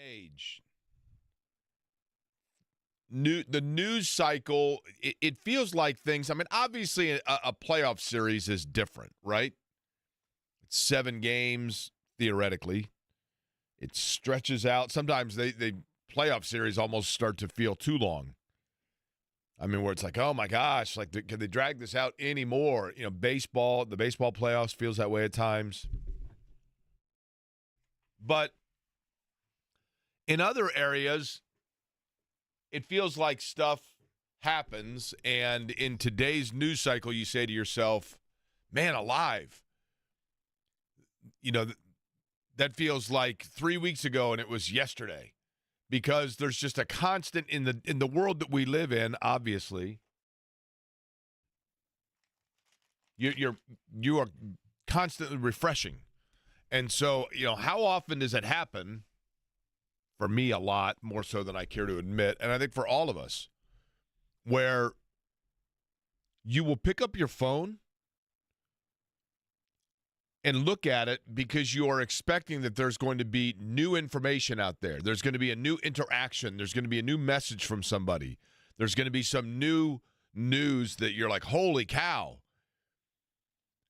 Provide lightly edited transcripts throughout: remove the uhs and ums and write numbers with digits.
age. The news cycle, it feels like things. I mean, obviously, a playoff series is different, right? It's 7 games, theoretically. It stretches out. Sometimes they playoff series almost start to feel too long. I mean, where it's like, oh my gosh, like, can they drag this out anymore? You know, the baseball playoffs feels that way at times. But in other areas, it feels like stuff happens, and in today's news cycle, you say to yourself, man alive. You know, that feels like 3 weeks ago, and it was yesterday. Because there's just a constant in the world that we live in, obviously. You are constantly refreshing. And so, you know, how often does it happen? For me, a lot, more so than I care to admit, and I think for all of us, where you will pick up your phone and look at it because you are expecting that there's going to be new information out there. There's going to be a new interaction. There's going to be a new message from somebody. There's going to be some new news that you're like, holy cow.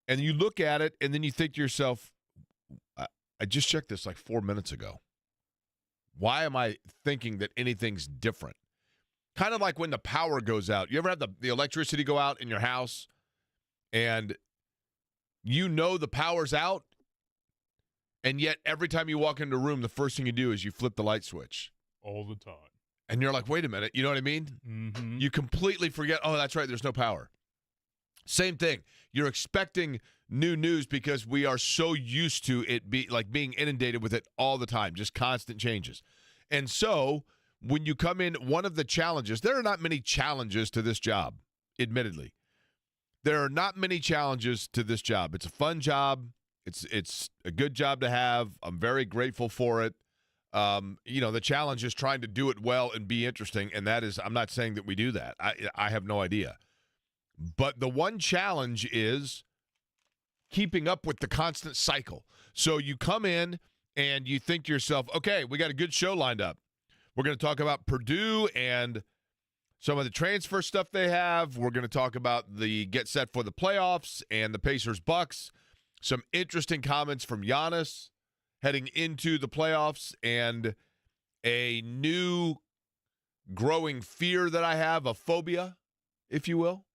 And you look at it, and then you think to yourself, I just checked this like 4 minutes ago. Why am I thinking that anything's different? Kind of like when the power goes out. You ever have the electricity go out in your house, and you know the power's out, and yet every time you walk into a room, the first thing you do is you flip the light switch. All the time. And you're like, wait a minute, you know what I mean? Mm-hmm. You completely forget, oh, that's right, there's no power. Same thing. You're expecting new news because we are so used to it being inundated with it all the time, just constant changes. And so when you come in, one of the challenges, there are not many challenges to this job, admittedly. There are not many challenges to this job. It's a fun job. It's a good job to have. I'm very grateful for it. You know, the challenge is trying to do it well and be interesting, and that is, I'm not saying that we do that. I have no idea. But the one challenge is keeping up with the constant cycle. So you come in and you think to yourself, okay, we got a good show lined up. We're going to talk about Purdue and some of the transfer stuff they have. We're going to talk about the get set for the playoffs and the Pacers-Bucks. Some interesting comments from Giannis heading into the playoffs, and a new growing fear that I have, a phobia, if you will.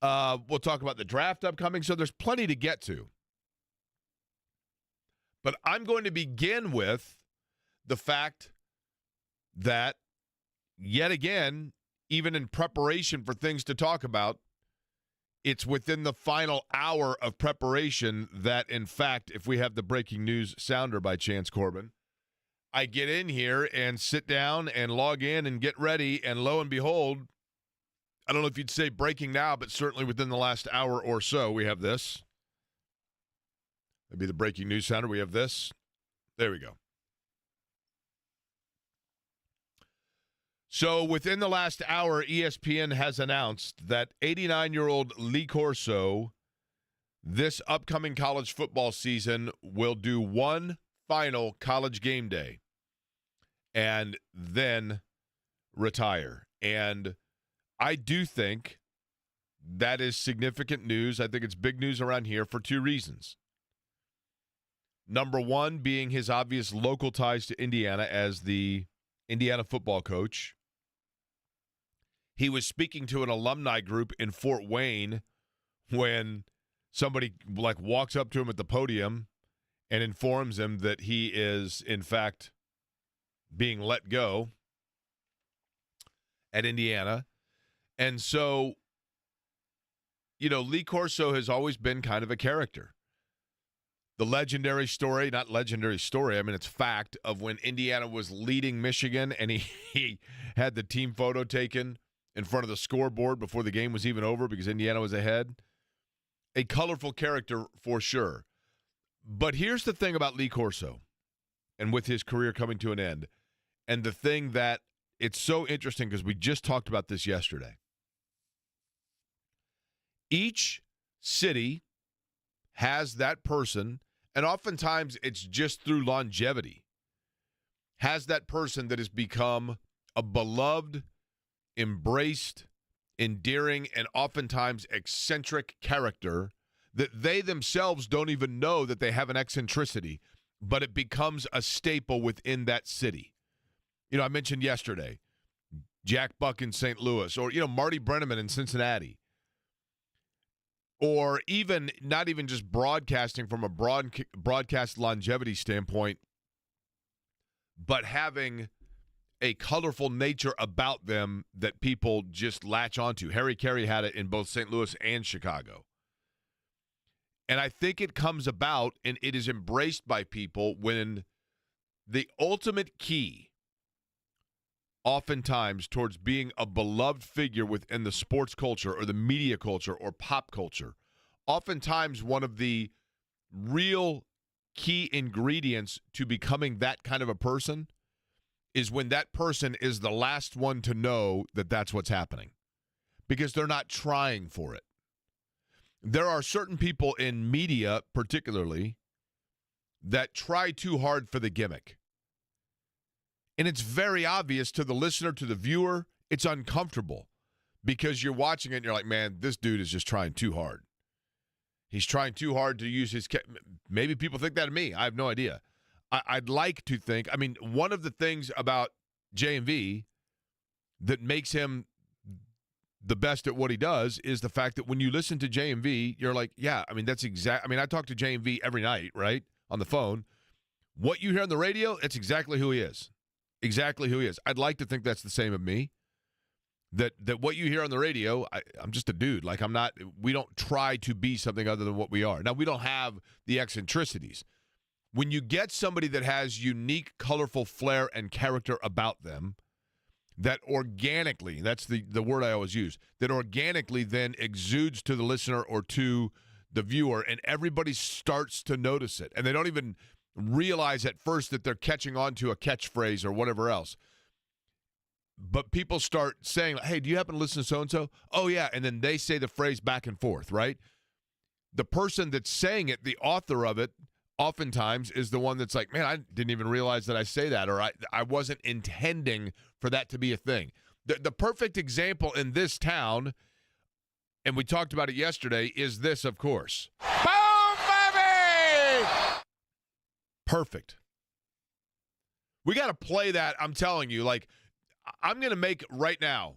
We'll talk about the draft upcoming, so there's plenty to get to. But I'm going to begin with the fact that, yet again, even in preparation for things to talk about, it's within the final hour of preparation that, in fact, if we have the breaking news sounder by chance, Corbin, I get in here and sit down and log in and get ready, and lo and behold, I don't know if you'd say breaking now, but certainly within the last hour or so, we have this. That'd be the breaking news sounder. We have this. There we go. So within the last hour, ESPN has announced that 89-year-old Lee Corso, this upcoming college football season, will do one final college game day and then retire. And I do think that is significant news. I think it's big news around here for two reasons. Number one being his obvious local ties to Indiana as the Indiana football coach. He was speaking to an alumni group in Fort Wayne when somebody walks up to him at the podium and informs him that he is, in fact, being let go at Indiana. And so, you know, Lee Corso has always been kind of a character. The legendary story, not legendary story, I mean, it's fact, of when Indiana was leading Michigan and he had the team photo taken in front of the scoreboard before the game was even over because Indiana was ahead. A colorful character for sure. But here's the thing about Lee Corso, and with his career coming to an end, and the thing that it's so interesting because we just talked about this yesterday. Each city has that person, and oftentimes it's just through longevity. has that person that has become a beloved, embraced, endearing, and oftentimes eccentric character that they themselves don't even know that they have an eccentricity, but it becomes a staple within that city. You know, I mentioned yesterday, Jack Buck in St. Louis, or, Marty Brenneman in Cincinnati. Or even, not even just broadcasting from a broadcast longevity standpoint, but having a colorful nature about them that people just latch onto. Harry Carey had it in both St. Louis and Chicago. And I think it comes about and it is embraced by people when the ultimate key, oftentimes, towards being a beloved figure within the sports culture or the media culture or pop culture, oftentimes one of the real key ingredients to becoming that kind of a person is when that person is the last one to know that that's what's happening, because they're not trying for it. There are certain people in media, particularly, that try too hard for the gimmick. And it's very obvious to the listener, to the viewer, it's uncomfortable because you're watching it and you're like, man, this dude is just trying too hard. He's trying too hard to use his maybe people think that of me. I have no idea. I'd like to think, one of the things about J&V that makes him the best at what he does is the fact that when you listen to J&V, you're like, yeah, that's exact. I talk to J&V every night, right, on the phone. What you hear on the radio, it's exactly who he is. Exactly who he is. I'd like to think that's the same of me. That what you hear on the radio, I'm just a dude. Like, we don't try to be something other than what we are. Now, we don't have the eccentricities. When you get somebody that has unique, colorful flair and character about them, that organically, that's the word I always use, that organically then exudes to the listener or to the viewer, and everybody starts to notice it. And they don't even realize at first that they're catching on to a catchphrase or whatever else. But people start saying, hey, do you happen to listen to so-and-so? Oh, yeah. And then they say the phrase back and forth, right? The person that's saying it, the author of it, oftentimes is the one that's like, man, I didn't even realize that I say that, or I wasn't intending for that to be a thing. The perfect example in this town, and we talked about it yesterday, is this, of course. Boom, baby! Perfect. We got to play that, I'm telling you, like, I'm going to make right now,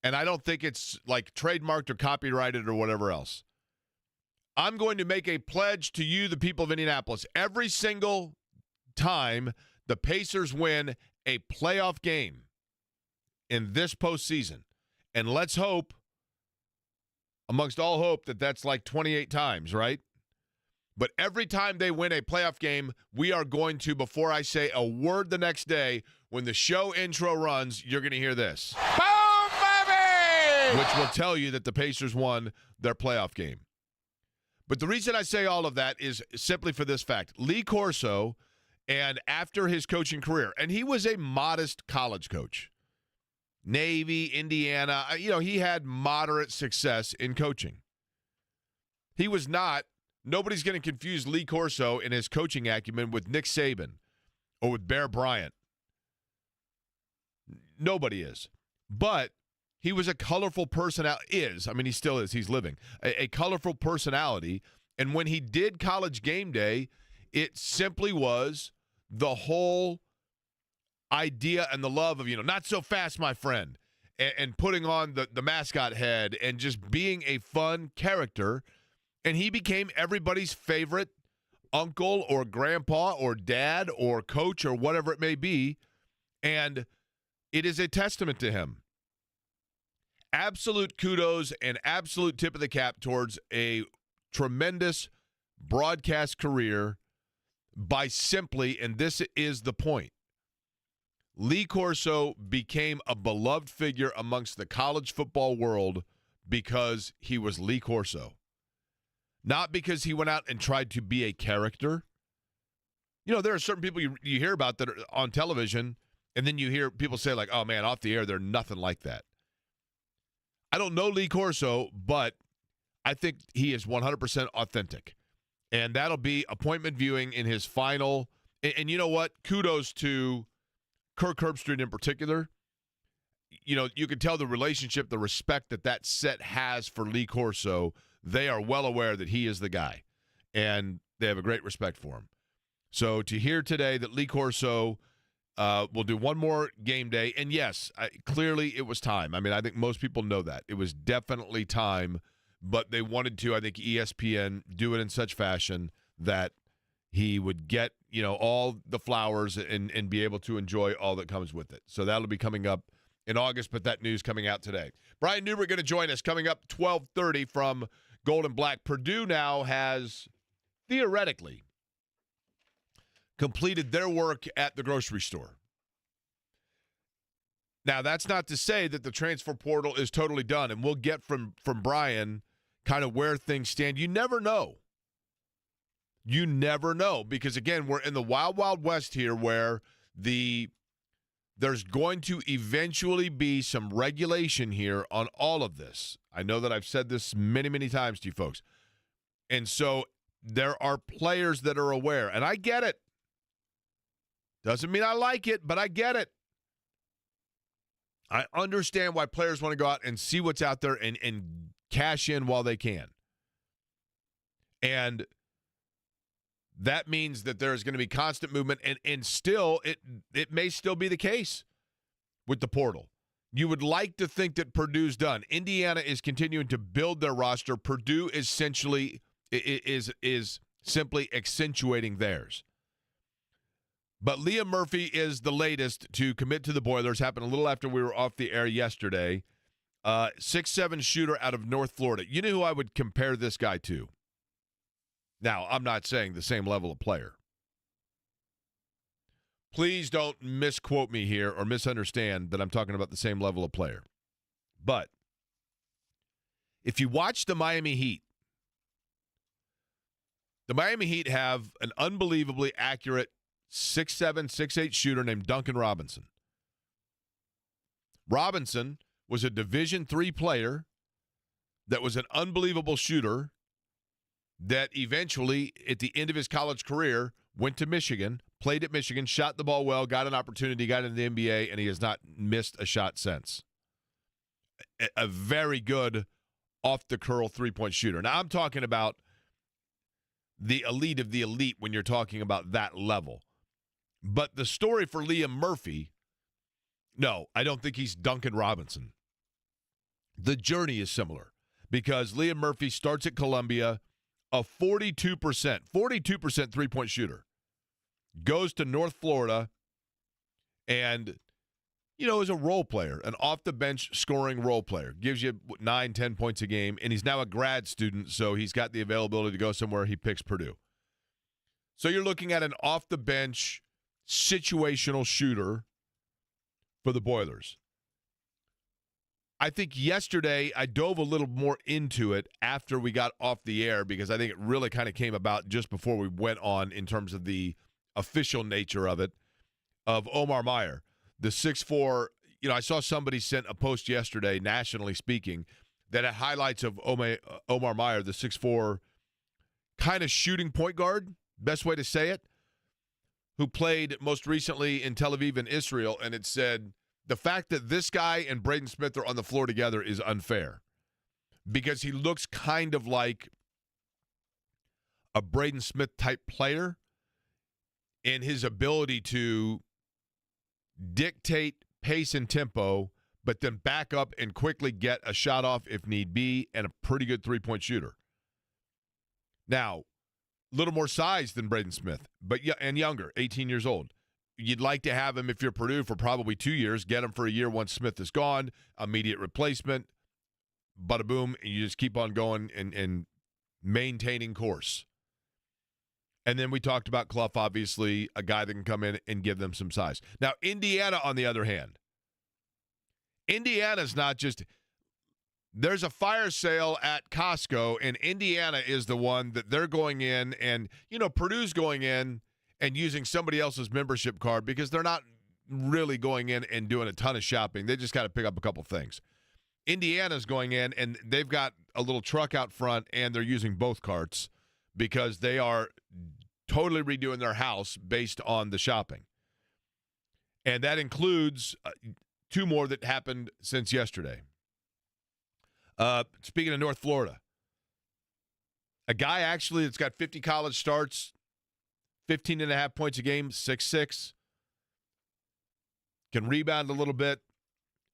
and I don't think it's like trademarked or copyrighted or whatever else. I'm going to make a pledge to you, the people of Indianapolis. Every single time the Pacers win a playoff game in this postseason, and let's hope, amongst all hope, that that's like 28 times, right? But every time they win a playoff game, we are going to, before I say a word the next day, when the show intro runs, you're going to hear this. Boom, baby! Which will tell you that the Pacers won their playoff game. But the reason I say all of that is simply for this fact. Lee Corso, and after his coaching career, and he was a modest college coach. Navy, Indiana, he had moderate success in coaching. He was not. Nobody's going to confuse Lee Corso in his coaching acumen with Nick Saban or with Bear Bryant. Nobody is. But he was a colorful personality. He still is. He's living. A colorful personality. And when he did College Game Day, it simply was the whole idea and the love of, not so fast, my friend, and putting on the mascot head and just being a fun character. And he became everybody's favorite uncle or grandpa or dad or coach or whatever it may be. And it is a testament to him. Absolute kudos and absolute tip of the cap towards a tremendous broadcast career by simply, and this is the point, Lee Corso became a beloved figure amongst the college football world because he was Lee Corso. Not because he went out and tried to be a character. There are certain people you hear about that are on television, and then you hear people say, like, oh, man, off the air, they're nothing like that. I don't know Lee Corso, but I think he is 100% authentic. And that'll be appointment viewing in his final. And you know what? Kudos to Kirk Herbstreit in particular, you can tell the relationship, the respect that set has for Lee Corso. They are well aware that he is the guy, and they have a great respect for him. So to hear today that Lee Corso will do one more game day, and yes, clearly it was time. I mean, I think most people know that. It was definitely time, but they wanted to, I think, ESPN do it in such fashion that he would get, all the flowers and be able to enjoy all that comes with it. So that'll be coming up in August, but that news coming out today. Brian Newbert going to join us coming up 12:30 from Gold and Black. Purdue now has, theoretically, completed their work at the grocery store. Now, that's not to say that the transfer portal is totally done, and we'll get from Brian kind of where things stand. You never know. You never know because, again, we're in the wild, wild west here where there's going to eventually be some regulation here on all of this. I know that I've said this many, many times to you folks. And so there are players that are aware, and I get it. Doesn't mean I like it, but I get it. I understand why players want to go out and see what's out there and cash in while they can. And that means that there's going to be constant movement, and still, it may still be the case with the portal. You would like to think that Purdue's done. Indiana is continuing to build their roster. Purdue essentially is simply accentuating theirs. But Liam Murphy is the latest to commit to the Boilers. Happened a little after we were off the air yesterday. 6'7" shooter out of North Florida. You know who I would compare this guy to? Now, I'm not saying the same level of player. Please don't misquote me here or misunderstand that I'm talking about the same level of player. But if you watch the Miami Heat have an unbelievably accurate 6'7", 6'8" shooter named Duncan Robinson. Robinson was a Division III player that was an unbelievable shooter that eventually, at the end of his college career, went to Michigan, played at Michigan, shot the ball well, got an opportunity, got into the NBA, and he has not missed a shot since. A very good off-the-curl three-point shooter. Now, I'm talking about the elite of the elite when you're talking about that level. But the story for Liam Murphy, no, I don't think he's Duncan Robinson. The journey is similar because Liam Murphy starts at Columbia, a 42% three-point shooter, goes to North Florida, and, is a role player, an off-the-bench scoring role player. Gives you 9-10 points a game, and he's now a grad student, so he's got the availability to go somewhere. He picks Purdue. So you're looking at an off-the-bench situational shooter for the Boilers. I think yesterday I dove a little more into it after we got off the air because I think it really kind of came about just before we went on in terms of the official nature of it, of Omar Meyer, the 6'4". I saw somebody sent a post yesterday, nationally speaking, that had highlights of Omar Meyer, the 6'4", kind of shooting point guard, best way to say it, who played most recently in Tel Aviv and Israel, and it said, the fact that this guy and Braden Smith are on the floor together is unfair because he looks kind of like a Braden Smith type player in his ability to dictate pace and tempo, but then back up and quickly get a shot off if need be, and a pretty good three-point shooter. Now, a little more size than Braden Smith, and younger, 18 years old. You'd like to have him, if you're Purdue, for probably 2 years. Get him for a year once Smith is gone. Immediate replacement. Bada boom. And you just keep on going and maintaining course. And then we talked about Clough, obviously, a guy that can come in and give them some size. Now, Indiana, on the other hand. Indiana's not just – there's a fire sale at Costco, and Indiana is the one that they're going in. And, Purdue's going in and using somebody else's membership card because they're not really going in and doing a ton of shopping. They just got to pick up a couple things. Indiana's going in, and they've got a little truck out front, and they're using both carts because they are totally redoing their house based on the shopping. And that includes two more that happened since yesterday. Speaking of North Florida, a guy actually that's got 50 college starts, 15 and a half points a game, 6'6", can rebound a little bit.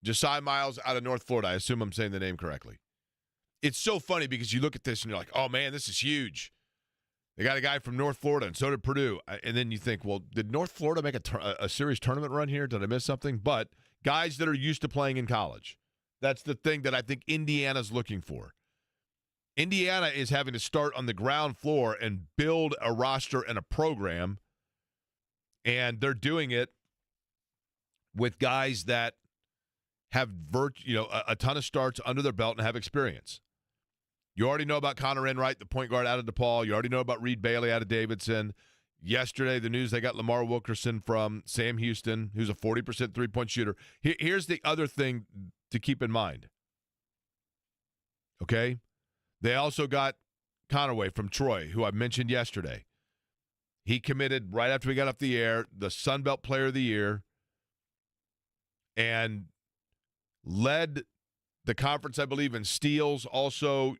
Josiah Miles out of North Florida. I assume I'm saying the name correctly. It's so funny because you look at this and you're like, oh, man, this is huge. They got a guy from North Florida, and so did Purdue. And then you think, well, did North Florida make a serious tournament run here? Did I miss something? But guys that are used to playing in college. That's the thing that I think Indiana's looking for. Indiana is having to start on the ground floor and build a roster and a program, and they're doing it with guys that have a ton of starts under their belt and have experience. You already know about Connor Enright, the point guard out of DePaul. You already know about Reed Bailey out of Davidson. Yesterday, the news, they got Lamar Wilkerson from Sam Houston, who's a 40% three-point shooter. Here's the other thing to keep in mind. Okay? They also got Conaway from Troy, who I mentioned yesterday. He committed right after we got off the air, the Sun Belt Player of the Year, and led the conference, I believe, in steals, also,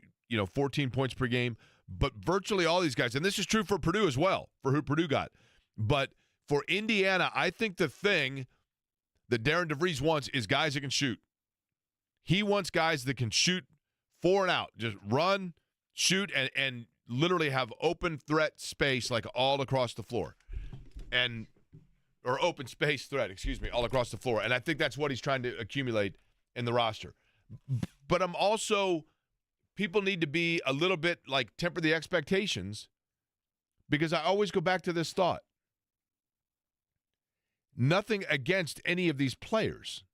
14 points per game. But virtually all these guys, and this is true for Purdue as well, for who Purdue got. But for Indiana, I think the thing that Darren DeVries wants is guys that can shoot. He wants guys that can shoot 4 and out. Just run, shoot, and literally have open threat space like all across the floor. Or open space threat, all across the floor. And I think that's what he's trying to accumulate in the roster. But I'm also, people need to be a little bit temper the expectations, because I always go back to this thought. Nothing against any of these players.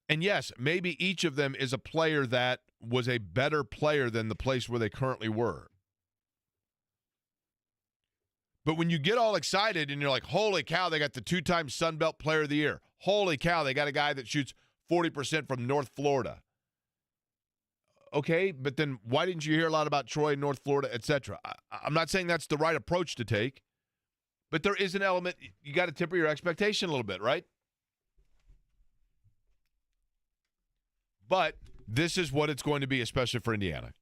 And yes, maybe each of them is a player that was a better player than the place where they currently were. But when you get all excited and you're like, holy cow, they got the 2-time Sun Belt Player of the Year. Holy cow, they got a guy that shoots 40% from North Florida. Okay, but then why didn't you hear a lot about Troy, North Florida, etc.? I'm not saying that's the right approach to take, but there is an element, you got to temper your expectation a little bit, right? But this is what it's going to be, especially for Indiana,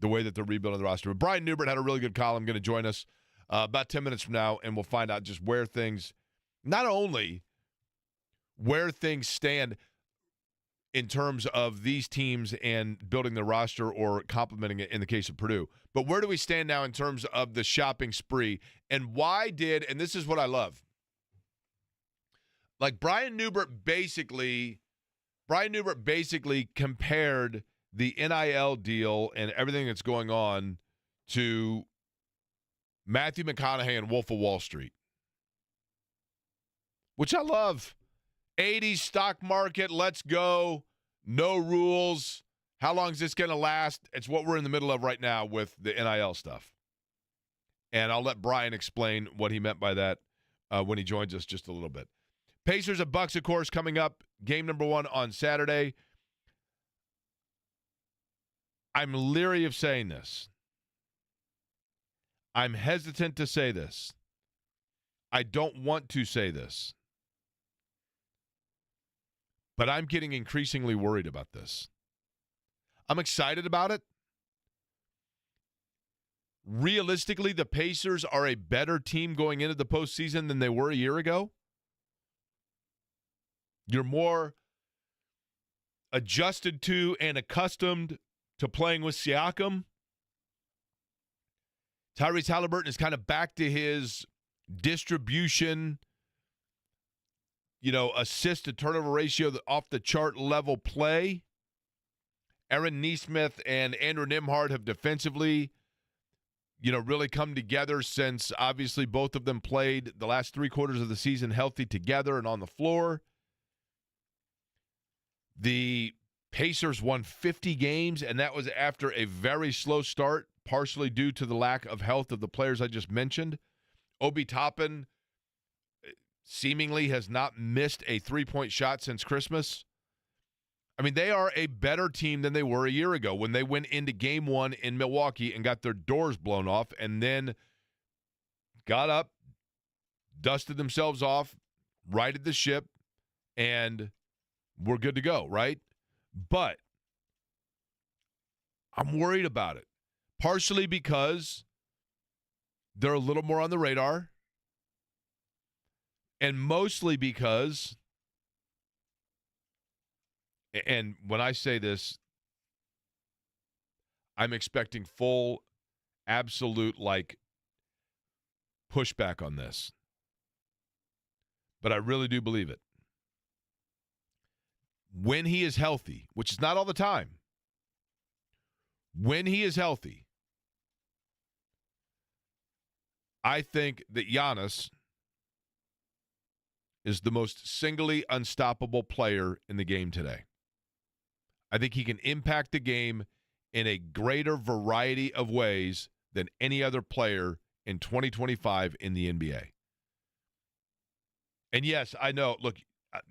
the way that they're rebuilding the roster. But Brian Newbert had a really good column, going to join us about 10 minutes from now, and we'll find out just where things, not only where things stand in terms of these teams and building the roster or complementing it in the case of Purdue, but where do we stand now in terms of the shopping spree, and why did, and this is what I love, Brian Newbert basically compared the NIL deal and everything that's going on to Matthew McConaughey and Wolf of Wall Street, which I love. 80s stock market, let's go, no rules. How long is this going to last? It's what we're in the middle of right now with the NIL stuff. And I'll let Brian explain what he meant by that when he joins us just a little bit. Pacers at Bucks, of course, coming up. Game number 1 on Saturday. I'm leery of saying this. I'm hesitant to say this. I don't want to say this. But I'm getting increasingly worried about this. I'm excited about it. Realistically, the Pacers are a better team going into the postseason than they were a year ago. You're more adjusted to and accustomed to playing with Siakam. Tyrese Halliburton is kind of back to his distribution, assist to turnover ratio, off the chart level play. Aaron Nesmith and Andrew Nembhard have defensively, really come together since obviously both of them played the last 3 quarters of the season healthy together and on the floor. The Pacers won 50 games, and that was after a very slow start, partially due to the lack of health of the players I just mentioned. Obi Toppin seemingly has not missed a 3-point shot since Christmas. I mean, they are a better team than they were a year ago when they went into Game 1 in Milwaukee and got their doors blown off and then got up, dusted themselves off, righted the ship, and we're good to go, right? But I'm worried about it, partially because they're a little more on the radar, and mostly because, and when I say this, I'm expecting full, absolute, pushback on this. But I really do believe it. When he is healthy, which is not all the time, when he is healthy, I think that Giannis is the most singly unstoppable player in the game today. I think he can impact the game in a greater variety of ways than any other player in 2025 in the NBA. And yes, I know, look,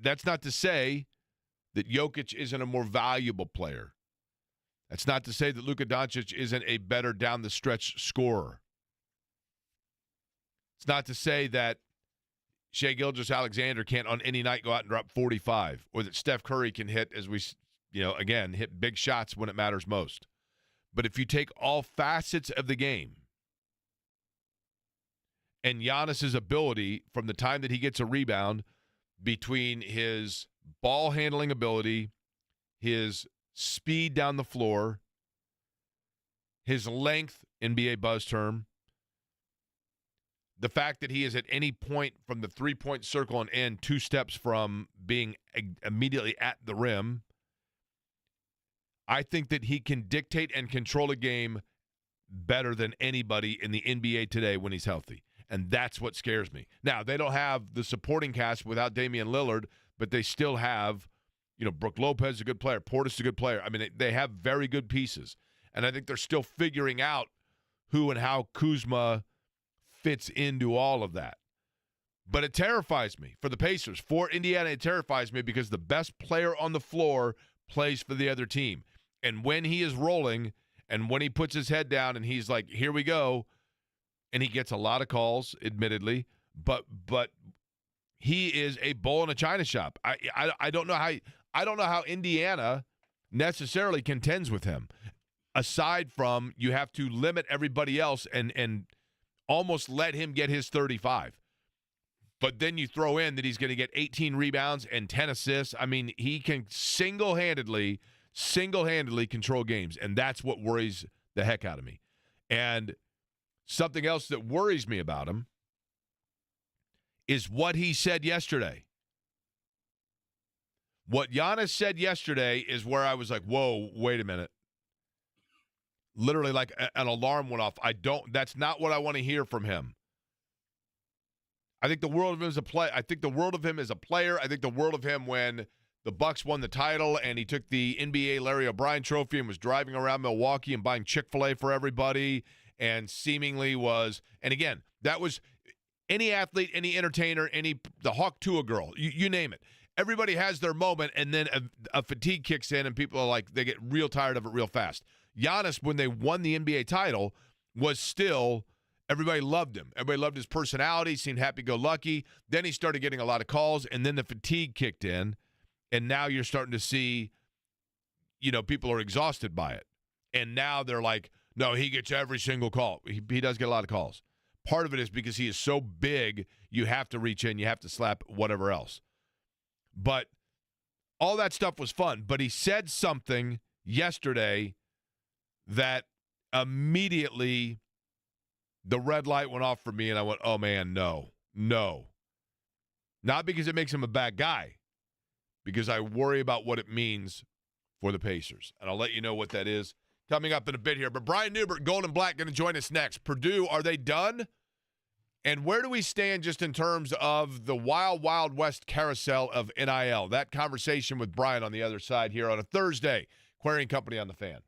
that's not to say that Jokic isn't a more valuable player. That's not to say that Luka Doncic isn't a better down-the-stretch scorer. It's not to say that Shai Gilgeous-Alexander can't on any night go out and drop 45, or that Steph Curry can hit, as we, again, hit big shots when it matters most. But if you take all facets of the game, and Giannis's ability from the time that he gets a rebound, between his ball handling ability, his speed down the floor, his length, NBA buzz term, the fact that he is at any point from the three-point circle and in 2 steps from being immediately at the rim, I think that he can dictate and control a game better than anybody in the NBA today when he's healthy. And that's what scares me. Now, they don't have the supporting cast without Damian Lillard, but they still have, Brook Lopez is a good player. Portis is a good player. I mean, they have very good pieces. And I think they're still figuring out who and how Kuzma fits into all of that. But it terrifies me for the Pacers. For Indiana, it terrifies me because the best player on the floor plays for the other team. And when he is rolling and when he puts his head down and he's like, here we go, and he gets a lot of calls, admittedly, but he is a bull in a china shop. I don't know how Indiana necessarily contends with him. Aside from you have to limit everybody else and almost let him get his 35. But then you throw in that he's going to get 18 rebounds and 10 assists. I mean, he can single-handedly control games, and that's what worries the heck out of me. And something else that worries me about him is what he said yesterday. What Giannis said yesterday is where I was like, whoa, wait a minute. Literally like an alarm went off. That's not what I want to hear from him. I think the world of him as a player. I think the world of him as a player. I think the world of him when the Bucks won the title and he took the NBA Larry O'Brien trophy and was driving around Milwaukee and buying Chick-fil-A for everybody and seemingly was, and again, that was any athlete, any entertainer, the Hawk Tua girl, you name it. Everybody has their moment, and then a fatigue kicks in and people are like, they get real tired of it real fast. Giannis, when they won the NBA title, was still, everybody loved him. Everybody loved his personality, seemed happy-go-lucky. Then he started getting a lot of calls, and then the fatigue kicked in, and now you're starting to see, people are exhausted by it. And now they're like, no, he gets every single call. He does get a lot of calls. Part of it is because he is so big, you have to reach in, you have to slap whatever else. But all that stuff was fun. But he said something yesterday that immediately the red light went off for me, and I went, oh, man, no. Not because it makes him a bad guy, because I worry about what it means for the Pacers. And I'll let you know what that is coming up in a bit here. But Brian Newbert, Gold and Black, going to join us next. Purdue, are they done? And where do we stand just in terms of the wild, wild west carousel of NIL? That conversation with Brian on the other side here on a Thursday. Query & Company on the Fan.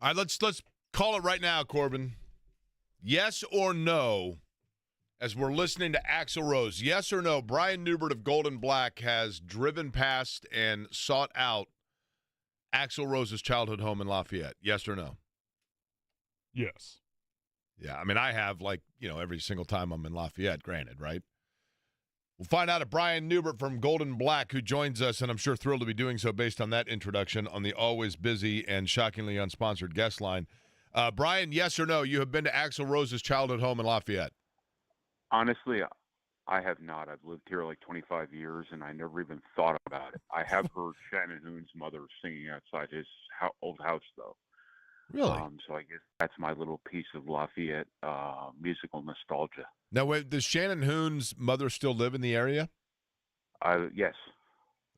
All right, let's call it right now, Corbin. Yes or no, as we're listening to Axl Rose, yes or no, Brian Newbert of Gold and Black has driven past and sought out Axl Rose's childhood home in Lafayette. Yes or no? Yes. Yeah, I mean, I have, every single time I'm in Lafayette, granted, right? We'll find out if Brian Newbert from Gold and Black, who joins us, and I'm sure thrilled to be doing so based on that introduction on the always busy and shockingly unsponsored guest line. Brian, yes or no, you have been to Axl Rose's childhood home in Lafayette? Honestly, I have not. I've lived here like 25 years, and I never even thought about it. I have heard Shannon Hoon's mother singing outside his old house, though. Really? So I guess that's my little piece of Lafayette musical nostalgia. Now, wait, does Shannon Hoon's mother still live in the area? Yes.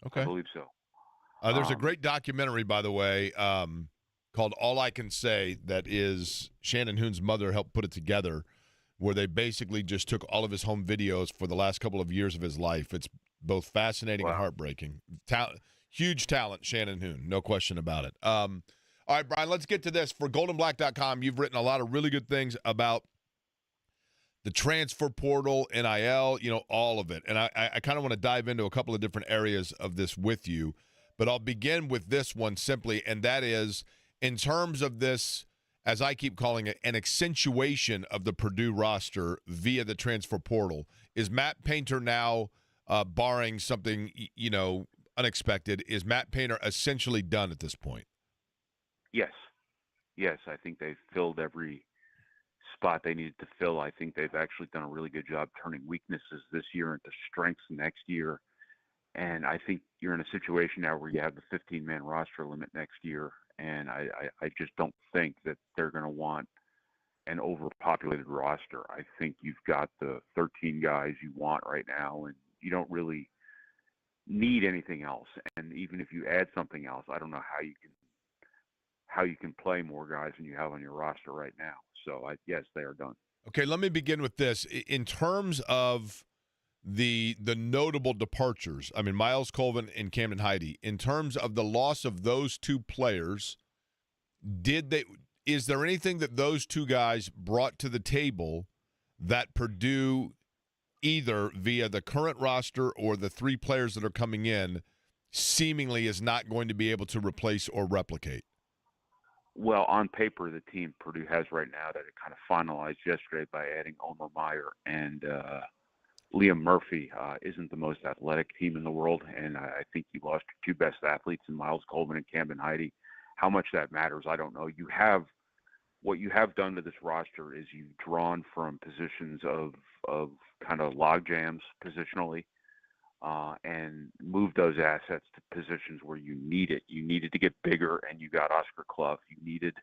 Okay. I believe so. There's a great documentary, by the way, called All I Can Say, that is Shannon Hoon's mother helped put it together, where they basically just took all of his home videos for the last couple of years of his life. It's both fascinating and heartbreaking. Huge talent, Shannon Hoon, no question about it. All right, Brian, let's get to this. For goldenblack.com, you've written a lot of really good things about the transfer portal, NIL, all of it. And I kind of want to dive into a couple of different areas of this with you. But I'll begin with this one simply, and that is in terms of this, as I keep calling it, an accentuation of the Purdue roster via the transfer portal. Is Matt Painter now, barring something, unexpected, is Matt Painter essentially done at this point? Yes, I think they've filled every spot they needed to fill. I think they've actually done a really good job turning weaknesses this year into strengths next year. And I think you're in a situation now where you have the 15-man roster limit next year. And I just don't think that they're going to want an overpopulated roster. I think you've got the 13 guys you want right now, and you don't really need anything else. And even if you add something else, I don't know how you can play more guys than you have on your roster right now. So, yes, they are done. Okay, let me begin with this. In terms of the notable departures, I mean, Miles Colvin and Camden Heide, in terms of the loss of those two players, is there anything that those two guys brought to the table that Purdue, either via the current roster or the three players that are coming in, seemingly is not going to be able to replace or replicate? Well, on paper, the team Purdue has right now that it kind of finalized yesterday by adding Omar Meyer and Liam Murphy isn't the most athletic team in the world, and I think you lost your two best athletes in Miles Colvin and Camden Heide. How much that matters, I don't know. What you have done to this roster is you've drawn from positions of kind of log jams positionally, and move those assets to positions where you need it. You needed to get bigger, and you got Oscar Clough. You needed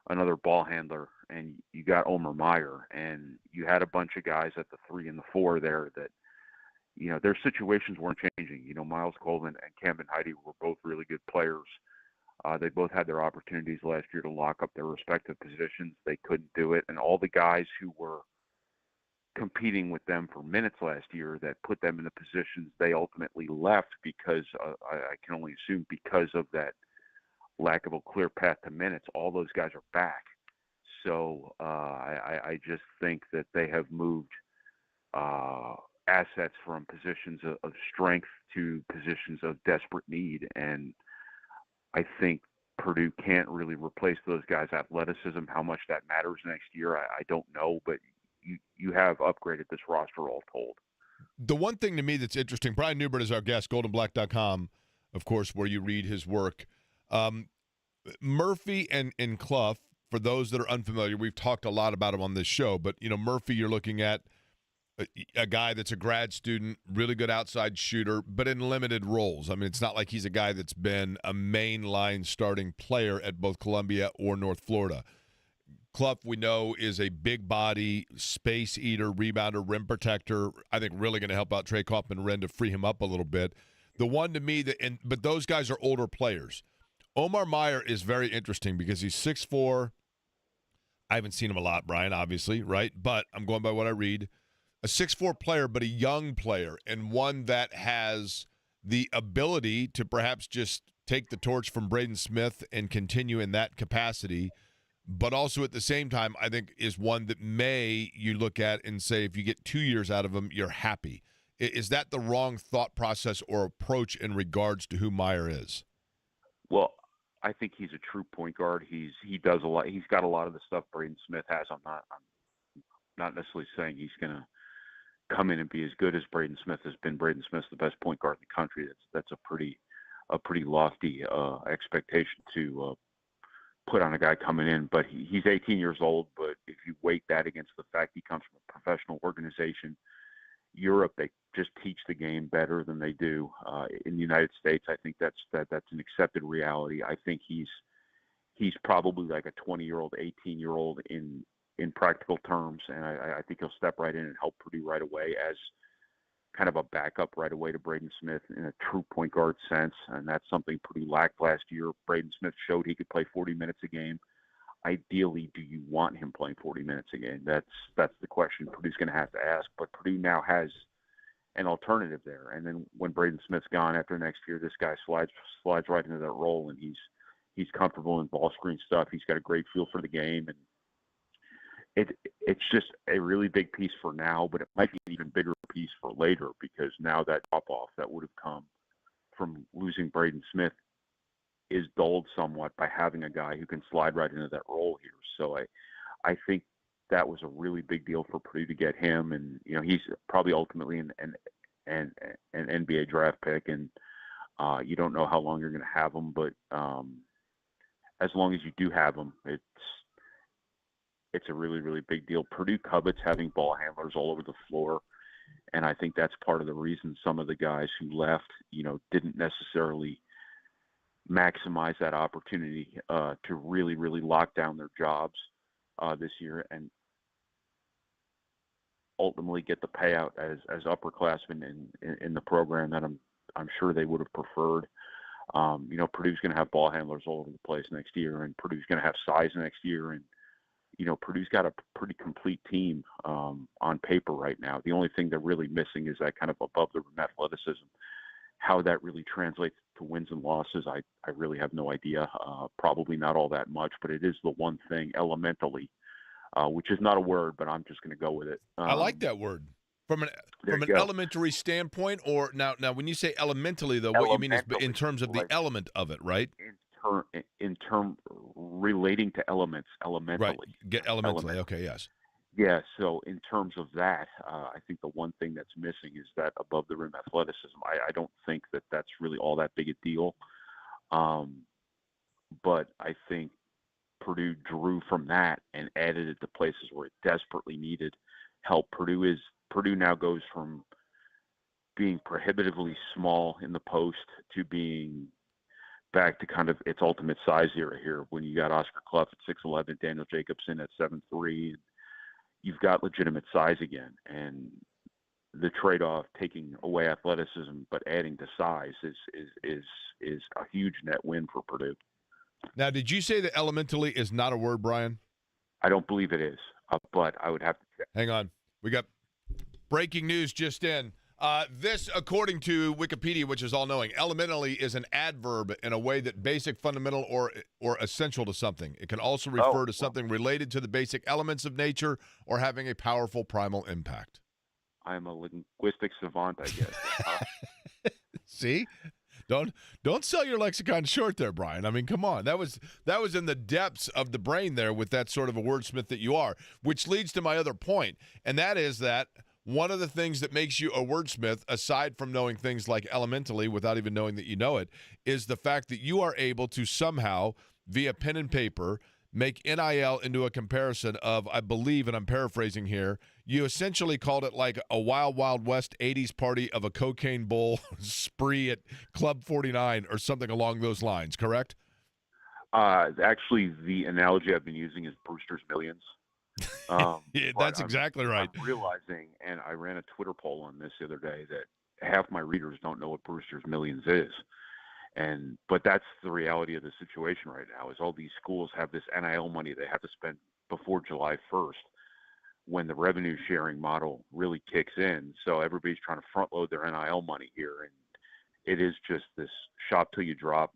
another ball handler, and you got Omar Meyer. And you had a bunch of guys at the 3 and the 4 there that, their situations weren't changing. Miles Colvin and Camden Heide were both really good players. They both had their opportunities last year to lock up their respective positions. They couldn't do it. And all the guys who were competing with them for minutes last year that put them in the positions they ultimately left because I can only assume because of that lack of a clear path to minutes, all those guys are back. So I just think that they have moved assets from positions of strength to positions of desperate need. And I think Purdue can't really replace those guys' athleticism. How much that matters next year, I don't know, but you have upgraded this roster all told. The one thing to me that's interesting, Brian Newbert is our guest, goldenblack.com, of course, where you read his work. Murphy and Clough, for those that are unfamiliar, we've talked a lot about him on this show, but, Murphy, you're looking at a guy that's a grad student, really good outside shooter, but in limited roles. I mean, it's not like he's a guy that's been a mainline starting player at both Columbia or North Florida. Clough, we know, is a big body, space eater, rebounder, rim protector. I think really going to help out Trey Kaufman-Renn to free him up a little bit. The one to me but those guys are older players. Omar Meyer is very interesting because he's 6'4". I haven't seen him a lot, Brian, obviously, right? But I'm going by what I read. A 6'4" player, but a young player, and one that has the ability to perhaps just take the torch from Braden Smith and continue in that capacity, but also at the same time, I think is one that you look at and say, if you get 2 years out of him, you're happy. Is that the wrong thought process or approach in regards to who Meyer is? Well, I think he's a true point guard. He does a lot. He's got a lot of the stuff Braden Smith has. I'm not necessarily saying he's going to come in and be as good as Braden Smith has been. Braden Smith's the best point guard in the country. That's a pretty lofty expectation to put on a guy coming in. But he's 18 years old. But if you weight that against the fact he comes from a professional organization, Europe, they just teach the game better than they do in the United States. I think that's an accepted reality. I think he's probably like a 20-year-old, 18-year-old in practical terms, and I think he'll step right in and help Purdue right away as kind of a backup right away to Braden Smith in a true point guard sense, and that's something Purdue lacked last year. Braden Smith showed he could play 40 minutes a game. Ideally, do you want him playing 40 minutes a game? That's the question Purdue's going to have to ask. But Purdue now has an alternative there. And then when Braden Smith's gone after next year, this guy slides right into that role, and he's comfortable in ball screen stuff. He's got a great feel for the game, and it's just a really big piece for now. But it might be an even bigger piece for later, because now that drop off that would have come from losing Braden Smith is dulled somewhat by having a guy who can slide right into that role here. So I think that was a really big deal for Purdue to get him, and he's probably ultimately an NBA draft pick, and you don't know how long you're going to have him, but as long as you do have him, it's a really, really big deal. Purdue covets having ball handlers all over the floor, and I think that's part of the reason some of the guys who left, didn't necessarily maximize that opportunity to really, really lock down their jobs this year and ultimately get the payout as upperclassmen in the program that I'm sure they would have preferred. Purdue's going to have ball handlers all over the place next year, and Purdue's going to have size next year, and Purdue's got a pretty complete team on paper right now. The only thing they're really missing is that kind of above the rim athleticism. How that really translates to wins and losses, I really have no idea. Probably not all that much, but it is the one thing elementally, which is not a word, but I'm just going to go with it. I like that word. From an elementary standpoint, or now when you say elementally, though, what you mean is in terms of the element of it, right? In term relating to elements, elementally. Right. Get elementally. Okay. Yes. Yeah, so in terms of that, I think the one thing that's missing is that above the rim athleticism. I don't think that that's really all that big a deal, but I think Purdue drew from that and added it to places where it desperately needed help. Purdue now goes from being prohibitively small in the post to being back to kind of its ultimate size era here, when you got Oscar Clough at 6'11", Daniel Jacobson at 7'3", you've got legitimate size again, and the trade-off taking away athleticism but adding to size is a huge net win for Purdue. Now, did you say that elementally is not a word, Brian? I don't believe it is, but I would have to check. Hang on. We got breaking news just in. This, according to Wikipedia, which is all-knowing, elementally is an adverb in a way that basic, fundamental, or essential to something. It can also refer to something related to the basic elements of nature or having a powerful primal impact. I'm a linguistic savant, I guess. See? Don't sell your lexicon short there, Brian. I mean, come on. That was in the depths of the brain there with that sort of a wordsmith that you are, which leads to my other point, and that is that one of the things that makes you a wordsmith, aside from knowing things like elementally without even knowing that you know it, is the fact that you are able to somehow, via pen and paper, make NIL into a comparison of, I believe, and I'm paraphrasing here, you essentially called it like a Wild Wild West 80s party of a cocaine bowl spree at Club 49 or something along those lines, correct? Actually, the analogy I've been using is Brewster's Millions. Yeah, that's exactly right. I'm realizing, and I ran a Twitter poll on this the other day, that half my readers don't know what Brewster's Millions is. But that's the reality of the situation right now, is all these schools have this NIL money they have to spend before July 1st, when the revenue sharing model really kicks in. So everybody's trying to front load their NIL money here. And it is just this shop till you drop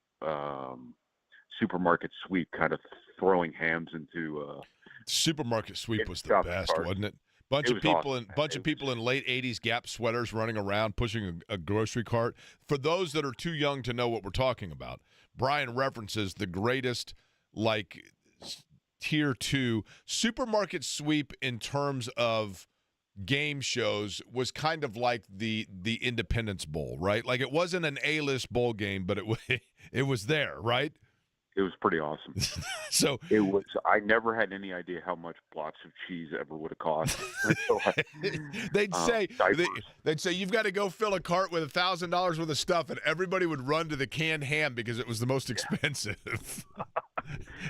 supermarket sweep, kind of throwing hams into Supermarket sweep was the shopping best, carts. wasn't it? Bunch It of was people awesome, in bunch of people in late '80s Gap sweaters running around pushing a grocery cart. For those that are too young to know what we're talking about, Brian references the greatest tier 2 supermarket sweep in terms of game shows was kind of like the Independence Bowl, right? Like it wasn't an A-list bowl game, but it was there, right? It was pretty awesome. So it was. I never had any idea how much blocks of cheese ever would have cost. they'd say diapers. they'd say you've got to go fill a cart with $1,000 worth of stuff, and everybody would run to the canned ham because it was the most expensive.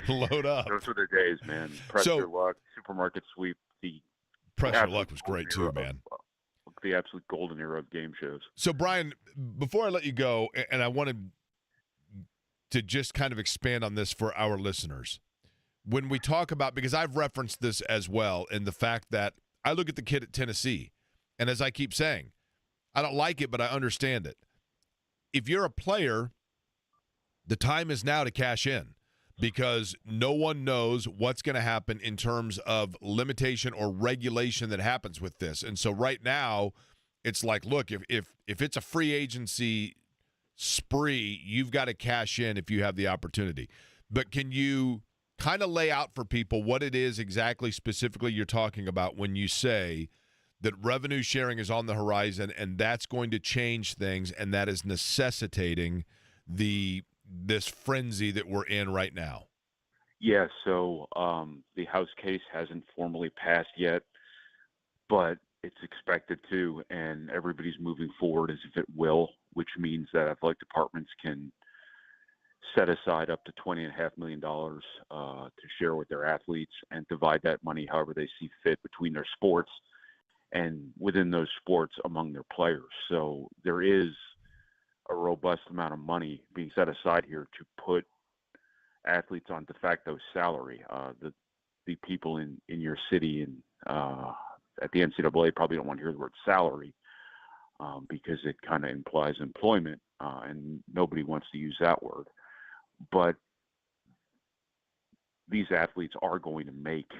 Load up. Those were the days, man. Press your luck, supermarket sweep. The Press your luck was great too, man. The absolute golden era of game shows. So, Brian, before I let you go, and I wanted to just kind of expand on this for our listeners. When we talk about, because I've referenced this as well, in the fact that I look at the kid at Tennessee, and as I keep saying, I don't like it, but I understand it. If you're a player, the time is now to cash in, because no one knows what's going to happen in terms of limitation or regulation that happens with this. And so right now, it's like, look, if it's a free agency spree, you've got to cash in if you have the opportunity. But can you kind of lay out for people what it is exactly specifically you're talking about when you say that revenue sharing is on the horizon and that's going to change things and that is necessitating this frenzy that we're in right now? Yeah, so the House case hasn't formally passed yet, but it's expected to, and everybody's moving forward as if it will, which means that athletic departments can set aside up to $20.5 million to share with their athletes and divide that money however they see fit between their sports and within those sports among their players. So there is a robust amount of money being set aside here to put athletes on de facto salary. The people in your city and at the NCAA probably don't want to hear the word salary because it kind of implies employment, and nobody wants to use that word. But these athletes are going to make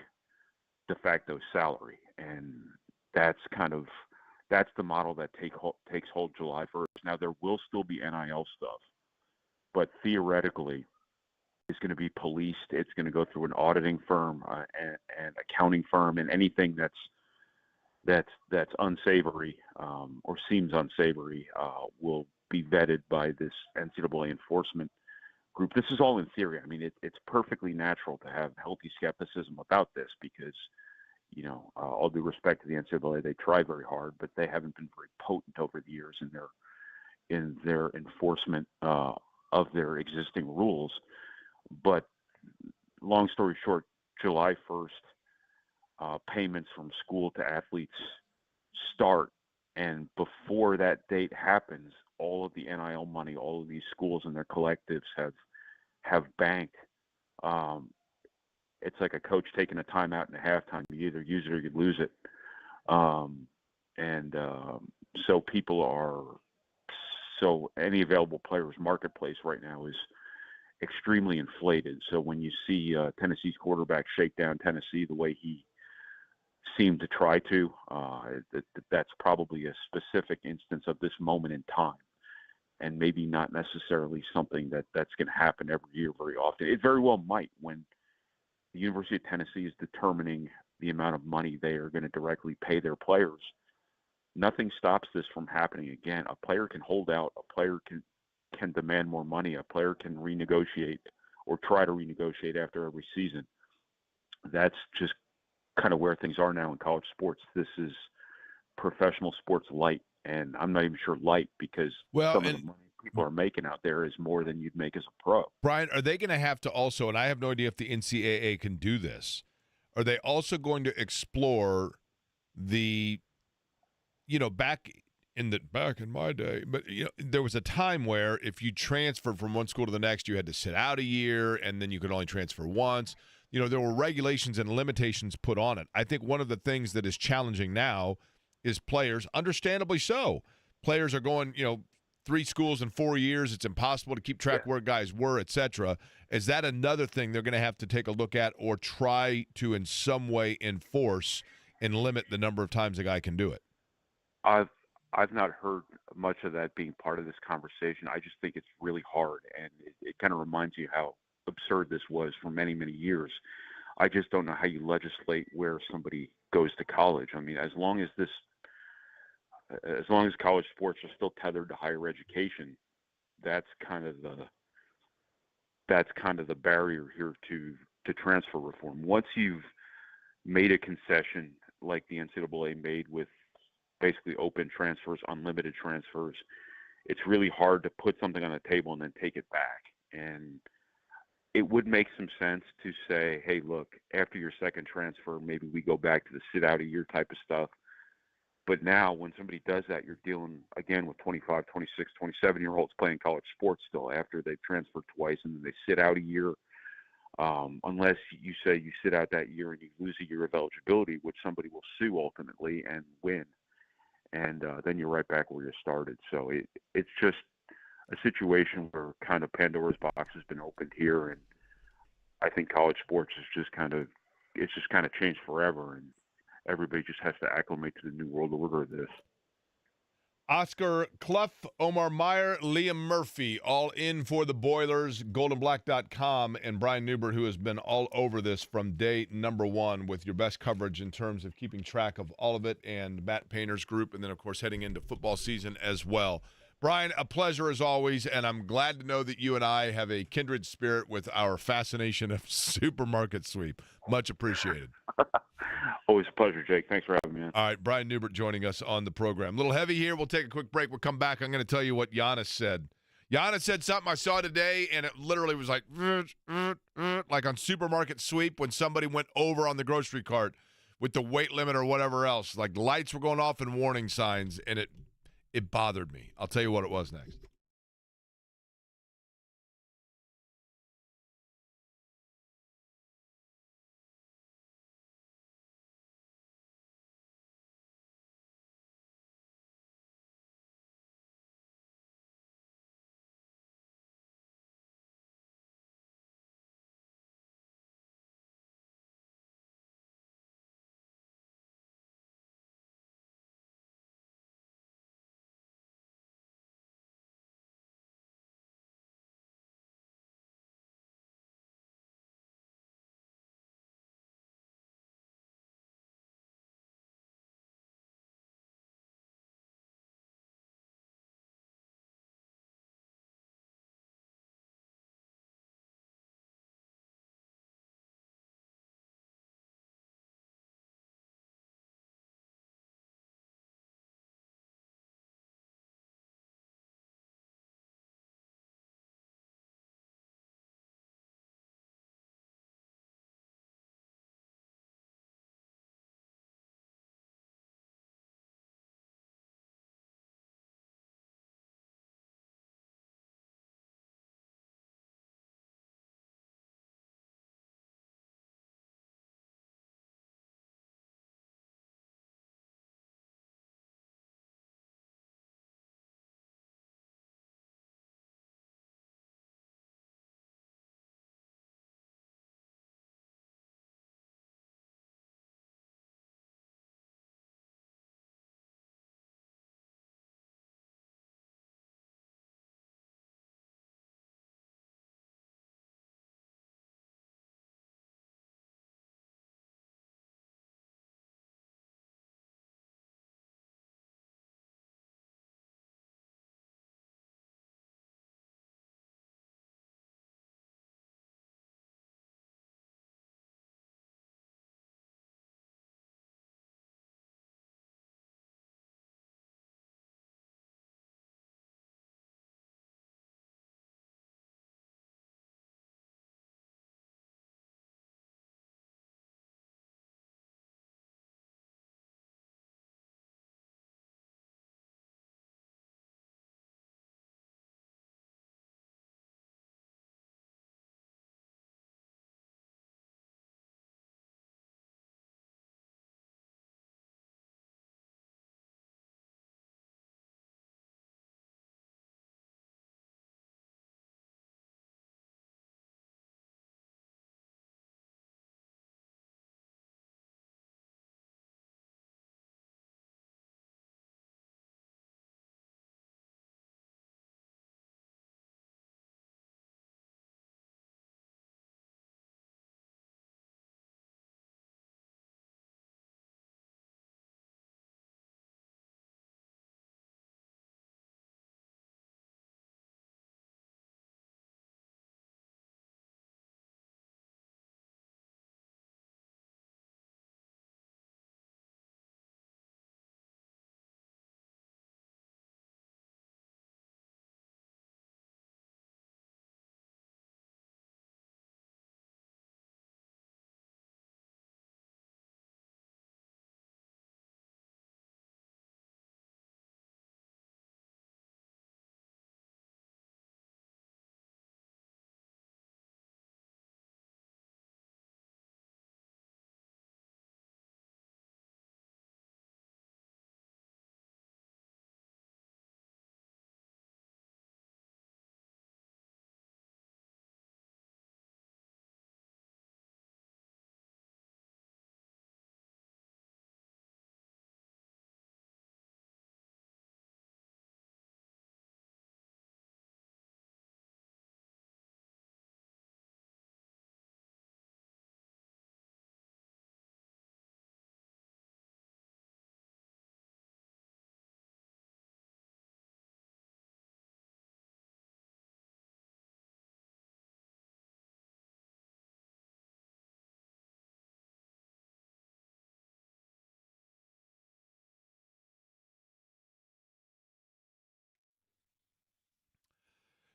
de facto salary, and that's the model that takes hold July 1st. Now, there will still be NIL stuff, but theoretically, it's going to be policed. It's going to go through an auditing firm and accounting firm, and anything that's unsavory or seems unsavory will be vetted by this NCAA enforcement group. This is all in theory. I mean, it's perfectly natural to have healthy skepticism about this because, all due respect to the NCAA, they try very hard, but they haven't been very potent over the years in their enforcement of their existing rules. But long story short, July 1st, payments from school to athletes start. And before that date happens, all of the NIL money, all of these schools and their collectives have banked. It's like a coach taking a timeout in a halftime. You either use it or you lose it. So any available players marketplace right now is extremely inflated. So when you see Tennessee's quarterback shake down Tennessee the way he seemed to try to, that's probably a specific instance of this moment in time, and maybe not necessarily something that's going to happen every year very often. It very well might when the University of Tennessee is determining the amount of money they are going to directly pay their players. Nothing stops this from happening again. A player can hold out. A player can demand more money. A player can renegotiate or try to renegotiate after every season. That's just kind of where things are now in college sports. This is professional sports light, and I'm not even sure light because some of the money people are making out there is more than you'd make as a pro. Brian, are they going to have to also, and I have no idea if the NCAA can do this, are they also going to explore the, back in my day, but there was a time where if you transferred from one school to the next, you had to sit out a year, and then you could only transfer once. There were regulations and limitations put on it. I think one of the things that is challenging now is players, understandably so. Players are going, 3 schools in 4 years. It's impossible to keep track where guys were, et cetera. Is that another thing they're going to have to take a look at or try to in some way enforce and limit the number of times a guy can do it? I've not heard much of that being part of this conversation. I just think it's really hard, and it kind of reminds you how absurd this was for many, many years. I just don't know how you legislate where somebody goes to college. I mean, as long as college sports are still tethered to higher education, that's kind of the barrier here to transfer reform. Once you've made a concession like the NCAA made with basically open transfers, unlimited transfers, it's really hard to put something on the table and then take it back. And it would make some sense to say, hey, look, after your second transfer, maybe we go back to the sit out a year type of stuff. But now when somebody does that, you're dealing, again, with 25, 26, 27-year-olds playing college sports still after they've transferred twice and then they sit out a year. Unless you say you sit out that year and you lose a year of eligibility, which somebody will sue ultimately and win. And then you're right back where you started. So it's just a situation where kind of Pandora's box has been opened here. And I think college sports is just kind of changed forever. And everybody just has to acclimate to the new world order of this. Oscar Clough, Omar Meyer, Liam Murphy, all in for the Boilers, goldenblack.com, and Brian Newbert, who has been all over this from day number one with your best coverage in terms of keeping track of all of it, and Matt Painter's group, and then, of course, heading into football season as well. Brian, a pleasure as always, and I'm glad to know that you and I have a kindred spirit with our fascination of supermarket sweep. Much appreciated. Always a pleasure, Jake. Thanks for having me on. All right, Brian Newbert joining us on the program. A little heavy here. We'll take a quick break. We'll come back. I'm going to tell you what Giannis said. Giannis said something I saw today, and it literally was like on supermarket sweep when somebody went over on the grocery cart with the weight limit or whatever else. Like lights were going off and warning signs, and it bothered me. I'll tell you what it was next.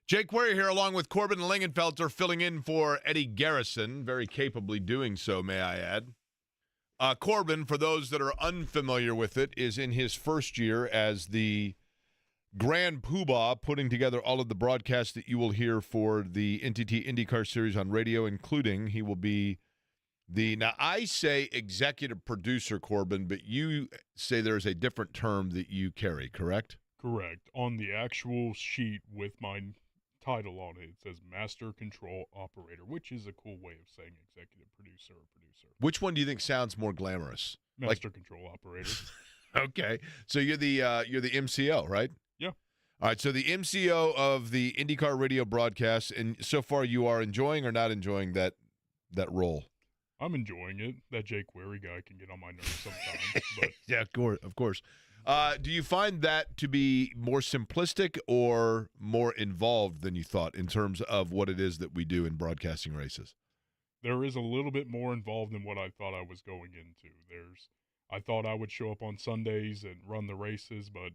Jake Warrior here, along with Corbin Lingenfelter, filling in for Eddie Garrison, very capably doing so, may I add. Corbin, for those that are unfamiliar with it, is in his first year as the Grand Poobah, putting together all of the broadcasts that you will hear for the NTT IndyCar Series on radio, including he will be now I say executive producer, Corbin, but you say there's a different term that you carry, correct? Correct. On the actual sheet with my title on it, it says Master Control Operator, which is a cool way of saying executive producer or producer. Which one do you think sounds more glamorous? Master Control Operator. Okay, so you're the MCO, right? Yeah. All right, so the MCO of the IndyCar radio broadcast, and so far you are enjoying or not enjoying that role? I'm enjoying it. That Jake Wary guy can get on my nerves sometimes. But yeah, of course. Do you find that to be more simplistic or more involved than you thought in terms of what it is that we do in broadcasting races? there is a little bit more involved than what I thought I was going into. I thought I would show up on Sundays and run the races, but,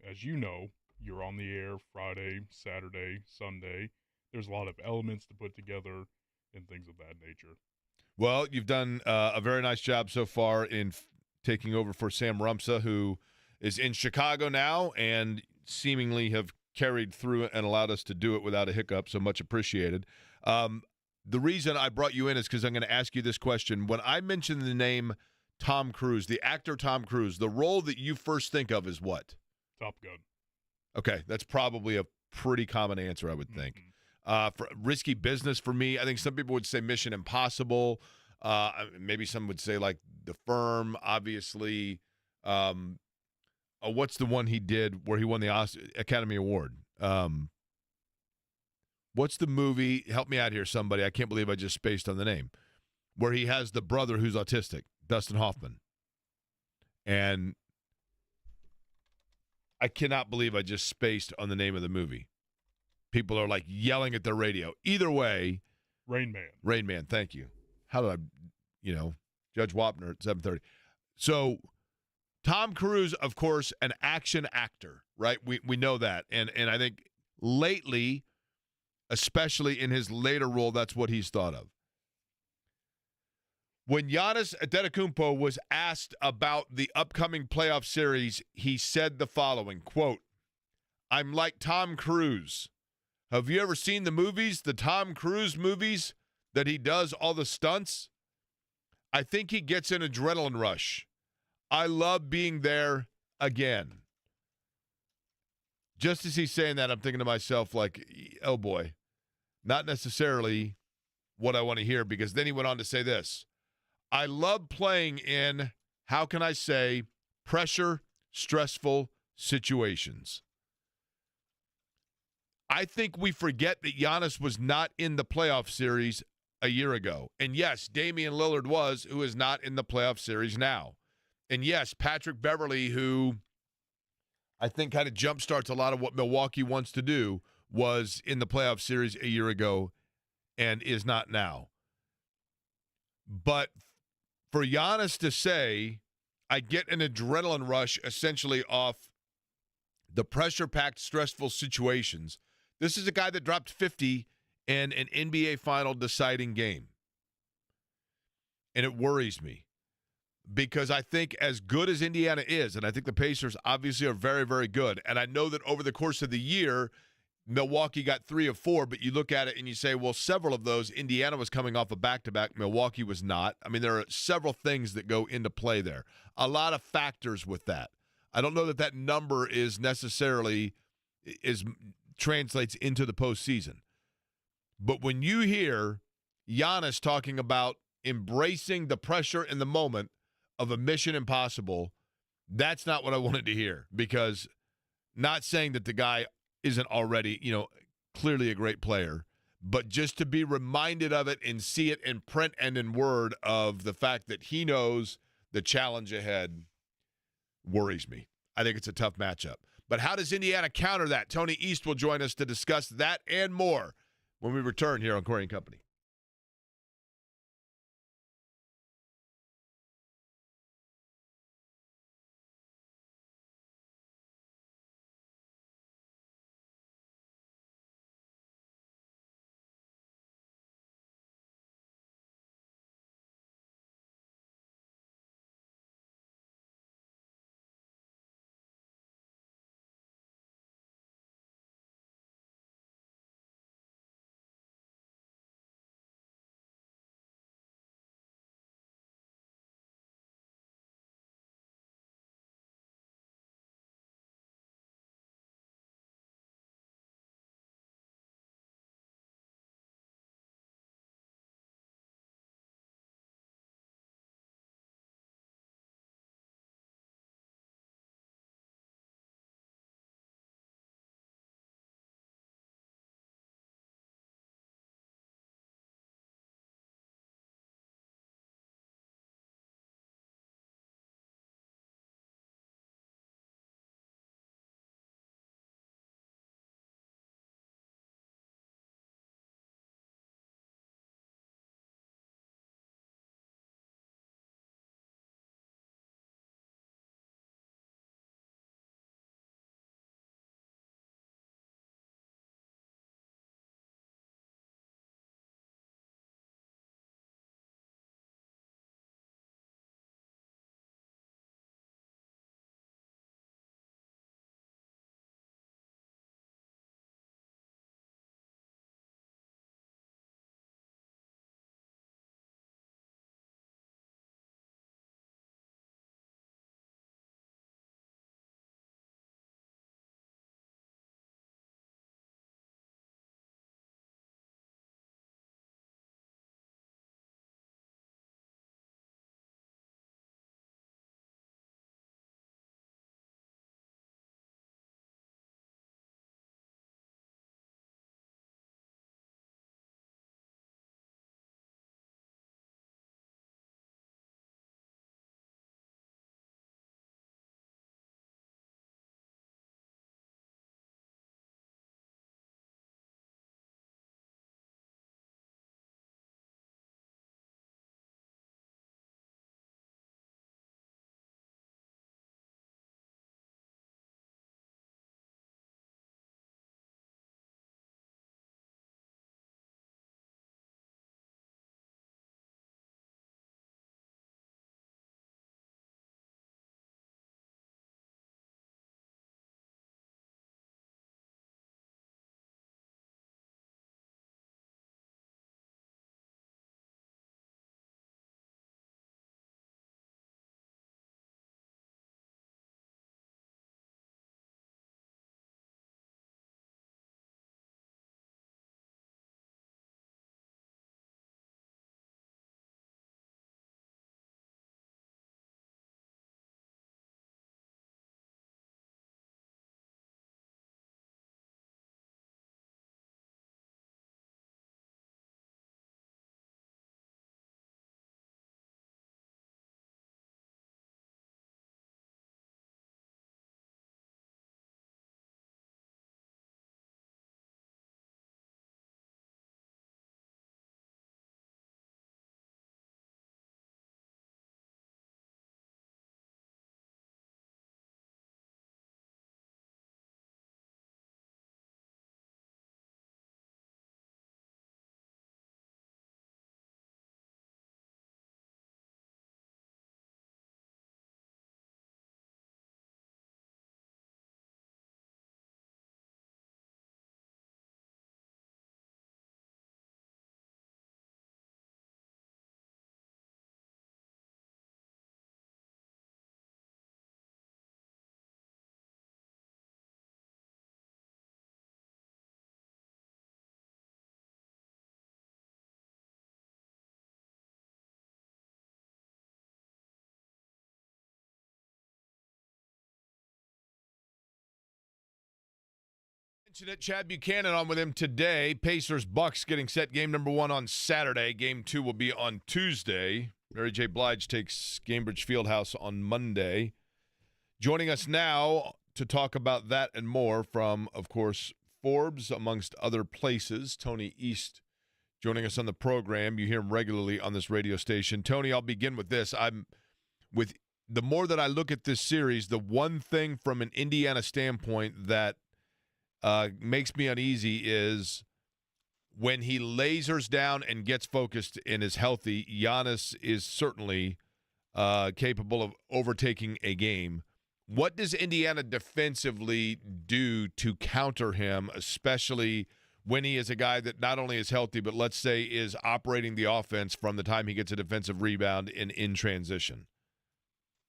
as you know, you're on the air Friday, Saturday, Sunday. There's a lot of elements to put together and things of that nature. Well, you've done a very nice job so far in taking over for Sam Rumsa, who is in Chicago now and seemingly have carried through it and allowed us to do it without a hiccup, so much appreciated. The reason I brought you in is because I'm going to ask you this question. When I mention the name Tom Cruise, the actor Tom Cruise, the role that you first think of is what? Top Gun. Okay, that's probably a pretty common answer, I would think. For Risky Business for me, I think some people would say Mission Impossible. Maybe some would say like The Firm, obviously. What's the one he did where he won the Academy Award? What's the movie? Help me out here, somebody. I can't believe I just spaced on the name. Where he has the brother who's autistic, Dustin Hoffman. And I cannot believe I just spaced on the name of the movie. People are like yelling at their radio. Either way. Rain Man. Rain Man, thank you. How did I, Judge Wapner at 7:30. So Tom Cruise, of course, an action actor, right? We know that. And I think lately, especially in his later role, that's what he's thought of. When Giannis Antetokounmpo was asked about the upcoming playoff series, he said the following, quote, "I'm like Tom Cruise. Have you ever seen the movies, the Tom Cruise movies, that he does all the stunts? I think he gets an adrenaline rush. I love being there again." Just as he's saying that, I'm thinking to myself, like, oh boy, not necessarily what I want to hear, because then he went on to say this. I love playing in, how can I say, pressure, stressful situations. I think we forget that Giannis was not in the playoff series a year ago. And yes, Damian Lillard was, who is not in the playoff series now. And yes, Patrick Beverley, who I think kind of jumpstarts a lot of what Milwaukee wants to do, was in the playoff series a year ago and is not now. But for Giannis to say, I get an adrenaline rush essentially off the pressure-packed, stressful situations. This is a guy that dropped 50 in an NBA final deciding game. And it worries me because I think as good as Indiana is, and I think the Pacers obviously are very, very good, and I know that over the course of the year, Milwaukee got 3 of 4, but you look at it and you say, well, several of those, Indiana was coming off a back-to-back, Milwaukee was not. I mean, there are several things that go into play there. A lot of factors with that. I don't know that that number is necessarily translates into the postseason. But when you hear Giannis talking about embracing the pressure in the moment of a Mission Impossible, that's not what I wanted to hear, because not saying that the guy isn't already, clearly a great player, but just to be reminded of it and see it in print and in word of the fact that he knows the challenge ahead worries me. I think it's a tough matchup. But how does Indiana counter that? Tony East will join us to discuss that and more when we return here on Corey & Company. Mention it. Chad Buchanan on with him today. Pacers Bucks getting set. Game number 1 on Saturday. Game 2 will be on Tuesday. Mary J. Blige takes Cambridge Fieldhouse on Monday. Joining us now to talk about that and more from, of course, Forbes, amongst other places, Tony East joining us on the program. You hear him regularly on this radio station. Tony, I'll begin with this. The more that I look at this series, the one thing from an Indiana standpoint that makes me uneasy is when he lasers down and gets focused and is healthy. Giannis is certainly capable of overtaking a game. What does Indiana defensively do to counter him, especially when he is a guy that not only is healthy, but let's say is operating the offense from the time he gets a defensive rebound in transition?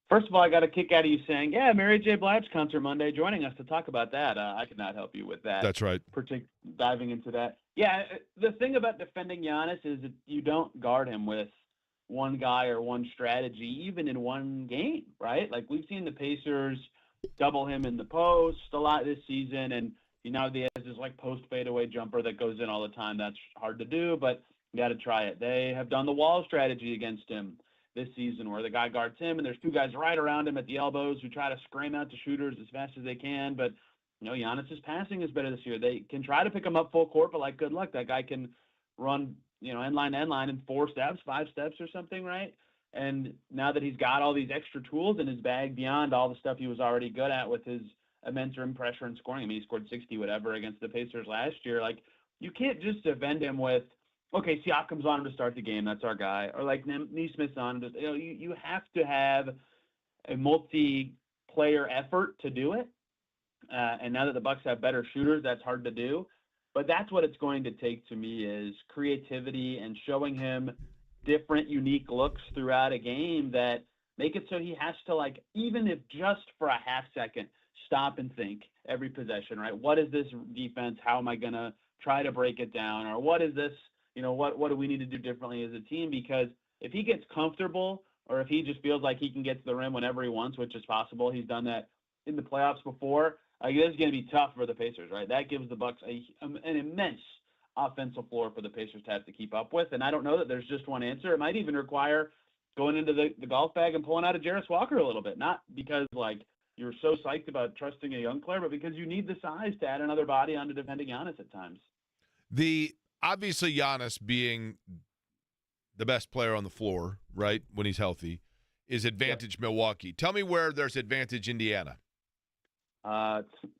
First of all, I got a kick out of you saying, yeah, Mary J. Blige concert Monday, joining us to talk about that. I could not help you with that. That's right. Diving into that. Yeah, the thing about defending Giannis is that you don't guard him with one guy or one strategy, even in one game, right? Like we've seen the Pacers double him in the post a lot this season, and he has this like post fadeaway jumper that goes in all the time. That's hard to do, but you got to try it. They have done the wall strategy against him this season where the guy guards him and there's two guys right around him at the elbows who try to scream out to shooters as fast as they can. But, Giannis's passing is better this year. They can try to pick him up full court, but good luck. That guy can run, end line to end line in 4 steps, 5 steps or something, right? And now that he's got all these extra tools in his bag beyond all the stuff he was already good at with his immense rim pressure and scoring. I mean, he scored 60 whatever against the Pacers last year. You can't just defend him with, okay, Siakam's on him to start the game. That's our guy. Or Neesmith's on him. You have to have a multi-player effort to do it. And now that the Bucks have better shooters, that's hard to do. But that's what it's going to take to me is creativity and showing him different, unique looks throughout a game that make it so he has to, even if just for a half second, stop and think every possession, right? What is this defense? How am I going to try to break it down? Or what is this? What do we need to do differently as a team? Because if he gets comfortable or if he just feels like he can get to the rim whenever he wants, which is possible, he's done that in the playoffs before, this is going to be tough for the Pacers, right? That gives the Bucks an immense offensive floor for the Pacers to have to keep up with. And I don't know that there's just one answer. It might even require going into the golf bag and pulling out a Jarris Walker a little bit, not because you're so psyched about trusting a young player, but because you need the size to add another body onto defending Giannis at times. Obviously, Giannis being the best player on the floor, right, when he's healthy, is advantage Milwaukee. Tell me where there's advantage Indiana.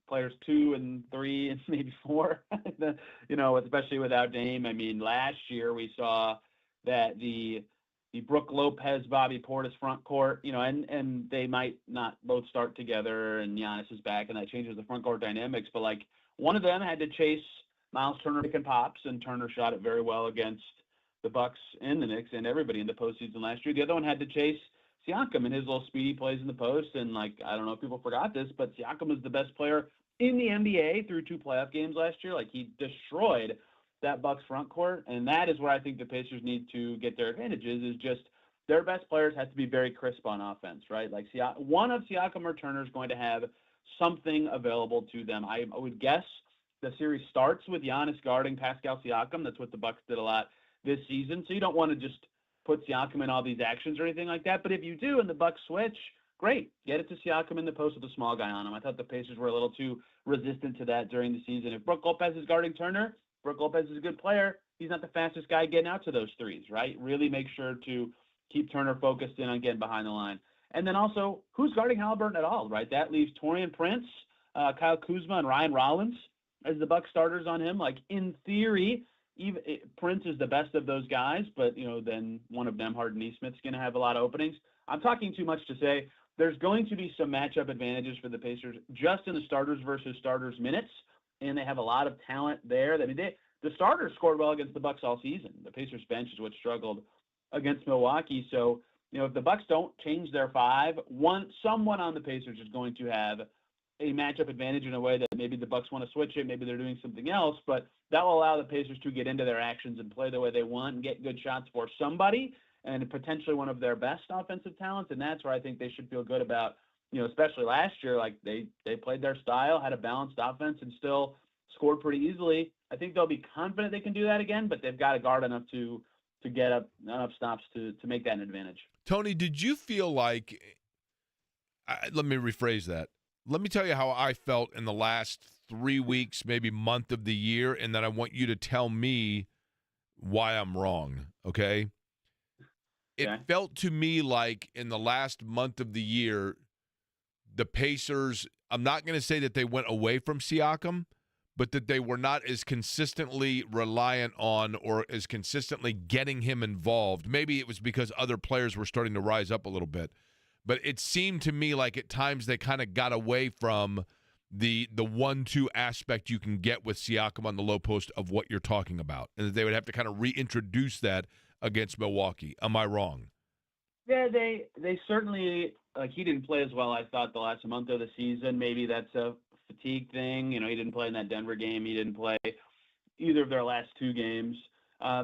Players 2 and 3 and maybe 4, especially without Dame. I mean, last year we saw that the Brook Lopez, Bobby Portis front court, and they might not both start together and Giannis is back and that changes the front court dynamics. But one of them had to chase Miles Turner picking pops, and Turner shot it very well against the Bucks and the Knicks and everybody in the postseason last year. The other one had to chase Siakam and his little speedy plays in the post. And I don't know if people forgot this, but Siakam was the best player in the NBA through 2 playoff games last year. He destroyed that Bucks front court, and that is where I think the Pacers need to get their advantages. Is just their best players have to be very crisp on offense, right? One of Siakam or Turner is going to have something available to them. I would guess the series starts with Giannis guarding Pascal Siakam. That's what the Bucks did a lot this season. So you don't want to just put Siakam in all these actions or anything like that. But if you do and the Bucks switch, great. Get it to Siakam in the post with a small guy on him. I thought the Pacers were a little too resistant to that during the season. If Brook Lopez is guarding Turner, Brook Lopez is a good player. He's not the fastest guy getting out to those threes, right? Really make sure to keep Turner focused in on getting behind the line. And then also, who's guarding Halliburton at all, right? That leaves Taurean Prince, Kyle Kuzma, and Ryan Rollins as the Bucks starters on him. In theory, Prince is the best of those guys, but then one of them, Harden Neesmith's going to have a lot of openings. I'm talking too much to say there's going to be some matchup advantages for the Pacers just in the starters versus starters minutes, and they have a lot of talent there. I mean, the starters scored well against the Bucks all season. The Pacers bench is what struggled against Milwaukee. So if the Bucks don't change their 5, someone on the Pacers is going to have a matchup advantage in a way that maybe the Bucks want to switch it, maybe they're doing something else, but that will allow the Pacers to get into their actions and play the way they want and get good shots for somebody and potentially one of their best offensive talents. And that's where I think they should feel good about, especially last year, they played their style, had a balanced offense, and still scored pretty easily. I think they'll be confident they can do that again, but they've got to guard enough to get up enough stops to make that an advantage. Tony, did you feel like let me rephrase that. Let me tell you how I felt in the last 3 weeks, maybe month of the year, and then I want you to tell me why I'm wrong, okay? It felt to me like in the last month of the year, the Pacers, I'm not going to say that they went away from Siakam, but that they were not as consistently reliant on or as consistently getting him involved. Maybe it was because other players were starting to rise up a little bit. But it seemed to me like at times they kind of got away from the 1-2 aspect you can get with Siakam on the low post of what you're talking about, and that they would have to kind of reintroduce that against Milwaukee. Am I wrong? Yeah, they certainly, like, he didn't play as well, I thought, the last month of the season. Maybe that's a fatigue thing. You know, he didn't play in that Denver game. He didn't play either of their last 2 games.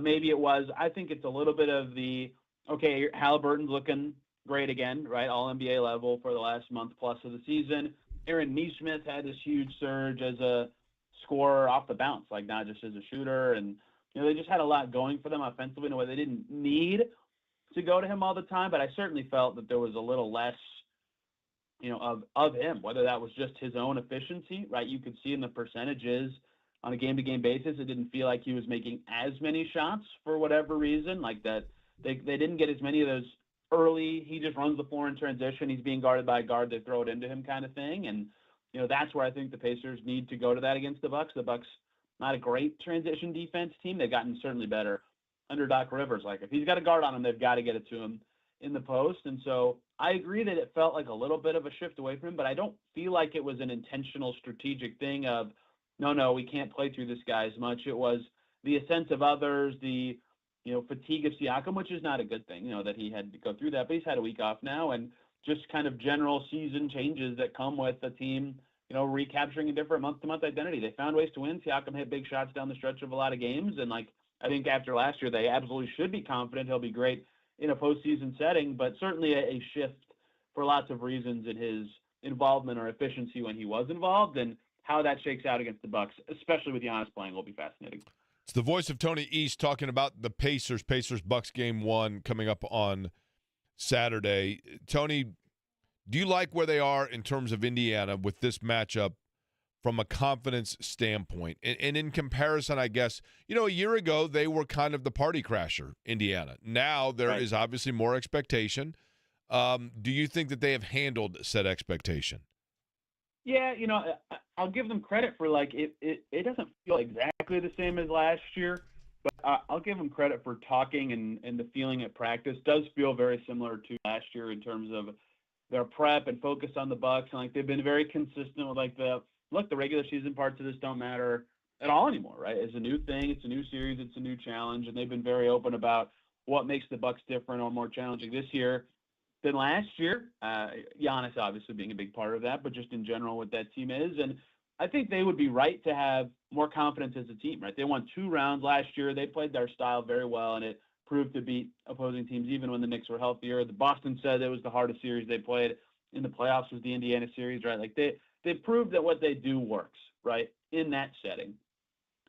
Maybe it was, I think it's a little bit of the, okay, Halliburton's looking great again, right? All NBA level for the last month plus of the season. Aaron Nesmith had this huge surge as a scorer off the bounce, like not just as a shooter. And, you know, they just had a lot going for them offensively in a way they didn't need to go to him all the time. But I certainly felt that there was a little less, you know, of him, whether that was just his own efficiency, right? You could see in the percentages on a game-to-game basis, it didn't feel like he was making as many shots for whatever reason, like that they didn't get as many of those early, he just runs the floor in transition, he's being guarded by a guard, they throw it into him kind of thing. And, you know, that's where I think the Pacers need to go to that against the Bucks. The Bucks, not a great transition defense team. They've gotten certainly better under Doc Rivers. Like, if he's got a guard on him, they've got to get it to him in the post. And so I agree that it felt like a little bit of a shift away from him, but I don't feel like it was an intentional strategic thing of, no, we can't play through this guy as much. It was the ascent of others, the, you know, fatigue of Siakam, which is not a good thing, you know, that he had to go through that, but he's had a week off now, and just kind of general season changes that come with a team, you know, recapturing a different month-to-month identity. They found ways to win. Siakam hit big shots down the stretch of a lot of games, and, like, I think after last year, they absolutely should be confident he'll be great in a postseason setting, but certainly a shift for lots of reasons in his involvement or efficiency when he was involved, and how that shakes out against the Bucks, especially with Giannis playing, will be fascinating. It's the voice of Tony East talking about the Pacers-Bucks game 1 coming up on Saturday. Tony, do you like where they are in terms of Indiana with this matchup from a confidence standpoint? And in comparison, I guess, you know, a year ago they were kind of the party crasher, Indiana. Now there is obviously more expectation. Do you think that they have handled said expectation? Yeah, you know, I'll give them credit for, like, it doesn't feel exactly the same as last year, but I'll give them credit for talking, and the feeling at practice does feel very similar to last year in terms of their prep and focus on the Bucks. And, like, they've been very consistent with, like, the regular season parts of this don't matter at all anymore, right? It's a new thing. It's a new series. It's a new challenge. And they've been very open about what makes the Bucks different or more challenging this year than last year. Giannis obviously being a big part of that, but just in general what that team is. And I think they would be right to have more confidence as a team, right? They won 2 rounds last year. They played their style very well, and it proved to beat opposing teams even when the Knicks were healthier. The Boston said it was the hardest series they played in the playoffs was the Indiana series, right? Like, they proved that what they do works, right, in that setting.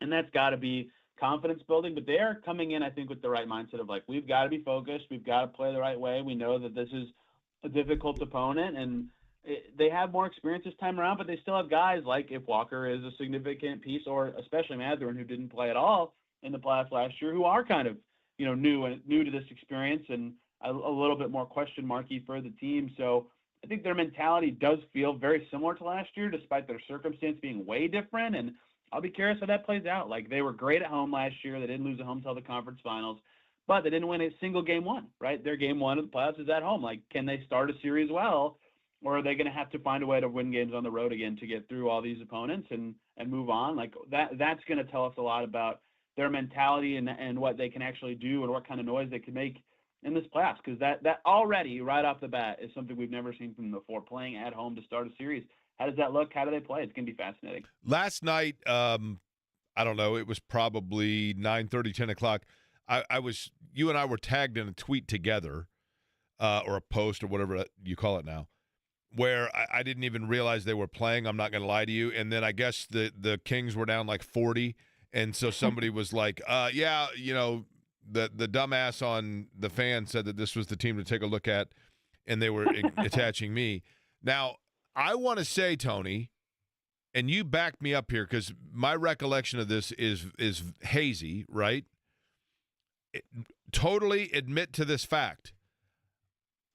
And that's got to be confidence building, but they are coming in, I think, with the right mindset of, like, we've got to be focused. We've got to play the right way. We know that this is a difficult opponent, and they have more experience this time around, but they still have guys like, if Walker is a significant piece, or especially Mathurin, who didn't play at all in the playoffs last year, who are kind of, you know, new to this experience and a little bit more question marky for the team. So I think their mentality does feel very similar to last year, despite their circumstance being way different. And I'll be curious how that plays out. Like, they were great at home last year. They didn't lose at home until the conference finals, but they didn't win a single game 1, right? Their game 1 of the playoffs is at home. Like, can they start a series well, or are they going to have to find a way to win games on the road again to get through all these opponents and move on? Like, that's going to tell us a lot about their mentality and what they can actually do and what kind of noise they can make in this playoffs, because that already right off the bat is something we've never seen from them before, playing at home to start a series. How does that look? How do they play? It's going to be fascinating. Last night, I don't know, it was probably 9:30, 10 o'clock. You and I were tagged in a tweet together, or a post or whatever you call it now. where I didn't even realize they were playing. I'm not going to lie to you. And then I guess the Kings were down like 40, and so somebody was like, yeah, the dumbass on the fan said that this was the team to take a look at, and they were attaching me. Now, I want to say, Tony, and you back me up here because my recollection of this is hazy, right? Totally admit to this fact.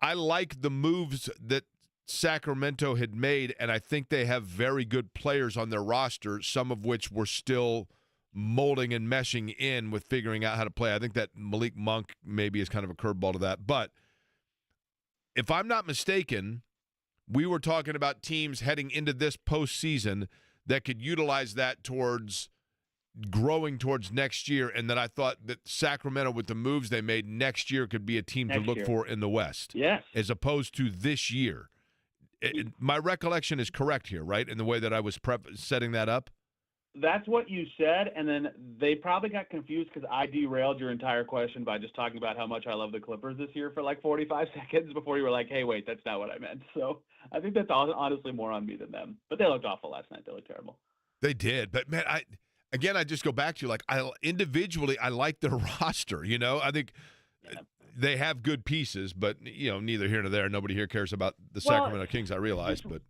I like the moves that Sacramento had made, and I think they have very good players on their roster, some of which were still molding and meshing in with figuring out how to play. I think that Malik Monk maybe is kind of a curveball to that. But if I'm not mistaken, we were talking about teams heading into this postseason that could utilize that towards growing towards next year, and that I thought that Sacramento, with the moves they made next year, could be a team to look for in the West. Yes. As opposed to this year. My recollection is correct here, right, in the way that I was setting that up? That's what you said, and then they probably got confused because I derailed your entire question by just talking about how much I love the Clippers this year for like 45 seconds before you were like, hey, wait, that's not what I meant. So I think that's honestly more on me than them. But they looked awful last night. They looked terrible. They did. But, man, I just go back to, like, individually, I like their roster, I think they have good pieces, but, neither here nor there. Nobody here cares about the Sacramento Kings, I realize, but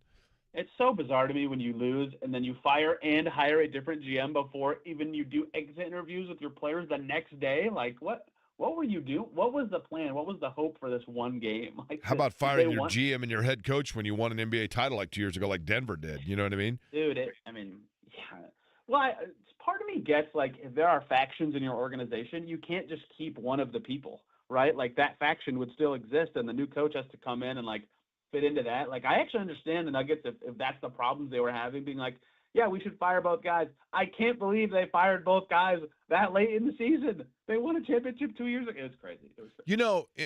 it's so bizarre to me when you lose and then you fire and hire a different GM before even you do exit interviews with your players the next day. Like, what were you doing? What was the plan? What was the hope for this one game? Like, how about firing your GM and your head coach when you won an NBA title like 2 years ago, like Denver did? You know what I mean? Dude, yeah. Well, part of me gets, like, if there are factions in your organization, you can't just keep one of the people, right? Like, that faction would still exist, and the new coach has to come in and, like, fit into that. Like, I actually understand the Nuggets if that's the problems they were having, being like, yeah, we should fire both guys. I can't believe they fired both guys that late in the season. They won a championship 2 years ago. It was crazy.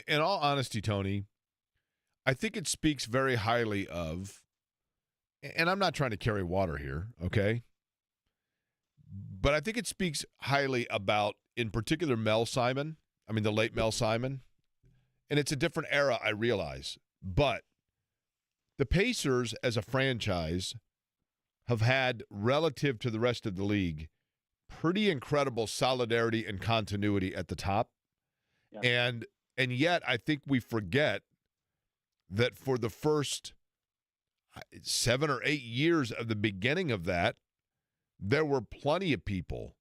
In all honesty, Tony, I think it speaks very highly of, and I'm not trying to carry water here, okay? But I think it speaks highly about, in particular, the late Mel Simon. And it's a different era, I realize. But the Pacers, as a franchise, have had, relative to the rest of the league, pretty incredible solidarity and continuity at the top. Yeah. And yet, I think we forget that for the first 7 or 8 years of the beginning of that, there were plenty of people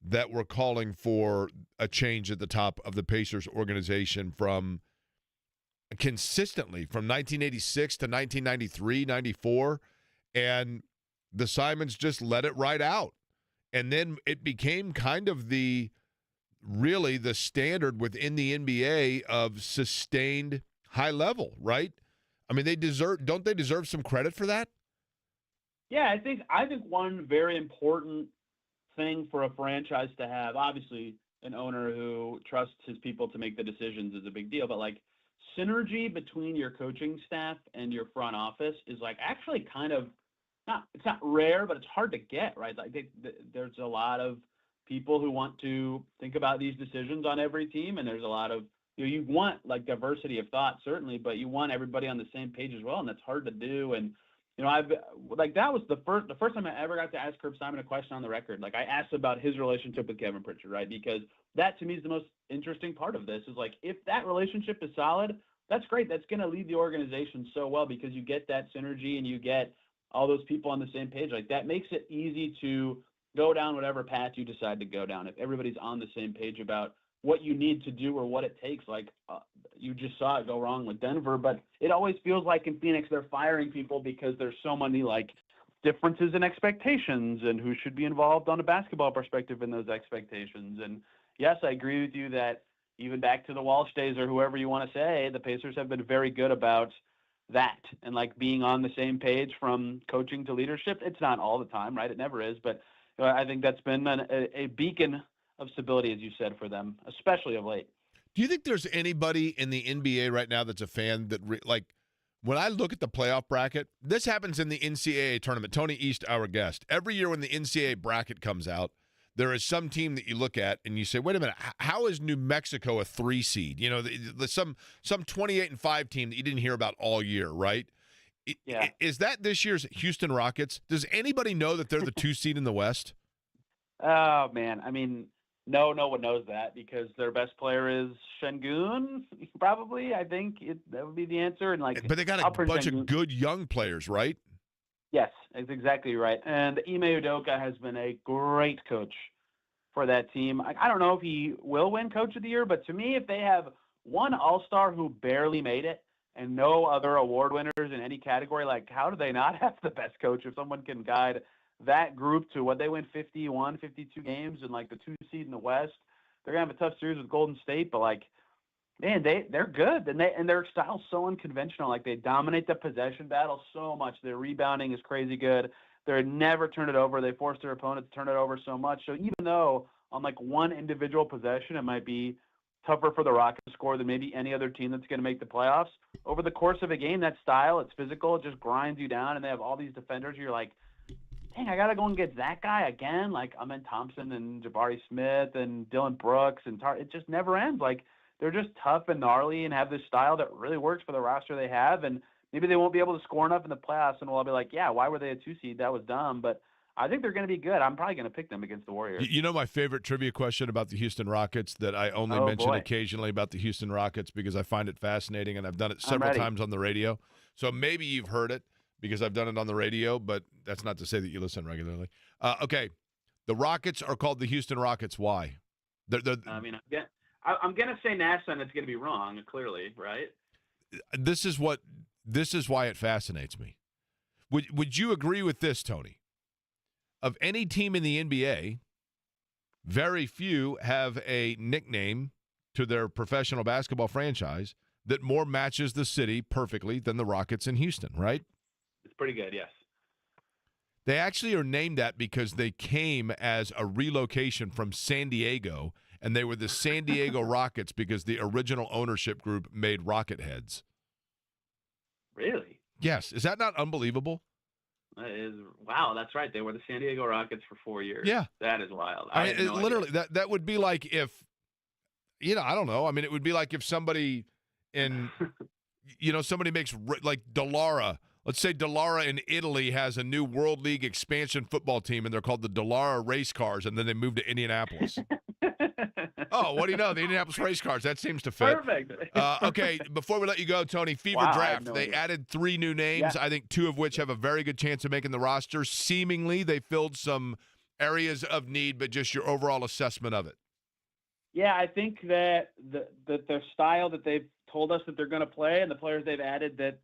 that were calling for a change at the top of the Pacers organization consistently from 1986 to 1993, 94, and the Simons just let it ride out. And then it became kind of the standard within the NBA of sustained high level, right? I mean, don't they deserve some credit for that? Yeah, I think one very important thing for a franchise to have, obviously an owner who trusts his people to make the decisions is a big deal, but like synergy between your coaching staff and your front office is like actually kind of it's not rare, but it's hard to get, right? Like there's a lot of people who want to think about these decisions on every team, and there's a lot of, you want like diversity of thought, certainly, but you want everybody on the same page as well, and that's hard to do. And that was the first time I ever got to ask Herb Simon a question on the record. Like, I asked about his relationship with Kevin Pritchard, right? Because that to me is the most interesting part of this, is like, if that relationship is solid, that's great. That's going to lead the organization so well because you get that synergy and you get all those people on the same page. Like, that makes it easy to go down whatever path you decide to go down. If everybody's on the same page about what you need to do or what it takes, like you just saw it go wrong with Denver, but it always feels like in Phoenix they're firing people because there's so many like differences in expectations and who should be involved on a basketball perspective in those expectations. And yes, I agree with you that even back to the Walsh days or whoever you want to say, the Pacers have been very good about that and like being on the same page from coaching to leadership. It's not all the time, right? It never is, but I think that's been a beacon of stability, as you said, for them, especially of late. Do you think there's anybody in the NBA right now that's a fan that, when I look at the playoff bracket, this happens in the NCAA tournament. Tony East, our guest. Every year when the NCAA bracket comes out, there is some team that you look at and you say, wait a minute, how is New Mexico a 3 seed? You know, some 28-5 team that you didn't hear about all year, right? Yeah. Is that this year's Houston Rockets? Does anybody know that they're the 2 seed in the West? Oh man, I mean, no one knows that because their best player is Şengün, probably. I think that would be the answer. And like, But they got a bunch of good young players, right? Yes, that's exactly right. And Ime Udoka has been a great coach for that team. I don't know if he will win Coach of the Year, but to me, if they have one All-Star who barely made it and no other award winners in any category, like how do they not have the best coach if someone can guide that group to what they win 51, 52 games and like the 2 seed in the West? They're gonna have a tough series with Golden State, but like, man, they're good and their style's so unconventional. Like they dominate the possession battle so much. Their rebounding is crazy good. They never turn it over. They force their opponent to turn it over so much. So even though on like one individual possession it might be tougher for the Rockets to score than maybe any other team that's going to make the playoffs, over the course of a game, that style, it's physical, it just grinds you down, and they have all these defenders. You're like, dang, I got to go and get that guy again. Like Amen Thompson and Jabari Smith and Dylan Brooks and it just never ends. Like they're just tough and gnarly and have this style that really works for the roster they have. And maybe they won't be able to score enough in the playoffs, and we'll all be like, yeah, why were they a 2 seed? That was dumb. But I think they're going to be good. I'm probably going to pick them against the Warriors. You know my favorite trivia question about the Houston Rockets that I only mention occasionally about the Houston Rockets because I find it fascinating, and I've done it several times on the radio. So maybe you've heard it because I've done it on the radio, but that's not to say that you listen regularly. Okay, the Rockets are called the Houston Rockets. Why? I mean, I'm going to say NASA, and it's going to be wrong, clearly, right? This is why it fascinates me. Would you agree with this, Tony? Of any team in the NBA, very few have a nickname to their professional basketball franchise that more matches the city perfectly than the Rockets in Houston, right? It's pretty good, yes. They actually are named that because they came as a relocation from San Diego, and they were the San Diego Rockets because the original ownership group made rocket heads. Really? Yes. Is that not unbelievable? Wow, that's right. They were the San Diego Rockets for 4 years. Yeah. That is wild. I mean, literally, that would be like if, I don't know. I mean, it would be like if somebody somebody makes, like Dallara. Let's say Dallara in Italy has a new World League expansion football team, and they're called the Dallara Race Cars, and then they moved to Indianapolis. Oh, what do you know? The Indianapolis Race Cars. That seems to fit. Perfect. Okay, before we let you go, Tony, Fever Draft. They added 3 new names, I think 2 of which have a very good chance of making the roster. Seemingly, they filled some areas of need, but just your overall assessment of it. Yeah, I think that the style that they've told us that they're going to play and the players they've added that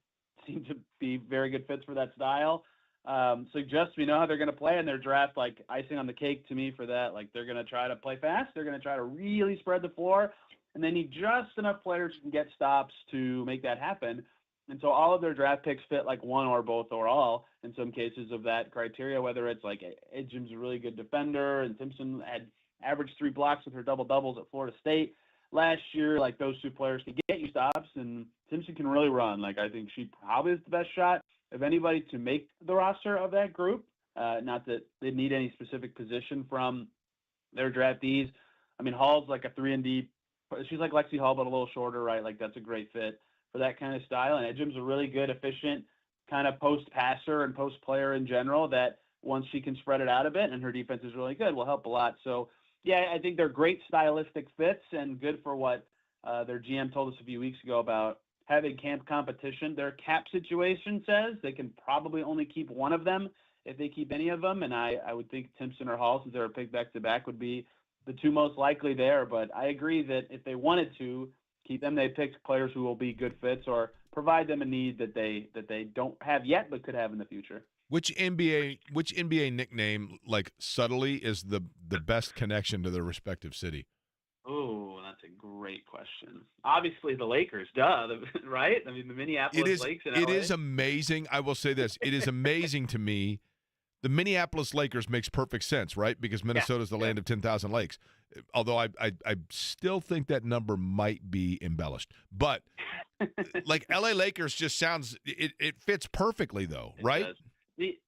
seem to be very good fits for that style suggests we know how they're going to play, and their draft, like icing on the cake to me for that. Like they're going to try to play fast. They're going to try to really spread the floor, and they need just enough players who can get stops to make that happen. And so all of their draft picks fit like one or both or all in some cases of that criteria, whether it's like Edgim's a really good defender and Simpson had averaged 3 blocks with her double-doubles at Florida State last year. Like those 2 players can get you stops, and Simpson can really run. Like I think she probably is the best shot of anybody to make the roster of that group. Not that they need any specific position from their draftees. I mean, Hall's like a 3-and-D. She's like Lexi Hall, but a little shorter, right? Like that's a great fit for that kind of style. And Edgim's a really good, efficient kind of post passer and post player in general that once she can spread it out a bit and her defense is really good, will help a lot. So yeah, I think they're great stylistic fits and good for what their GM told us a few weeks ago about having camp competition. Their cap situation says they can probably only keep one of them if they keep any of them. And I would think Timpson or Hall, since they're a pick back-to-back, would be the 2 most likely there. But I agree that if they wanted to keep them, they picked players who will be good fits or provide them a need that they don't have yet but could have in the future. Which NBA nickname, like subtly, is the best connection to their respective city? Oh, that's a great question. Obviously, the Lakers, right? I mean, the Minneapolis Lakes in LA. It is amazing. I will say this. It is amazing to me. The Minneapolis Lakers makes perfect sense, right? Because Minnesota is the land of 10,000 lakes. Although I still think that number might be embellished. But, like, L.A. Lakers just sounds – it fits perfectly, though, right? Does.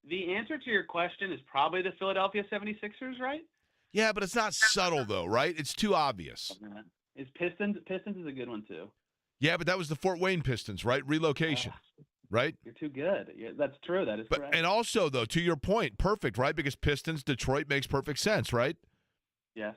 The answer to your question is probably the Philadelphia 76ers, right? Yeah, but it's not subtle, though, right? It's too obvious. Is Pistons is a good one, too. Yeah, but that was the Fort Wayne Pistons, right? Relocation. right? You're too good. That's true. That is correct. And also, though, to your point, perfect, right? Because Pistons, Detroit makes perfect sense, right? Yes.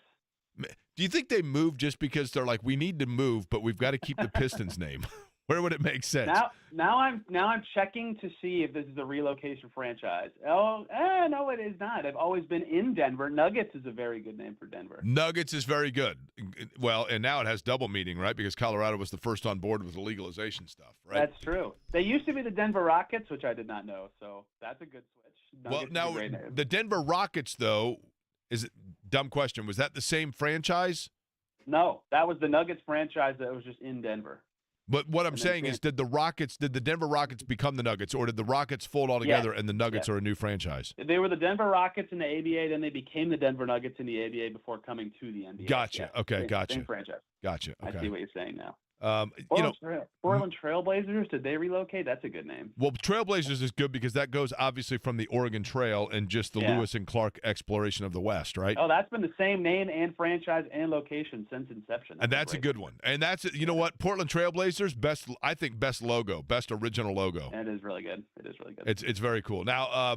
Do you think they moved just because they're like, we need to move, but we've got to keep the Pistons name? Where would it make sense? Now I'm checking to see if this is a relocation franchise. No, it is not. I've always been in Denver. Nuggets is a very good name for Denver. Nuggets is very good. Well, and now it has double meaning, right? Because Colorado was the first on board with the legalization stuff, right? That's true. They used to be the Denver Rockets, which I did not know. So that's a good switch. Well, Nuggets is now a great name. the Denver Rockets, though, is it dumb question? Was that the same franchise? No, that was the Nuggets franchise that was just in Denver. But what I'm saying is, did the Denver Rockets become the Nuggets, or did the Rockets fold all together and the Nuggets are a new franchise? They were the Denver Rockets in the ABA, then they became the Denver Nuggets in the ABA before coming to the NBA. Gotcha. Yeah. Okay, gotcha. Same franchise. Gotcha. Okay. I see what you're saying now. Portland Trailblazers, did they relocate? That's a good name. Well, Trailblazers is good because that goes obviously from the Oregon Trail and just the Lewis and Clark exploration of the West, right? Oh, that's been the same name and franchise and location since inception. And that's a good one. And that's, you know what, Portland Trailblazers, best logo, best original logo. It is really good. It's very cool. Now,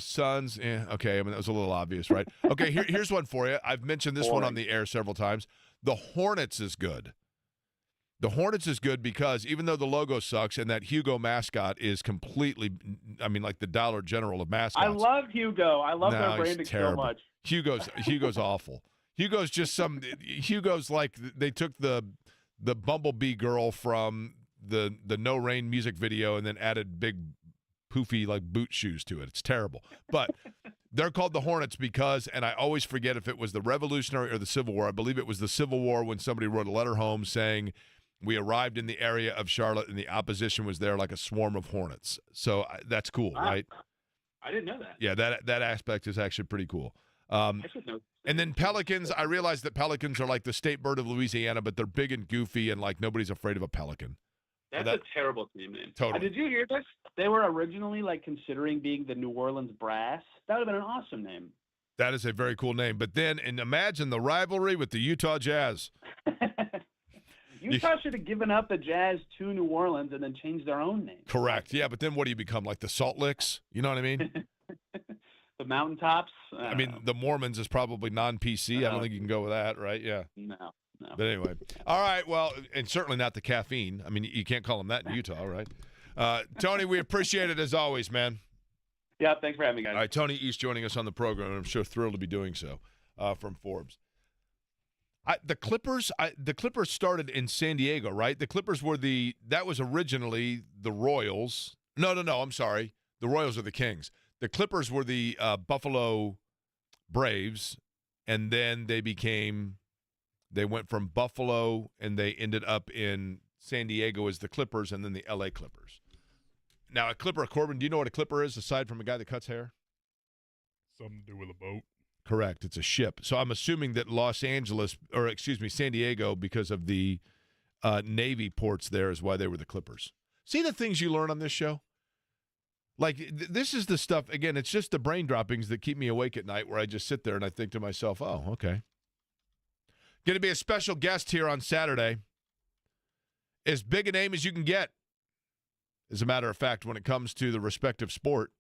Suns, okay, I mean, that was a little obvious, right? Okay, here's one for you. I've mentioned this one on the air several times. The Hornets is good. The Hornets is good because even though the logo sucks and that Hugo mascot is completely, like the Dollar General of mascots. I love Hugo. I love their branding so much. Hugo's awful. Hugo's like they took the Bumblebee girl from the No Rain music video and then added big poofy like boot shoes to it. It's terrible. But they're called the Hornets because, and I always forget if it was the Revolutionary or the Civil War. I believe it was the Civil War when somebody wrote a letter home saying, we arrived in the area of Charlotte, and the opposition was there like a swarm of hornets. So that's cool, right? I didn't know that. Yeah, that aspect is actually pretty cool. I should know. And then Pelicans, I realize that Pelicans are like the state bird of Louisiana, but they're big and goofy, and like nobody's afraid of a pelican. That's a terrible team name. Totally. Did you hear this? They were originally like considering being the New Orleans Brass. That would have been an awesome name. That is a very cool name. But then, and imagine the rivalry with the Utah Jazz. Utah should have given up the Jazz to New Orleans and then changed their own name. Correct. Yeah, but then what do you become? Like the Salt Licks? You know what I mean? The Mountaintops? I mean, the Mormons is probably non-PC. I don't think you can go with that, right? Yeah. No. But anyway. All right, well, and certainly not the caffeine. I mean, you can't call them that in Utah, right? Tony, we appreciate it as always, man. Yeah, thanks for having me, guys. All right, Tony East joining us on the program, and I'm sure thrilled to be doing so from Forbes. The Clippers started in San Diego, right? The Clippers that was originally the Royals. No, I'm sorry. The Royals are the Kings. The Clippers were the Buffalo Braves, and then they went from Buffalo, and they ended up in San Diego as the Clippers, and then the L.A. Clippers. Now, Corbin, do you know what a Clipper is, aside from a guy that cuts hair? Something to do with a boat. Correct. It's a ship. So I'm assuming that San Diego, because of the Navy ports there, is why they were the Clippers. See the things you learn on this show? Like, this is the stuff, again, it's just the brain droppings that keep me awake at night where I just sit there and I think to myself, oh, okay. Going to be a special guest here on Saturday. As big a name as you can get, as a matter of fact, when it comes to the respective sport.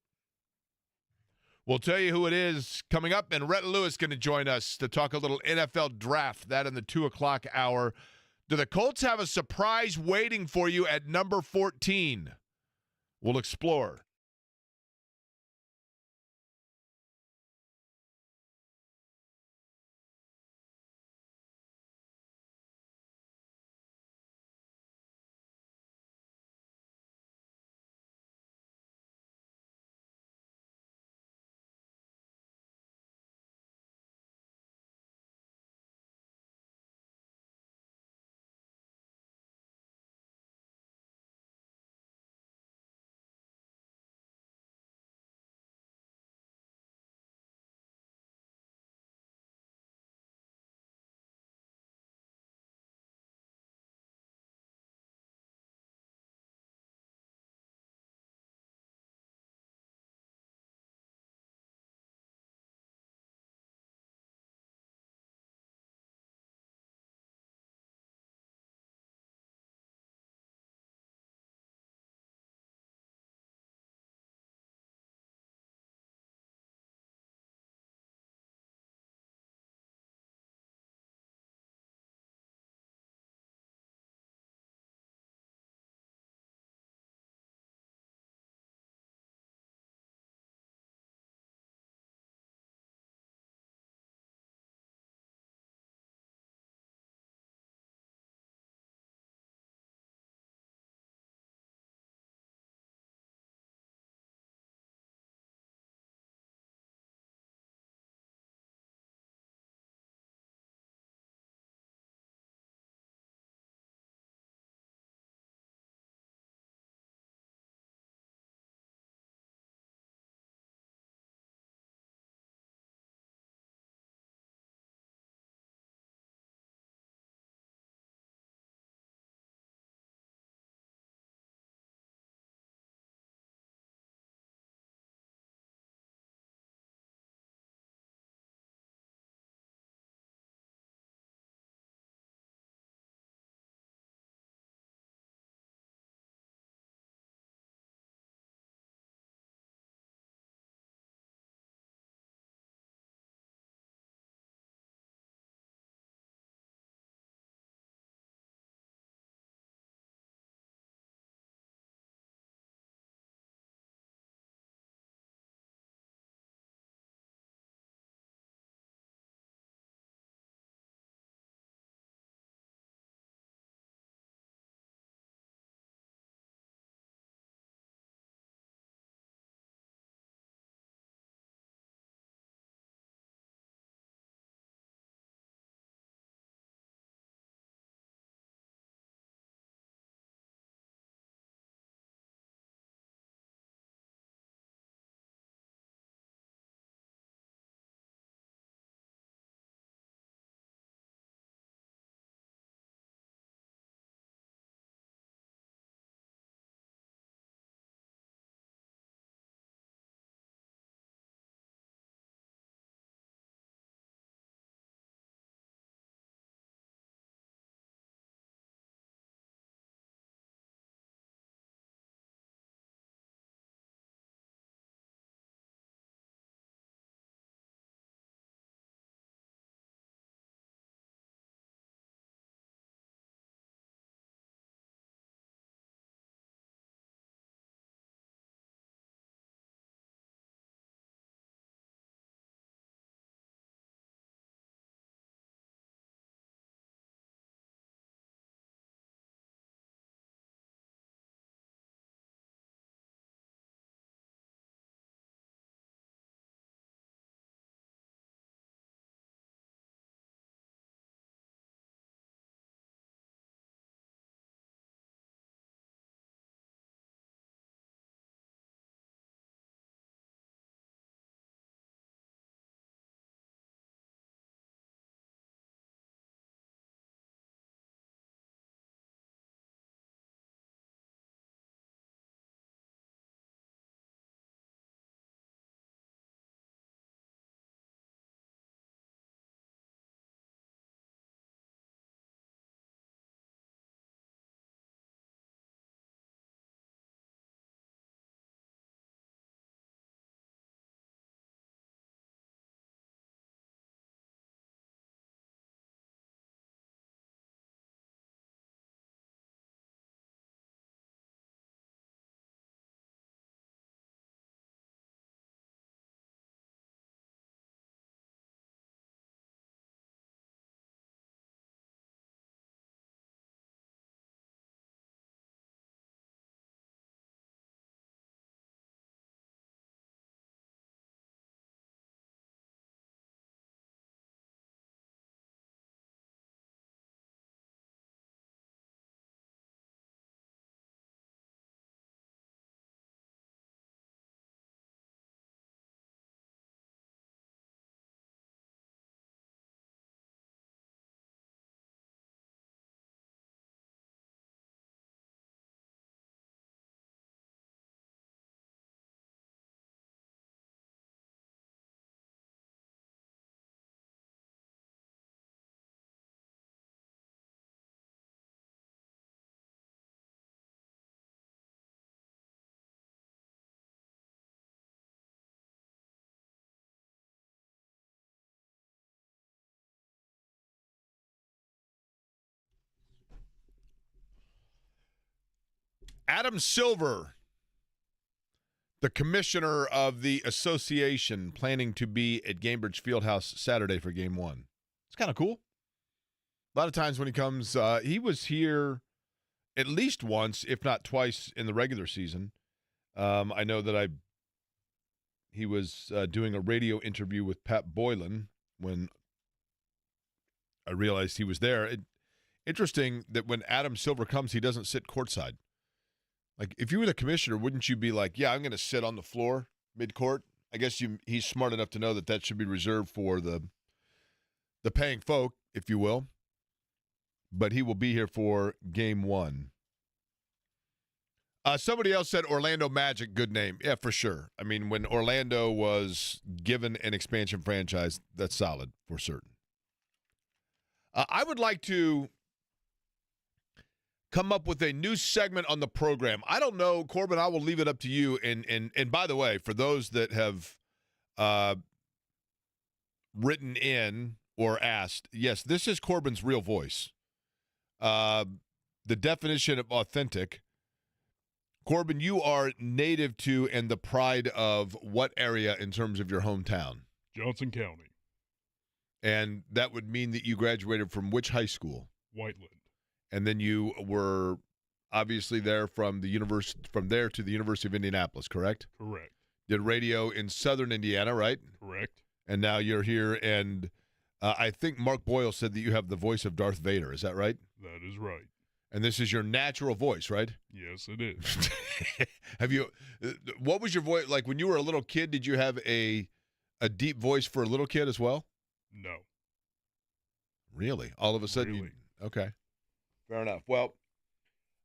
We'll tell you who it is coming up, and Rhett Lewis is going to join us to talk a little NFL draft, that in the 2 o'clock hour. Do the Colts have a surprise waiting for you at number 14? We'll explore. Adam Silver, the commissioner of the association, planning to be at Gainbridge Fieldhouse Saturday for Game 1. It's kind of cool. A lot of times when he comes, he was here at least once, if not twice, in the regular season. I know that he was doing a radio interview with Pat Boylan when I realized he was there. Interesting that when Adam Silver comes, he doesn't sit courtside. Like, if you were the commissioner, wouldn't you be like, yeah, I'm going to sit on the floor mid-court? I guess he's smart enough to know that should be reserved for the paying folk, if you will. But he will be here for Game 1. Somebody else said Orlando Magic, good name. Yeah, for sure. I mean, when Orlando was given an expansion franchise, that's solid for certain. I would like to come up with a new segment on the program. I don't know, Corbin, I will leave it up to you. And by the way, for those that have written in or asked, yes, this is Corbin's real voice. The definition of authentic. Corbin, you are native to and the pride of what area in terms of your hometown? Johnson County. And that would mean that you graduated from which high school? Whiteland. And then you were obviously there from there to the University of Indianapolis, correct? Correct. Did radio in southern Indiana, right? Correct. And now you're here, and I think Mark Boyle said that you have the voice of Darth Vader. Is that right? That is right. And this is your natural voice, right? Yes, it is. What was your voice like when you were a little kid? Did you have a deep voice for a little kid as well? No. Really? All of a sudden? Really? Okay. Fair enough. Well,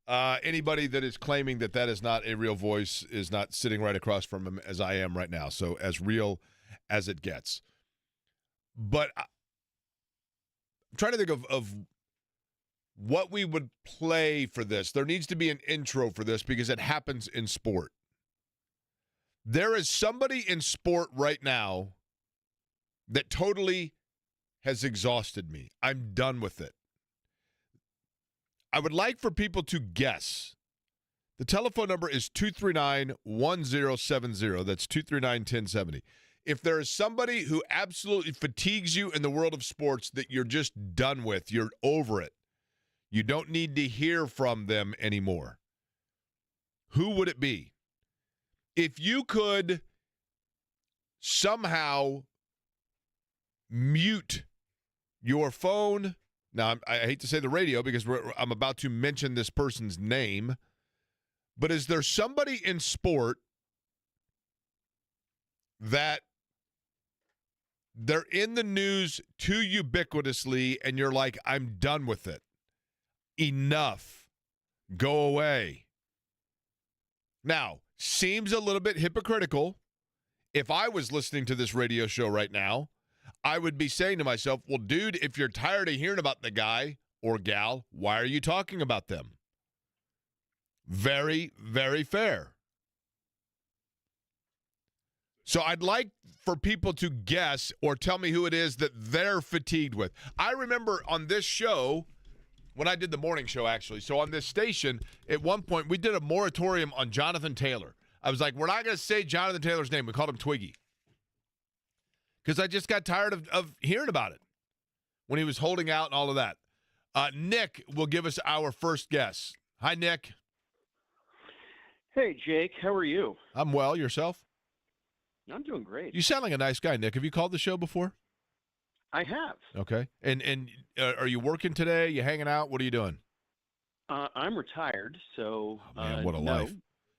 anybody that is claiming that is not a real voice is not sitting right across from him as I am right now. So as real as it gets. But I'm trying to think of what we would play for this. There needs to be an intro for this because it happens in sport. There is somebody in sport right now that totally has exhausted me. I'm done with it. I would like for people to guess. The telephone number is 239-1070. That's 239-1070. If there is somebody who absolutely fatigues you in the world of sports that you're just done with, you're over it, you don't need to hear from them anymore, who would it be? If you could somehow mute your phone. Now, I hate to say the radio because I'm about to mention this person's name, but is there somebody in sport that they're in the news too ubiquitously and you're like, I'm done with it. Enough. Go away. Now, seems a little bit hypocritical. If I was listening to this radio show right now, I would be saying to myself, well, dude, if you're tired of hearing about the guy or gal, why are you talking about them? Very, very fair. So I'd like for people to guess or tell me who it is that they're fatigued with. I remember on this show, when I did the morning show, actually, so on this station, at one point, we did a moratorium on Jonathan Taylor. I was like, we're not going to say Jonathan Taylor's name. We called him Twiggy. Because I just got tired of hearing about it when he was holding out and all of that. Nick will give us our first guess. Hi, Nick. Hey, Jake. How are you? I'm well. Yourself? I'm doing great. You sound like a nice guy, Nick. Have you called the show before? I have. Okay. And are you working today? You hanging out? What are you doing? I'm retired, so Oh, man, what a no. life.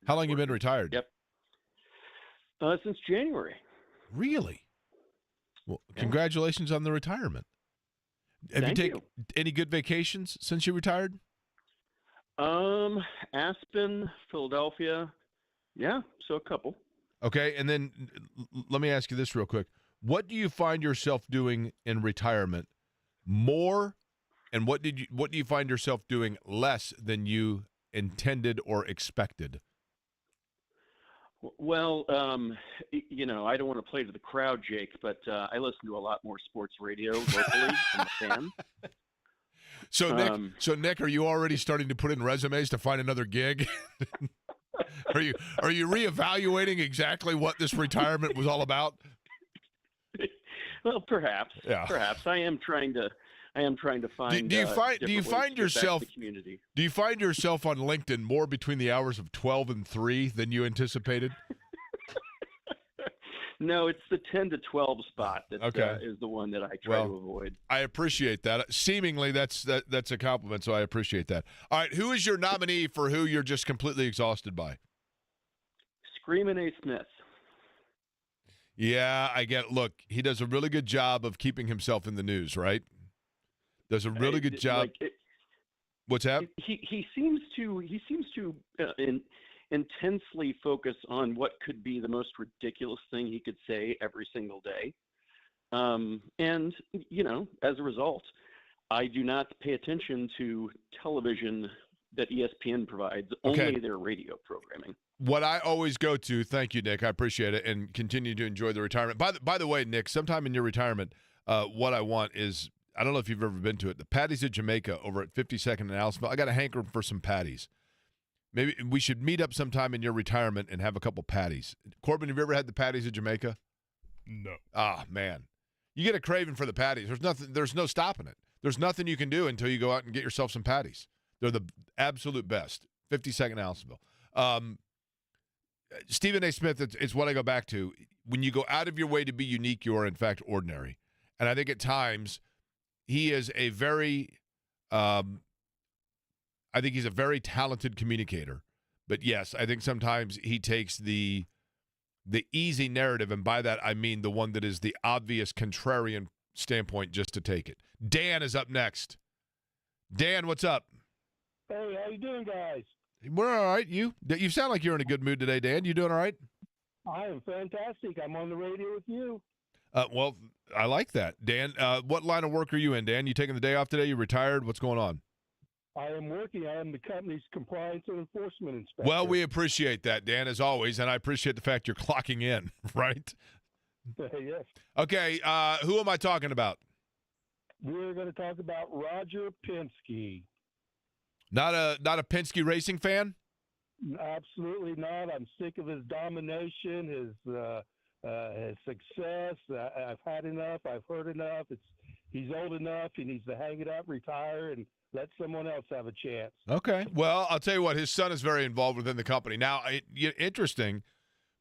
How long you been retired? Yep. Since January. Really? Well, Yeah. Congratulations on the retirement. Have Thank you taken any good vacations since you retired? Aspen, Philadelphia. Yeah, so a couple. Okay, and then let me ask you this real quick. What do you find yourself doing in retirement more, and what do you find yourself doing less than you intended or expected? Well, I don't want to play to the crowd, Jake, but I listen to a lot more sports radio locally. I'm a fan. So Nick, are you already starting to put in resumes to find another gig? Are you reevaluating exactly what this retirement was all about? Well, perhaps. Yeah. Perhaps I am trying to find. Do you find yourself community? Do you find yourself on LinkedIn more between the hours of 12 and 3 than you anticipated? No, it's the 10 to 12 spot that is the one that I try to avoid. I appreciate that. Seemingly, that's a compliment, so I appreciate that. All right, who is your nominee for who you're just completely exhausted by? Screamin' A. Smith. Yeah, I get. Look, he does a really good job of keeping himself in the news, right? Does a really good job. What's that? He seems to intensely focus on what could be the most ridiculous thing he could say every single day. And, as a result, I do not pay attention to television that ESPN provides, only their radio programming. What I always go to, thank you, Nick, I appreciate it, and continue to enjoy the retirement. By the way, Nick, sometime in your retirement, what I want is, I don't know if you've ever been to it, the Patties of Jamaica over at 52nd and Aliceville. I got a hankering for some patties. Maybe we should meet up sometime in your retirement and have a couple patties. Corbin, have you ever had the Patties of Jamaica? No. Ah, man. You get a craving for the patties. There's no stopping it. There's nothing you can do until you go out and get yourself some patties. They're the absolute best. 52nd Aliceville. Stephen A. Smith, it's what I go back to. When you go out of your way to be unique, you are, in fact, ordinary. And I think at times he is a very I think he's a very talented communicator. But, yes, I think sometimes he takes the easy narrative, and by that I mean the one that is the obvious contrarian standpoint just to take it. Dan is up next. Dan, what's up? Hey, how you doing, guys? We're all right. You sound like you're in a good mood today, Dan. You doing all right? I am fantastic. I'm on the radio with you. Well, I like that. Dan, what line of work are you in, Dan? You taking the day off today? You retired? What's going on? I am working. I am the company's compliance and enforcement inspector. Well, we appreciate that, Dan, as always, and I appreciate the fact you're clocking in, right? Yes. Okay, who am I talking about? We're going to talk about Roger Penske. Not a Penske racing fan? Absolutely not. I'm sick of his domination, his success. I've had enough. I've heard enough. He's old enough. He needs to hang it up, retire, and let someone else have a chance. Okay. Well, I'll tell you what. His son is very involved within the company. Now, interesting,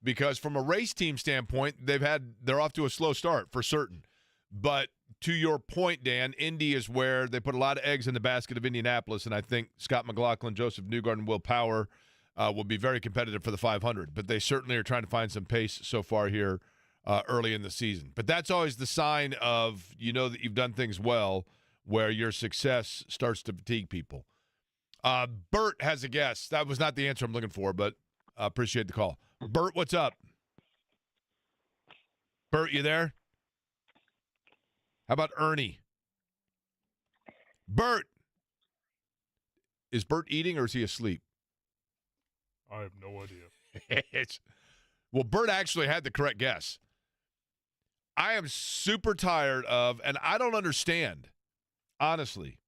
because from a race team standpoint, they're off to a slow start for certain. But to your point, Dan, Indy is where they put a lot of eggs in the basket of Indianapolis, and I think Scott McLaughlin, Joseph Newgarden, and Will Power will be very competitive for the 500. But they certainly are trying to find some pace so far here early in the season. But that's always the sign of that you've done things well, where your success starts to fatigue people. Bert has a guess. That was not the answer I'm looking for, but I appreciate the call. Bert, what's up? Bert, you there? How about Ernie? Bert! Is Bert eating or is he asleep? I have no idea. Well, Bert actually had the correct guess. I am super tired of, and I don't understand, honestly.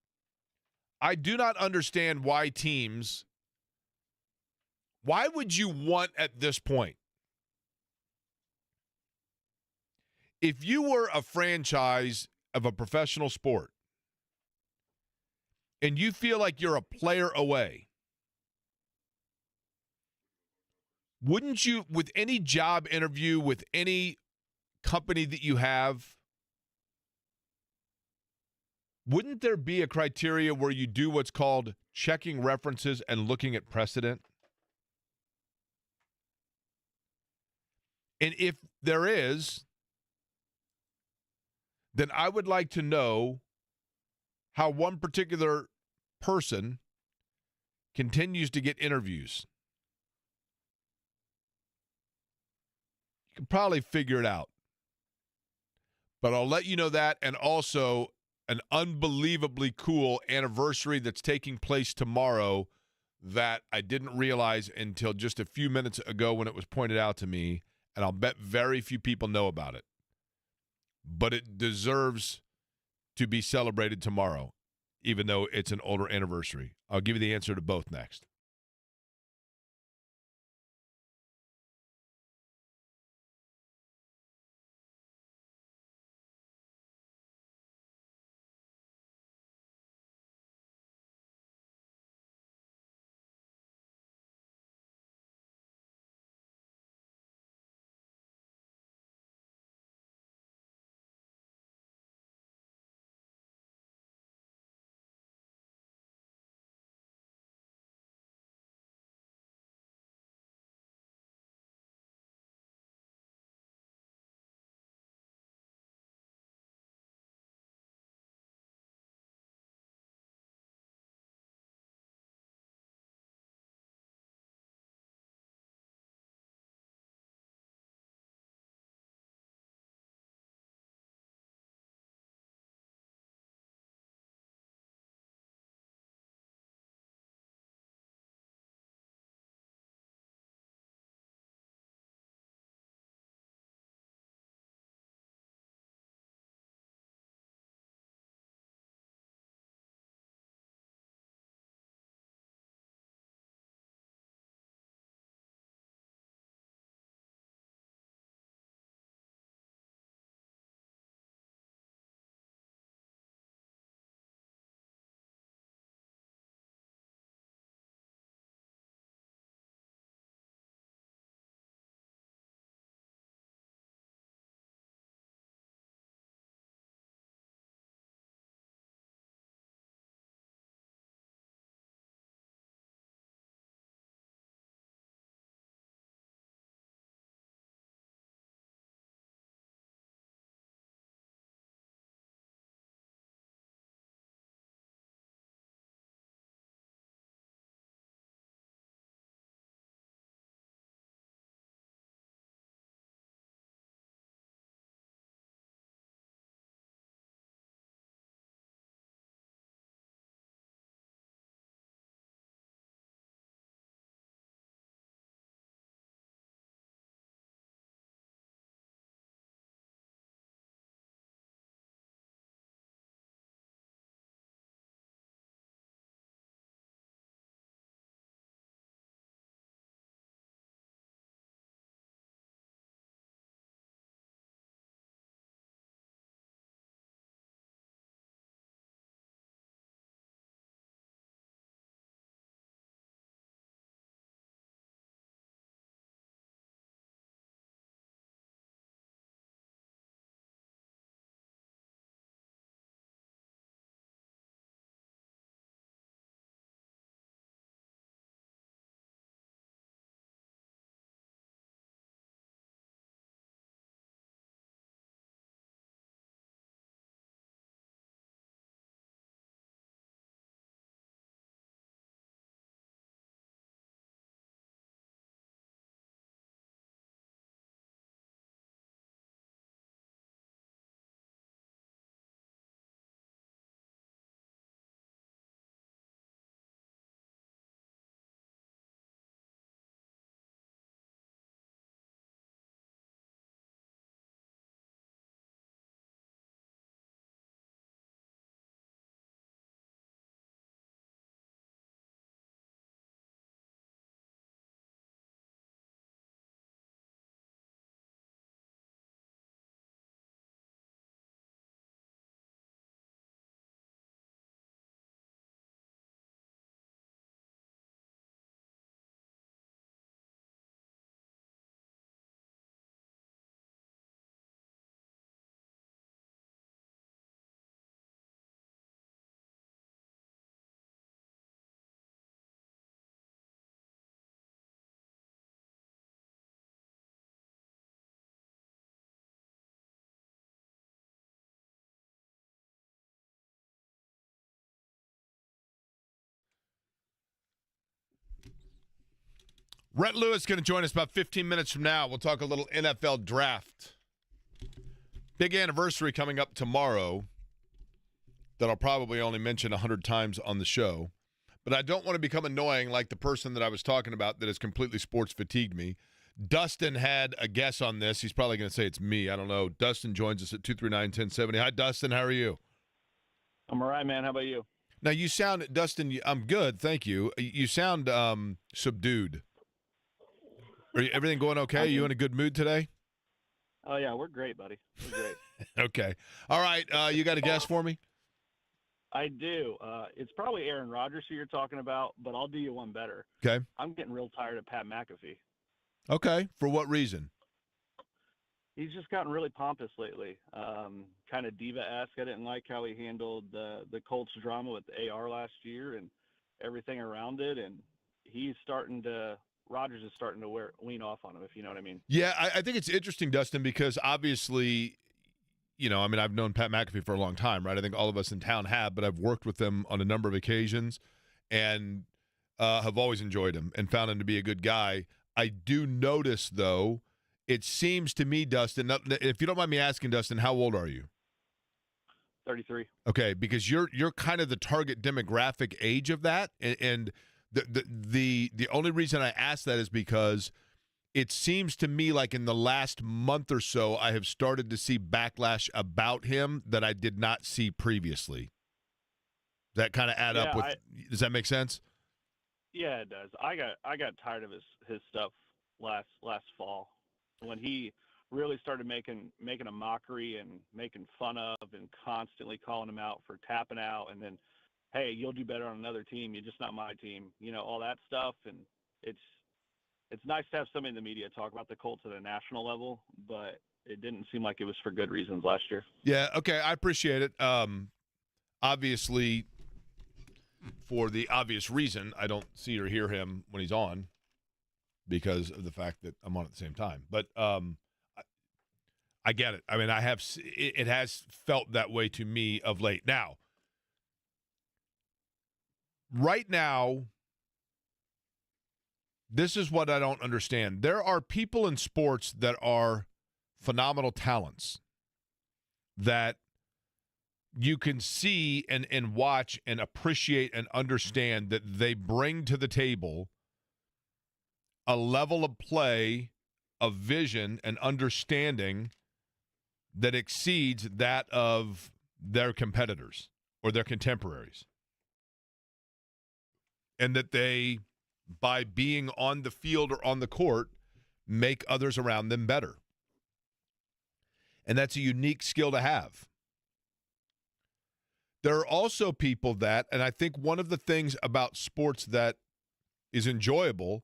I do not understand why would you want at this point? If you were a franchise of a professional sport and you feel like you're a player away, wouldn't you, with any job interview, with any company that you have, wouldn't there be a criteria where you do what's called checking references and looking at precedent? And if there is, then I would like to know how one particular person continues to get interviews. You can probably figure it out. But I'll let you know that, and also an unbelievably cool anniversary that's taking place tomorrow that I didn't realize until just a few minutes ago when it was pointed out to me, and I'll bet very few people know about it. But it deserves to be celebrated tomorrow. even though it's an older anniversary? I'll give you the answer to both next. Rhett Lewis is going to join us about 15 minutes from now. We'll talk a little NFL draft. Big anniversary coming up tomorrow that I'll probably only mention 100 times on the show. But I don't want to become annoying like the person that I was talking about that has completely sports fatigued me. Dustin had a guess on this. He's probably going to say it's me. I don't know. Dustin joins us at 239-1070. Hi, Dustin. How are you? I'm all right, man. How about you? Now, you sound, Dustin, I'm good, thank you. You sound subdued. Everything going okay? You in a good mood today? Oh, yeah, we're great, buddy. We're great. Okay. All right, you got a guess for me? I do. It's probably Aaron Rodgers who you're talking about, but I'll do you one better. Okay. I'm getting real tired of Pat McAfee. Okay. For what reason? He's just gotten really pompous lately. Kind of diva-esque. I didn't like how he handled the Colts drama with AR last year and everything around it, and Rodgers is starting to lean off on him, if you know what I mean. Yeah, I think it's interesting, Dustin, because obviously, I've known Pat McAfee for a long time, right? I think all of us in town have, but I've worked with him on a number of occasions and have always enjoyed him and found him to be a good guy. I do notice, though, it seems to me, Dustin, if you don't mind me asking, Dustin, how old are you? 33. Okay, because you're kind of the target demographic age of that, and the only reason I ask that is because it seems to me like in the last month or so I have started to see backlash about him that I did not see previously. Does that kind of add up with? Does that make sense? Yeah, it does. I got tired of his stuff last fall when he really started making a mockery and making fun of and constantly calling him out for tapping out, and then, hey, you'll do better on another team. You're just not my team. All that stuff. And it's nice to have somebody in the media talk about the Colts at a national level, but it didn't seem like it was for good reasons last year. Yeah. Okay. I appreciate it. Obviously, for the obvious reason, I don't see or hear him when he's on because of the fact that I'm on at the same time. But I get it. I mean, it has felt that way to me of late. Now, right now, this is what I don't understand. There are people in sports that are phenomenal talents that you can see and watch and appreciate and understand that they bring to the table a level of play, of vision, and understanding that exceeds that of their competitors or their contemporaries. And that they, by being on the field or on the court, make others around them better. And that's a unique skill to have. There are also people that, and I think one of the things about sports that is enjoyable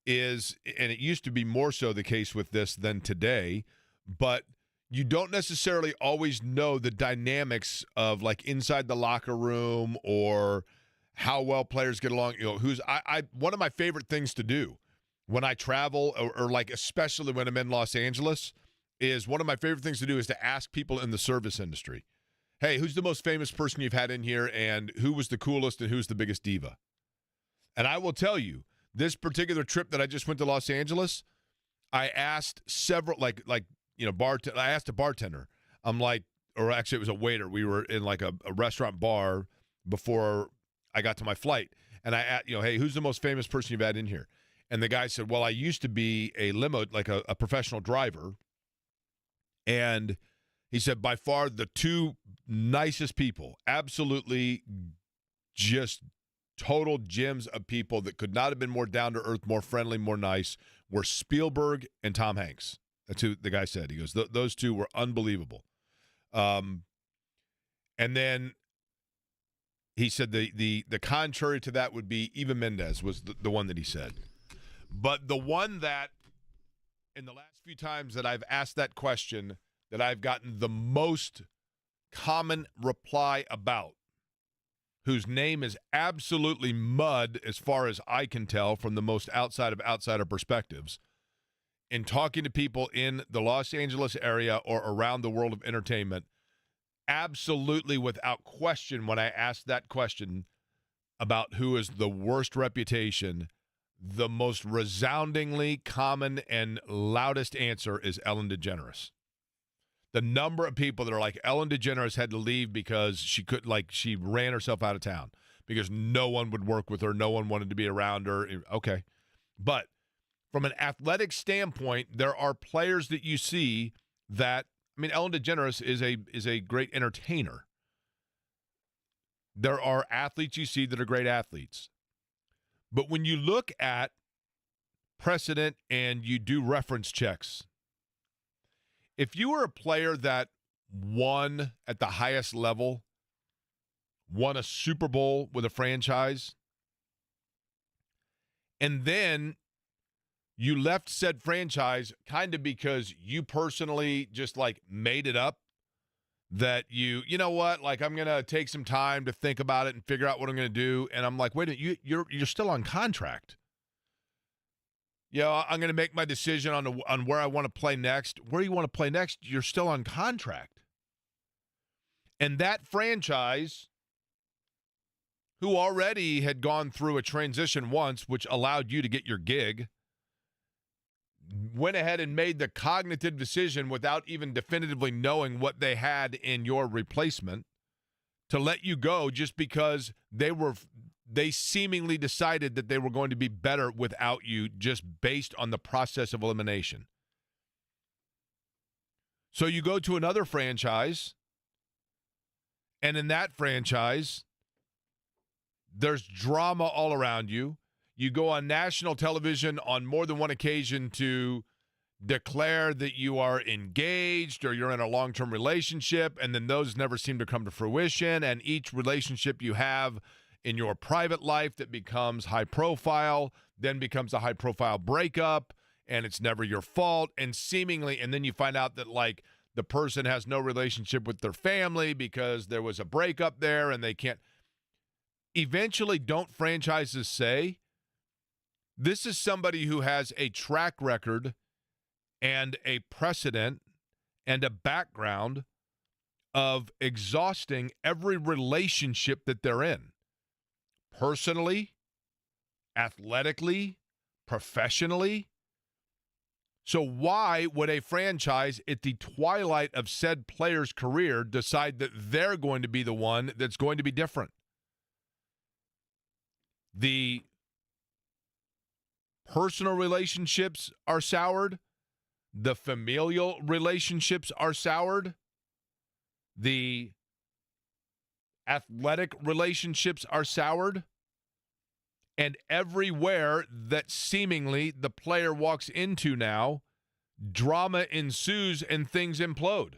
is, and it used to be more so the case with this than today, but you don't necessarily always know the dynamics of like inside the locker room or how well players get along. One of my favorite things to do when I travel or like especially when I'm in Los Angeles is one of my favorite things to do is to ask people in the service industry, hey, who's the most famous person you've had in here and who was the coolest and who's the biggest diva? And I will tell you, this particular trip that I just went to Los Angeles, I asked several, I asked a bartender. I'm like, or actually it was a waiter. We were in like a restaurant bar before I got to my flight. And I asked, hey, who's the most famous person you've had in here? And the guy said, well, I used to be a limo, like a professional driver. And he said, by far the two nicest people, absolutely just total gems of people that could not have been more down to earth, more friendly, more nice, were Spielberg and Tom Hanks. That's who the guy said. He goes, those two were unbelievable. And then he said the contrary to that would be Eva Mendes was the one that he said. But the one that in the last few times that I've asked that question that I've gotten the most common reply about, whose name is absolutely mud as far as I can tell from the most outsider perspectives, in talking to people in the Los Angeles area or around the world of entertainment, absolutely without question, when I asked that question about who is the worst reputation, the most resoundingly common and loudest answer is Ellen DeGeneres. The number of people that are like, Ellen DeGeneres had to leave because she ran herself out of town because no one would work with her. No one wanted to be around her. Okay. But from an athletic standpoint, there are players that you see that, Ellen DeGeneres is a great entertainer. There are athletes you see that are great athletes. But when you look at precedent and you do reference checks, if you were a player that won at the highest level, won a Super Bowl with a franchise, and then you left said franchise kind of because you personally just like made it up that you know what, like I'm going to take some time to think about it and figure out what I'm going to do. And I'm like, wait a minute, you're still on contract. I'm going to make my decision on where I want to play next. Where you want to play next, you're still on contract. And that franchise, who already had gone through a transition once, which allowed you to get your gig, went ahead and made the cognitive decision without even definitively knowing what they had in your replacement to let you go just because they seemingly decided that they were going to be better without you just based on the process of elimination. So you go to another franchise, and in that franchise, there's drama all around you. You go on national television on more than one occasion to declare that you are engaged or you're in a long-term relationship, and then those never seem to come to fruition. And each relationship you have in your private life that becomes high profile then becomes a high-profile breakup, and it's never your fault. And then you find out that, like, the person has no relationship with their family because there was a breakup there and they can't. Eventually, don't franchises say, this is somebody who has a track record and a precedent and a background of exhausting every relationship that they're in, personally, athletically, professionally. So why would a franchise at the twilight of said player's career decide that they're going to be the one that's going to be different? The personal relationships are soured. The familial relationships are soured. The athletic relationships are soured. And everywhere that seemingly the player walks into now, drama ensues and things implode.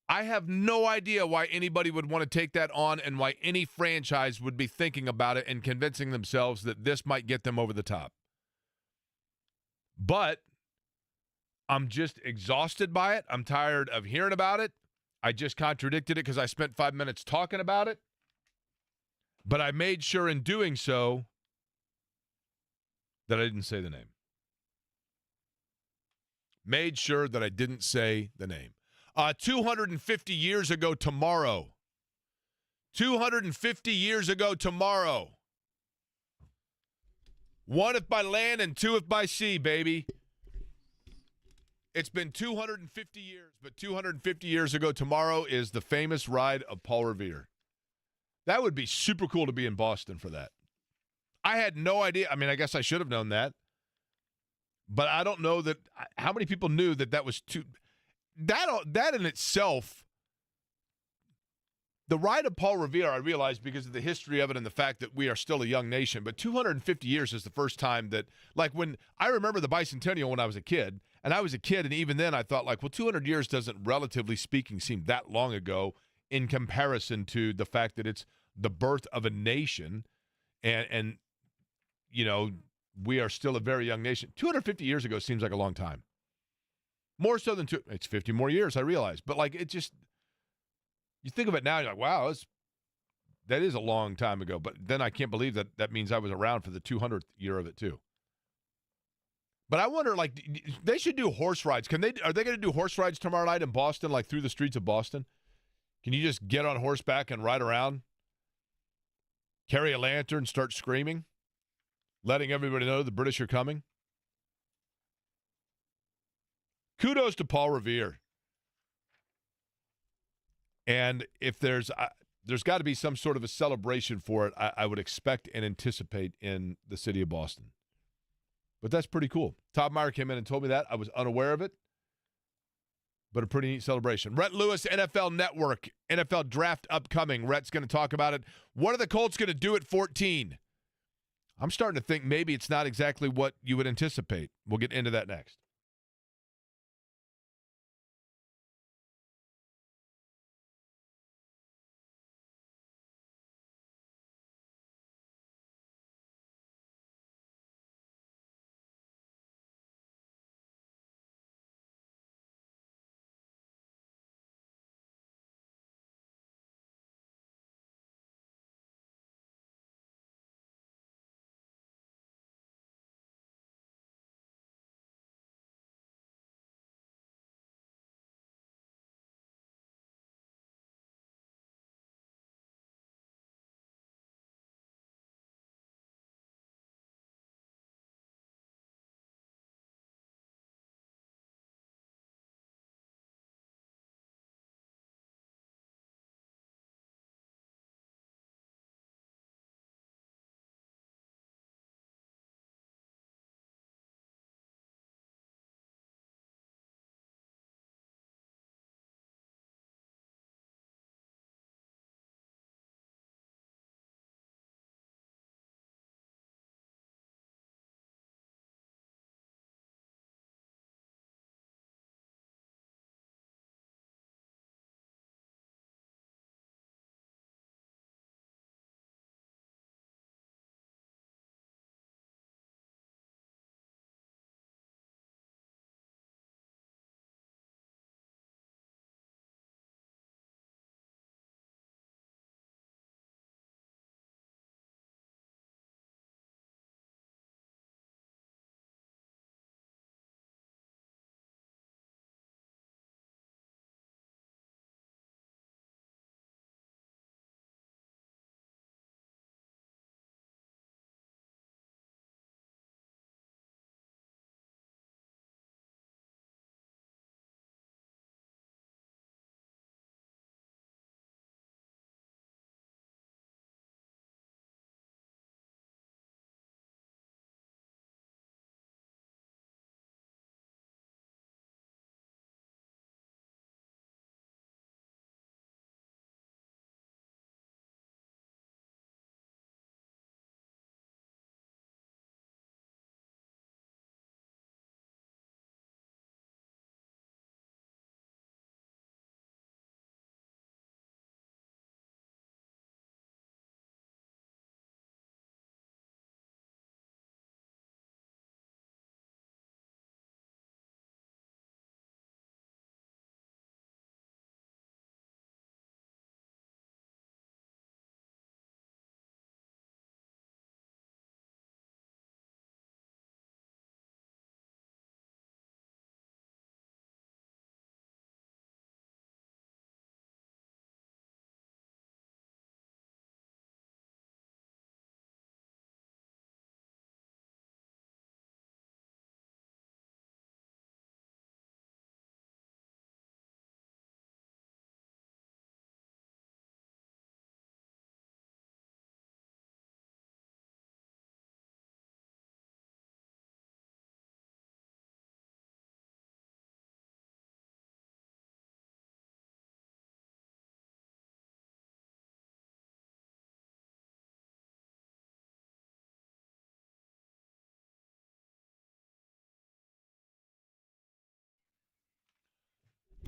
I have no idea why anybody would want to take that on and why any franchise would be thinking about it and convincing themselves that this might get them over the top. But I'm just exhausted by it. I'm tired of hearing about it. I just contradicted it because I spent 5 minutes talking about it. But I made sure in doing so that I didn't say the name. Made sure that I didn't say the name. 250 years ago tomorrow. 250 years ago tomorrow. One if by land and two if by sea, baby. It's been 250 years, but 250 years ago tomorrow is the famous ride of Paul Revere. That would be super cool to be in Boston for that. I had no idea. I mean, I guess I should have known that. But I don't know that how many people knew that was too. That in itself, the ride of Paul Revere, I realized because of the history of it and the fact that we are still a young nation, but 250 years is the first time that, like, when I remember the bicentennial when I was a kid, and even then I thought, like, well, 200 years doesn't, relatively speaking, seem that long ago in comparison to the fact that it's the birth of a nation, and you know, we are still a very young nation. 250 years ago seems like a long time. More so than it's 50 more years, I realize. But, like, it just, you think of it now, you're like, wow, that is a long time ago. But then I can't believe that means I was around for the 200th year of it, too. But I wonder, like, they should do horse rides. Are they going to do horse rides tomorrow night in Boston, like through the streets of Boston? Can you just get on horseback and ride around, carry a lantern, start screaming, letting everybody know the British are coming? Kudos to Paul Revere. And if there's got to be some sort of a celebration for it, I would expect and anticipate in the city of Boston. But that's pretty cool. Todd Meyer came in and told me that. I was unaware of it. but a pretty neat celebration. Rhett Lewis, NFL Network, NFL Draft upcoming. Rhett's going to talk about it. What are the Colts going to do at 14? I'm starting to think maybe it's not exactly what you would anticipate. We'll get into that next.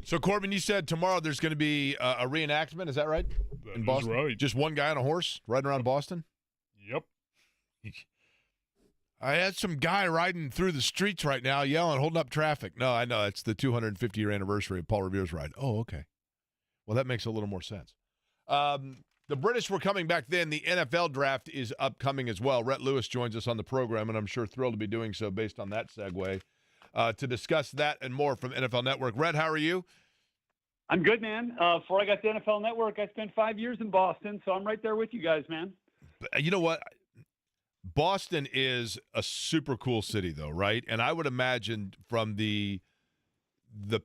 So, Corbin, you said tomorrow there's going to be a reenactment. Is that right? That in is Boston? right. Just one guy on a horse riding around Boston? Yep. I had some guy riding through the streets right now yelling, holding up traffic. No, I know. It's the 250-year anniversary of Paul Revere's ride. Oh, okay. Well, that makes a little more sense. The British were coming back then. The NFL draft is upcoming as well. Rhett Lewis joins us on the program, and I'm sure thrilled to be doing so based on that segue. To discuss that and more from NFL Network. Rhett, how are you? I'm good, man. Before I got to NFL Network, I spent 5 years in Boston, so I'm right there with you guys, man. You know what? Boston is a super cool city, though, right? And I would imagine from the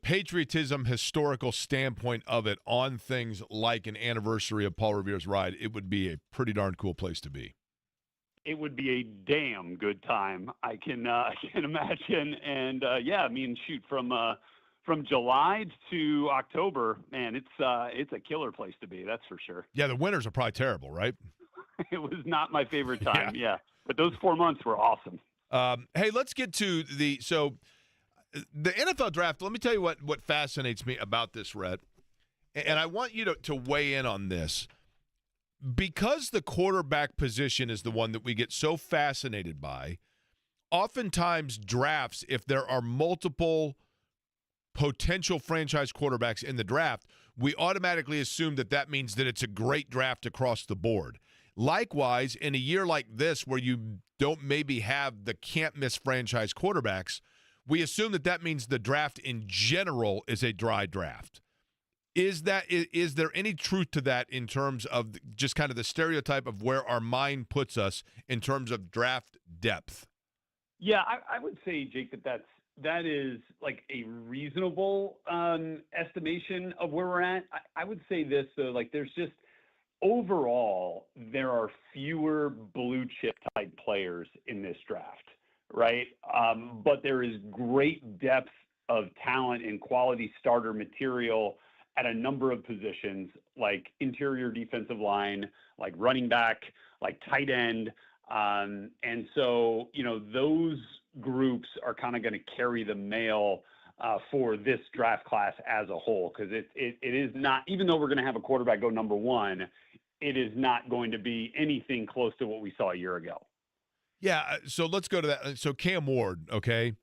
patriotism historical standpoint of it on things like an anniversary of Paul Revere's ride, it would be a pretty darn cool place to be. It would be a damn good time. I can imagine. And yeah, I mean, shoot, from from July to October, man, it's a killer place to be. That's for sure. Yeah, the winters are probably terrible, right? It was not my favorite time. Yeah. But those 4 months were awesome. Hey, let's get to the NFL draft. Let me tell you what fascinates me about this, Rhett, and I want you to weigh in on this. Because the quarterback position is the one that we get so fascinated by, oftentimes drafts, if there are multiple potential franchise quarterbacks in the draft, we automatically assume that means that it's a great draft across the board. Likewise, in a year like this where you don't maybe have the can't-miss franchise quarterbacks, we assume that means the draft in general is a dry draft. Is there any truth to that in terms of just kind of the stereotype of where our mind puts us in terms of draft depth? Yeah, I would say, Jake, that is like a reasonable estimation of where we're at. I would say this, though, like there's just overall, there are fewer blue chip type players in this draft, right? But there is great depth of talent and quality starter material at a number of positions, like interior defensive line, like running back, like tight end. And so, those groups are kind of going to carry the mail for this draft class as a whole, because it is not, even though we're going to have a quarterback go number one, it is not going to be anything close to what we saw a year ago. Yeah, so let's go to that. So Cam Ward, okay,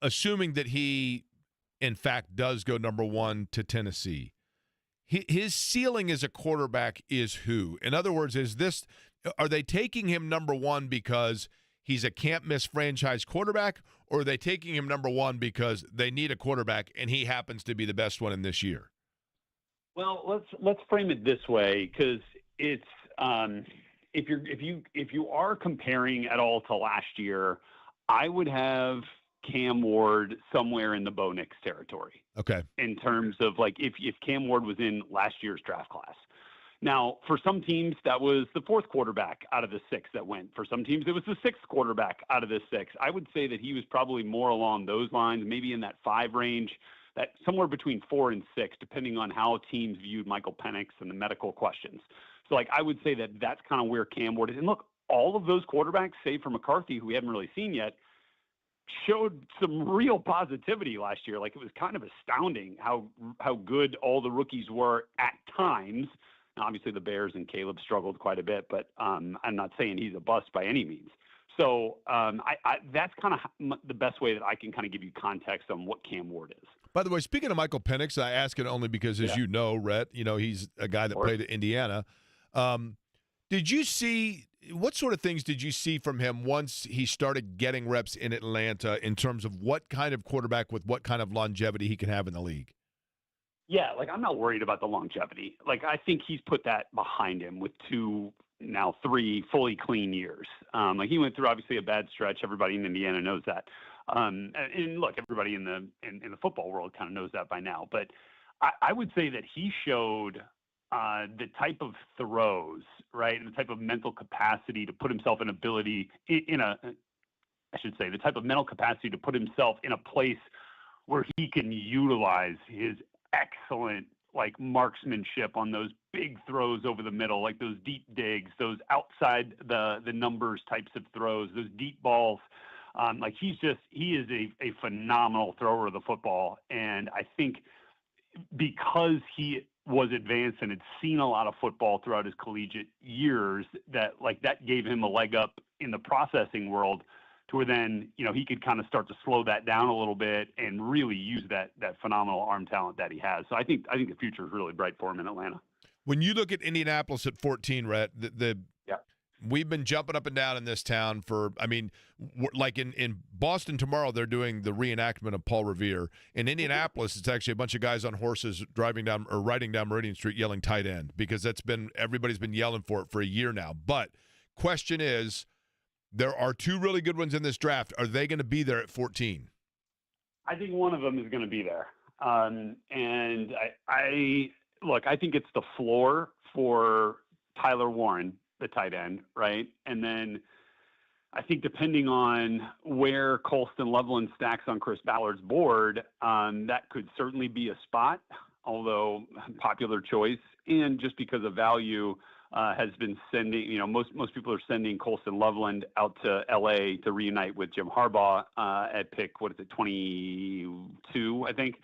assuming that he, in fact, does go number one to Tennessee, his ceiling as a quarterback is who? In other words, are they taking him number one because he's a can't-miss franchise quarterback, or are they taking him number one because they need a quarterback and he happens to be the best one in this year? Well, let's frame it this way, because it's if you are comparing at all to last year, I would have Cam Ward somewhere in the Bo Nix territory. Okay. In terms of like if Cam Ward was in last year's draft class. Now, for some teams, that was the fourth quarterback out of the six that went. For some teams, it was the sixth quarterback out of the six. I would say that he was probably more along those lines, maybe in that 5 range, that somewhere between 4 and 6, depending on how teams viewed Michael Penix and the medical questions. So, like, I would say that that's kind of where Cam Ward is. And look, all of those quarterbacks, save for McCarthy, who we haven't really seen yet, showed some real positivity last year. Like, it was kind of astounding how good all the rookies were at times. Now, obviously, the Bears and Caleb struggled quite a bit, but I'm not saying he's a bust by any means. So that's kind of the best way that I can kind of give you context on what Cam Ward is. By the way, speaking of Michael Penix, I ask it only because, as you know, Rhett, he's a guy that played at Indiana. Did you see – what sort of things did you see from him once he started getting reps in Atlanta in terms of what kind of quarterback with what kind of longevity he can have in the league? Yeah, like I'm not worried about the longevity. Like I think he's put that behind him with 3 fully clean years. Like he went through obviously a bad stretch. Everybody in Indiana knows that. And look, everybody in the football world kind of knows that by now. But I would say that he showed the type of throws, right, and the type of mental capacity to put himself the type of mental capacity to put himself in a place where he can utilize his excellent like marksmanship on those big throws over the middle, like those deep digs, those outside the numbers types of throws, those deep balls. Like he is a phenomenal thrower of the football. And I think because he was advanced and had seen a lot of football throughout his collegiate years, that gave him a leg up in the processing world to where then, he could kind of start to slow that down a little bit and really use that phenomenal arm talent that he has. So I think the future is really bright for him in Atlanta. When you look at Indianapolis at 14, Rhett, we've been jumping up and down in this town like in Boston tomorrow, they're doing the reenactment of Paul Revere. In Indianapolis, it's actually a bunch of guys on horses riding down Meridian Street yelling tight end, because everybody's been yelling for it for a year now. But question is, there are 2 really good ones in this draft. Are they going to be there at 14? I think one of them is going to be there. And I think it's the floor for Tyler Warren, the tight end, right? And then I think depending on where Colston Loveland stacks on Chris Ballard's board, that could certainly be a spot, although popular choice. And just because of value, has been sending, most people are sending Colston Loveland out to LA to reunite with Jim Harbaugh at pick, 22, I think.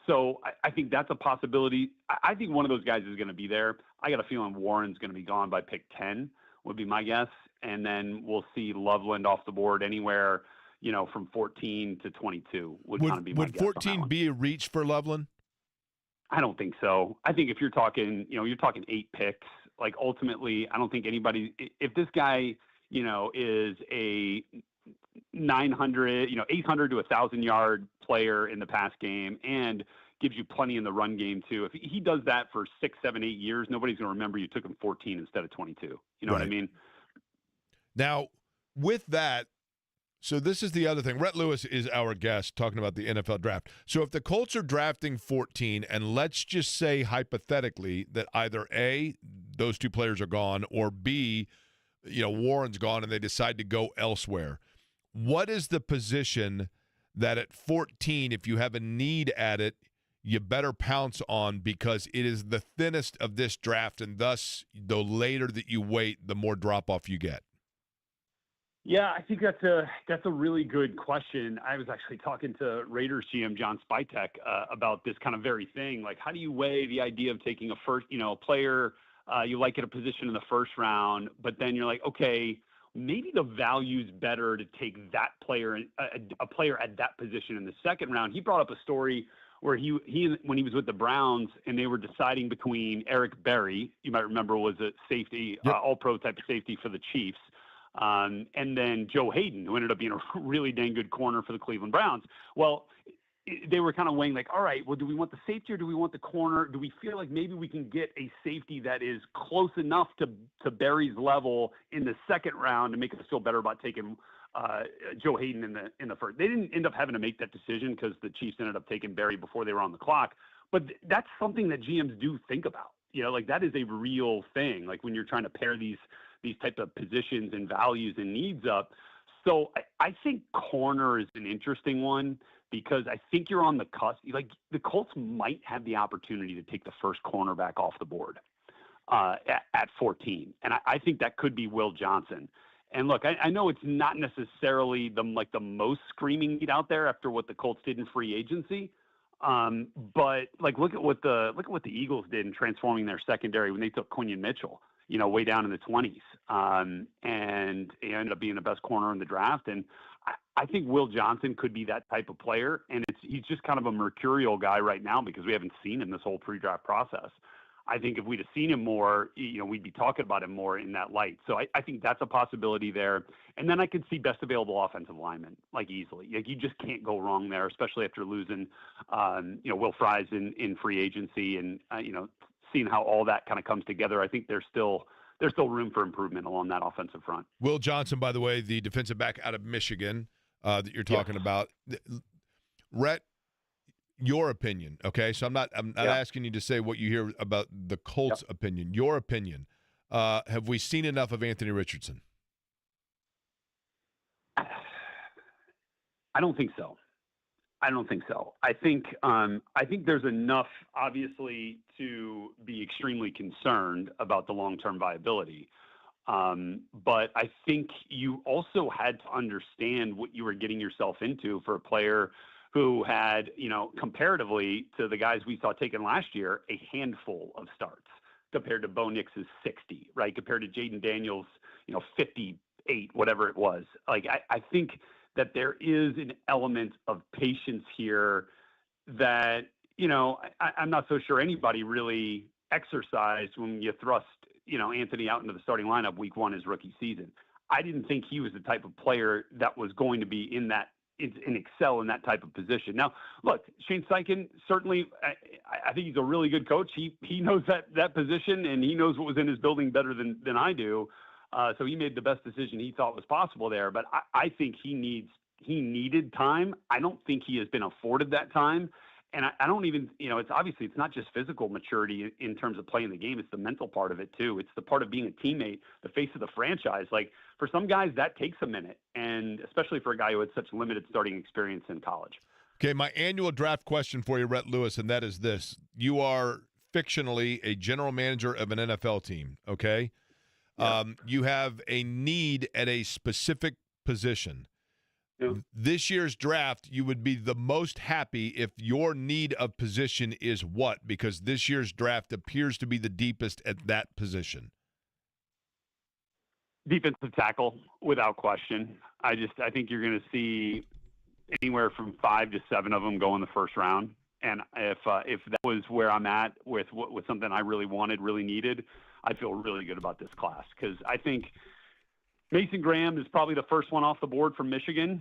So I think that's a possibility. I think one of those guys is going to be there. I got a feeling Warren's going to be gone by pick 10, would be my guess. And then we'll see Loveland off the board anywhere, from 14 to 22 would kind of be my guess. Would 14 be a reach for Loveland? I don't think so. I think if you're talking, you're talking 8 picks, like ultimately, I don't think anybody, if this guy, is a 900, 800 to 1,000 yard player in the pass game and gives you plenty in the run game too. If he does that for 6, 7, 8 years, nobody's going to remember you took him 14 instead of 22. You know what I mean? Now, with that, so this is the other thing. Rhett Lewis is our guest talking about the NFL draft. So if the Colts are drafting 14, and let's just say hypothetically that either A, those 2 players are gone, or B, Warren's gone and they decide to go elsewhere, what is the position that at 14, if you have a need at it, you better pounce on, because it is the thinnest of this draft, and thus the later that you wait, the more drop-off you get? Yeah, I think that's a really good question. I was actually talking to Raiders GM John Spytek about this kind of very thing. Like, how do you weigh the idea of taking a first, a player you like at a position in the first round, but then you're like, okay, maybe the value's better to take that player, a player at that position in the second round. He brought up a story where he when he was with the Browns and they were deciding between Eric Berry, you might remember, was a safety, all-pro type of safety for the Chiefs. And then Joe Hayden, who ended up being a really dang good corner for the Cleveland Browns. Well, they were kind of weighing like, all right, well, do we want the safety or do we want the corner? Do we feel like maybe we can get a safety that is close enough to Berry's level in the second round to make us feel better about taking Joe Hayden in the first? They didn't end up having to make that decision because the Chiefs ended up taking Berry before they were on the clock. But that's something that GMs do think about. Like that is a real thing. Like when you're trying to pair these type of positions and values and needs up. So I think corner is an interesting one because I think you're on the cusp. Like the Colts might have the opportunity to take the first cornerback off the board at 14. And I think that could be Will Johnson. And look, I know it's not necessarily the most screaming need out there after what the Colts did in free agency. But like, look at what the Eagles did in transforming their secondary when they took Quinion Mitchell, way down in the 20s, and he ended up being the best corner in the draft. And I think Will Johnson could be that type of player. And he's just kind of a mercurial guy right now because we haven't seen him this whole pre-draft process. I think if we'd have seen him more, we'd be talking about him more in that light. So I think that's a possibility there. And then I could see best available offensive lineman, like easily. Like you just can't go wrong there, especially after losing, Will Fries in free agency and, seeing how all that kind of comes together. I think there's still room for improvement along that offensive front. Will Johnson, by the way, the defensive back out of Michigan that you're talking about. Rhett, your opinion, okay? So I'm not asking you to say what you hear about the Colts' opinion. Your opinion. Have we seen enough of Anthony Richardson? I don't think so. I think there's enough, obviously, to be extremely concerned about the long-term viability. But I think you also had to understand what you were getting yourself into for a player who had, comparatively to the guys we saw taken last year, a handful of starts compared to Bo Nix's 60, right? Compared to Jaden Daniels, 58, whatever it was. Like, I think that there is an element of patience here that, I'm not so sure anybody really exercised when you thrust, Anthony out into the starting lineup week 1 his rookie season. I didn't think he was the type of player that was going to be in excel in that type of position. Now, look, Shane Steichen, certainly, I think he's a really good coach. He knows that position, and he knows what was in his building better than I do. So he made the best decision he thought was possible there. But I think he needed time. I don't think he has been afforded that time. And I don't even, it's obviously it's not just physical maturity in terms of playing the game. It's the mental part of it too. It's the part of being a teammate, the face of the franchise. Like for some guys that takes a minute, and especially for a guy who had such limited starting experience in college. Okay, my annual draft question for you, Rhett Lewis, and that is this. You are fictionally a general manager of an NFL team, okay? Yeah. You have a need at a specific position. Yeah. This year's draft, you would be the most happy if your need of position is what? Because this year's draft appears to be the deepest at that position. Defensive tackle, without question. I think you're going to see anywhere from 5 to 7 of them go in the first round. And if that was where I'm at with something I really wanted, really needed, I feel really good about this class because I think Mason Graham is probably the first one off the board from Michigan.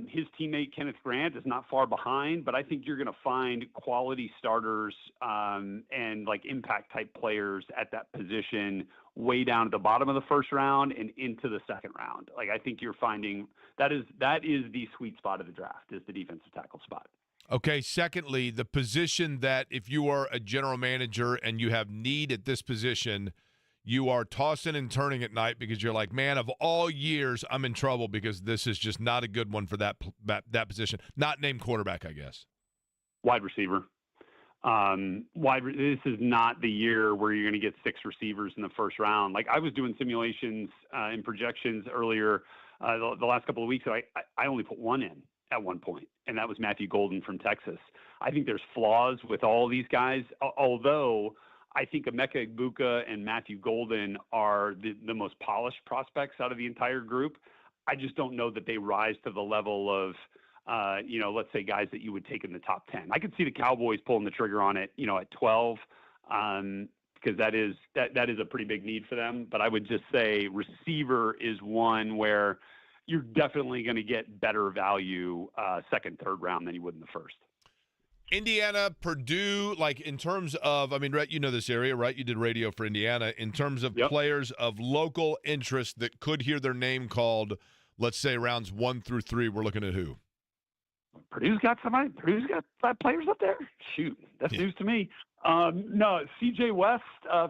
His teammate Kenneth Grant is not far behind, but I think you're going to find quality starters and like impact type players at that position way down at the bottom of the first round and into the second round. Like I think you're finding that is the sweet spot of the draft is the defensive tackle spot. Okay, secondly, the position that if you are a general manager and you have need at this position, you are tossing and turning at night because you're like, man, of all years, I'm in trouble because this is just not a good one for that position. Not named quarterback, I guess. Wide receiver. This is not the year where you're going to get 6 receivers in the first round. Like I was doing simulations and projections earlier the last couple of weeks. So I only put 1 in at one point, and that was Matthew Golden from Texas. I think there's flaws with all these guys, although I think Emeka Egbuka and Matthew Golden are the most polished prospects out of the entire group. I just don't know that they rise to the level of, let's say guys that you would take in the top 10. I could see the Cowboys pulling the trigger on it, at 12, because that is a pretty big need for them. But I would just say receiver is one where you're definitely going to get better value second, third round than you would in the first. Indiana, Purdue, like in terms of, I mean, Rhett, you know this area, right? You did radio for Indiana. In terms of players of local interest that could hear their name called, let's say rounds 1 through 3, we're looking at who? Purdue's got somebody. Purdue's got 5 players up there. Shoot, that's news to me. No, C.J. West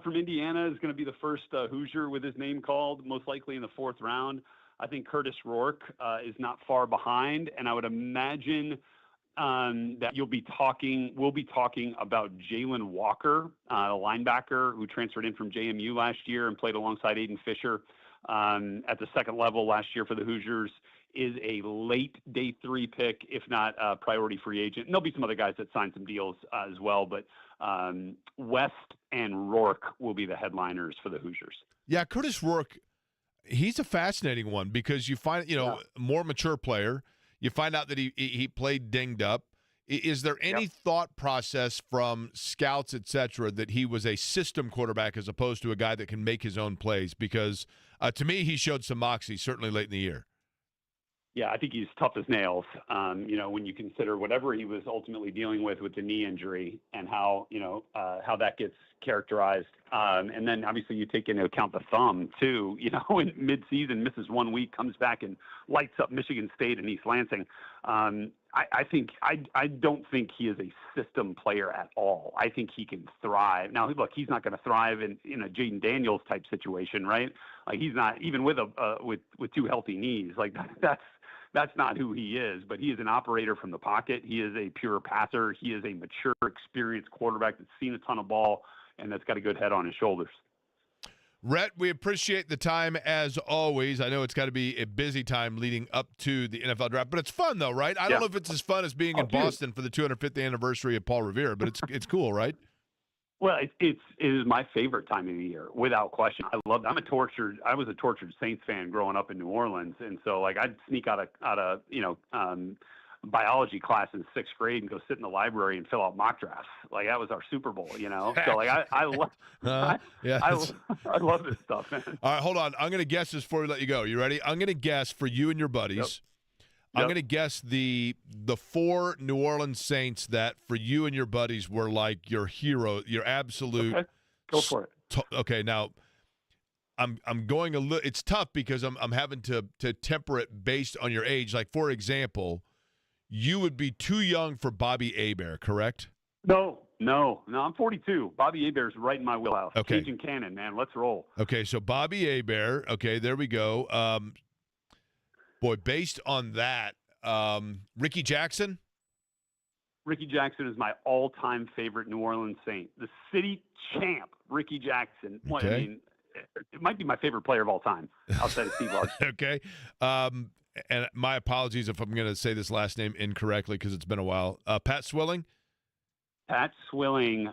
from Indiana is going to be the first Hoosier with his name called, most likely in the 4th round. I think Curtis Rourke is not far behind, and I would imagine that we'll be talking about Jalen Walker, a linebacker who transferred in from JMU last year and played alongside Aiden Fisher at the second level last year for the Hoosiers. Is a late day 3 pick, if not a priority free agent. And there'll be some other guys that signed some deals as well, but West and Rourke will be the headliners for the Hoosiers. Yeah, Curtis Rourke, he's a fascinating one because you find, more mature player. You find out that he played dinged up. Is there any thought process from scouts, et cetera, that he was a system quarterback as opposed to a guy that can make his own plays? Because to me, he showed some moxie, certainly late in the year. Yeah, I think he's tough as nails. When you consider whatever he was ultimately dealing with the knee injury and how that gets characterized. And then obviously you take into account the thumb too, in mid-season, misses 1 week, comes back and lights up Michigan State and East Lansing. I don't think he is a system player at all. I think he can thrive. Now, look, he's not going to thrive in a Jaden Daniels type situation, right? Like he's not even with 2 healthy knees. Like that's not who he is, but he is an operator from the pocket. He is a pure passer. He is a mature, experienced quarterback that's seen a ton of ball and that's got a good head on his shoulders. Rhett, we appreciate the time as always. I know it's got to be a busy time leading up to the NFL draft, but it's fun though, right? I don't know if it's as fun as being in Boston for the 250th anniversary of Paul Revere, but it's cool, right? Well, it is my favorite time of the year, without question. I was a tortured Saints fan growing up in New Orleans, and so like I'd sneak out of biology class in 6th grade and go sit in the library and fill out mock drafts. Like that was our Super Bowl, So like I love this stuff, man. All right, hold on. I'm gonna guess this before we let you go. You ready? I'm gonna guess for you and your buddies. Yep. I'm going to guess the 4 New Orleans Saints that for you and your buddies were like your hero, your absolute. Okay. Go for it. Okay, now I'm going a little. It's tough because I'm having to temper it based on your age. Like for example, you would be too young for Bobby Hebert, correct? No, I'm 42. Bobby Hebert's right in my wheelhouse. Okay. Cajun Cannon, man. Let's roll. Okay, so Bobby Hebert. Okay, there we go. Boy, based on that, Ricky Jackson? Ricky Jackson is my all-time favorite New Orleans Saint. The city champ, Ricky Jackson. Well, Okay. I mean, it might be my favorite player of all time outside of Steve Largent. Okay. And my apologies if I'm going to say this last name incorrectly because it's been a while. Pat Swilling? Pat Swilling,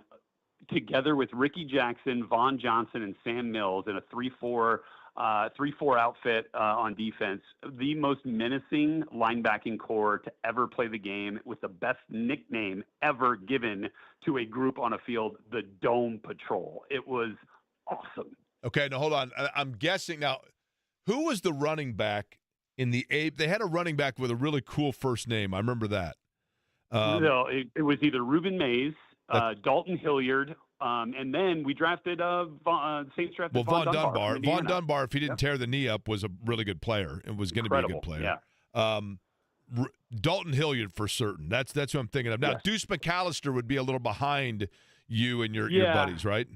together with Ricky Jackson, Vaughn Johnson, and Sam Mills in a 3-4 outfit on defense, the most menacing linebacking core to ever play the game, with the best nickname ever given to a group on a field, the Dome Patrol. It was awesome. Okay, now hold on. I'm guessing now, who was the running back in the Abe? They had a running back with a really cool first name. I remember that. No, it was either Reuben Mays, Dalton Hilliard, and then we drafted Saints drafted Vaughn Dunbar. Dunbar. Vaughn Dunbar, if he didn't tear the knee up, was a really good player. It was going to be a good player. Yeah. Dalton Hilliard for certain. That's who I'm thinking of. Now, Yes. Deuce McAllister would be a little behind you and your buddies, right?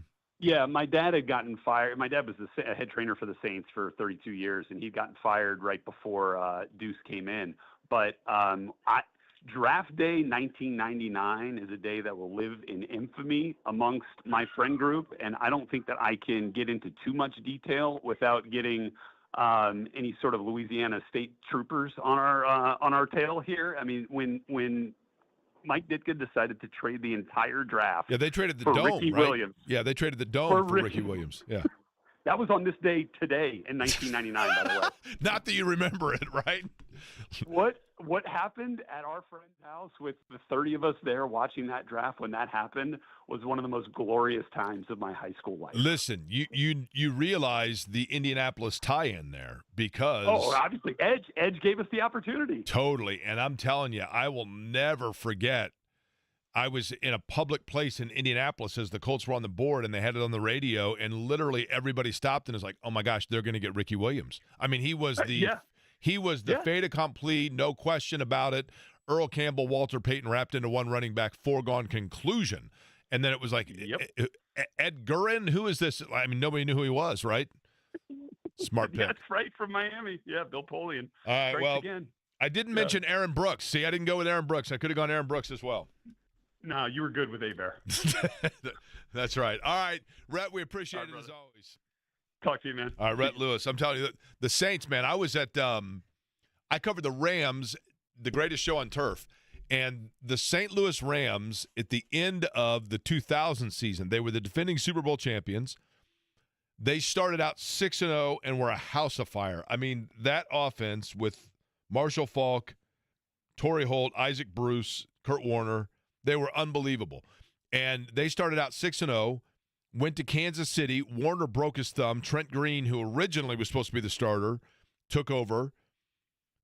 Yeah, my dad had gotten fired. My dad was the head trainer for the Saints for 32 years, and he'd gotten fired right before Deuce came in. But draft day 1999 is a day that will live in infamy amongst my friend group, and I don't think that I can get into too much detail without getting any sort of Louisiana state troopers on our tail here. I mean, when Mike Ditka decided to trade the entire draft. Yeah, they traded the for Dome, Ricky right? Williams. Yeah, they traded the Dome For for Ricky Ricky. Williams. Yeah. That was on this day today in 1999, by the way. Not that you remember it, right? What happened at our friend's house with the 30 of us there watching that draft when that happened was one of the most glorious times of my high school life. Listen, you realize the Indianapolis tie-in there because obviously Edge gave us the opportunity. Totally, and I'm telling you, I will never forget. I was in a public place in Indianapolis as the Colts were on the board, and they had it on the radio, and literally everybody stopped and was like, "Oh my gosh, they're going to get Ricky Williams." I mean, he was the fait accompli, no question about it. Earl Campbell, Walter Payton wrapped into one running back, foregone conclusion. And then it was like, Ed Gurin, who is this? I mean, nobody knew who he was, right? Smart pick. That's right, from Miami. Yeah, Bill Polian. All right, Strikes well, again. I didn't mention Aaron Brooks. See, I didn't go with Aaron Brooks. I could have gone Aaron Brooks as well. No, you were good with Hebert. That's right. All right, Rhett, we appreciate it as always. Talk to you, man. All right, Rhett Lewis. I'm telling you, the Saints, man, I was at I covered the Rams, the greatest show on turf. And the St. Louis Rams, at the end of the 2000 season, they were the defending Super Bowl champions. They started out 6-0 and were a house of fire. I mean, that offense with Marshall Faulk, Torrey Holt, Isaac Bruce, Kurt Warner, they were unbelievable. And they started out 6-0, went to Kansas City. Warner broke his thumb. Trent Green, who originally was supposed to be the starter, took over.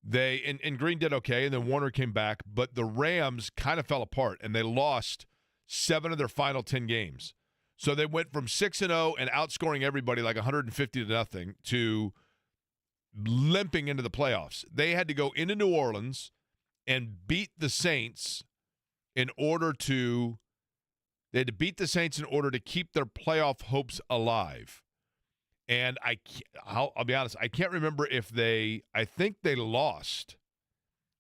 And Green did okay, and then Warner came back. But the Rams kind of fell apart, and they lost 7 of their final 10 games. So they went from 6-0 and outscoring everybody like 150-0 to limping into the playoffs. They had to go into New Orleans and beat the Saints in order to keep their playoff hopes alive. And I'll be honest, I can't remember if I think they lost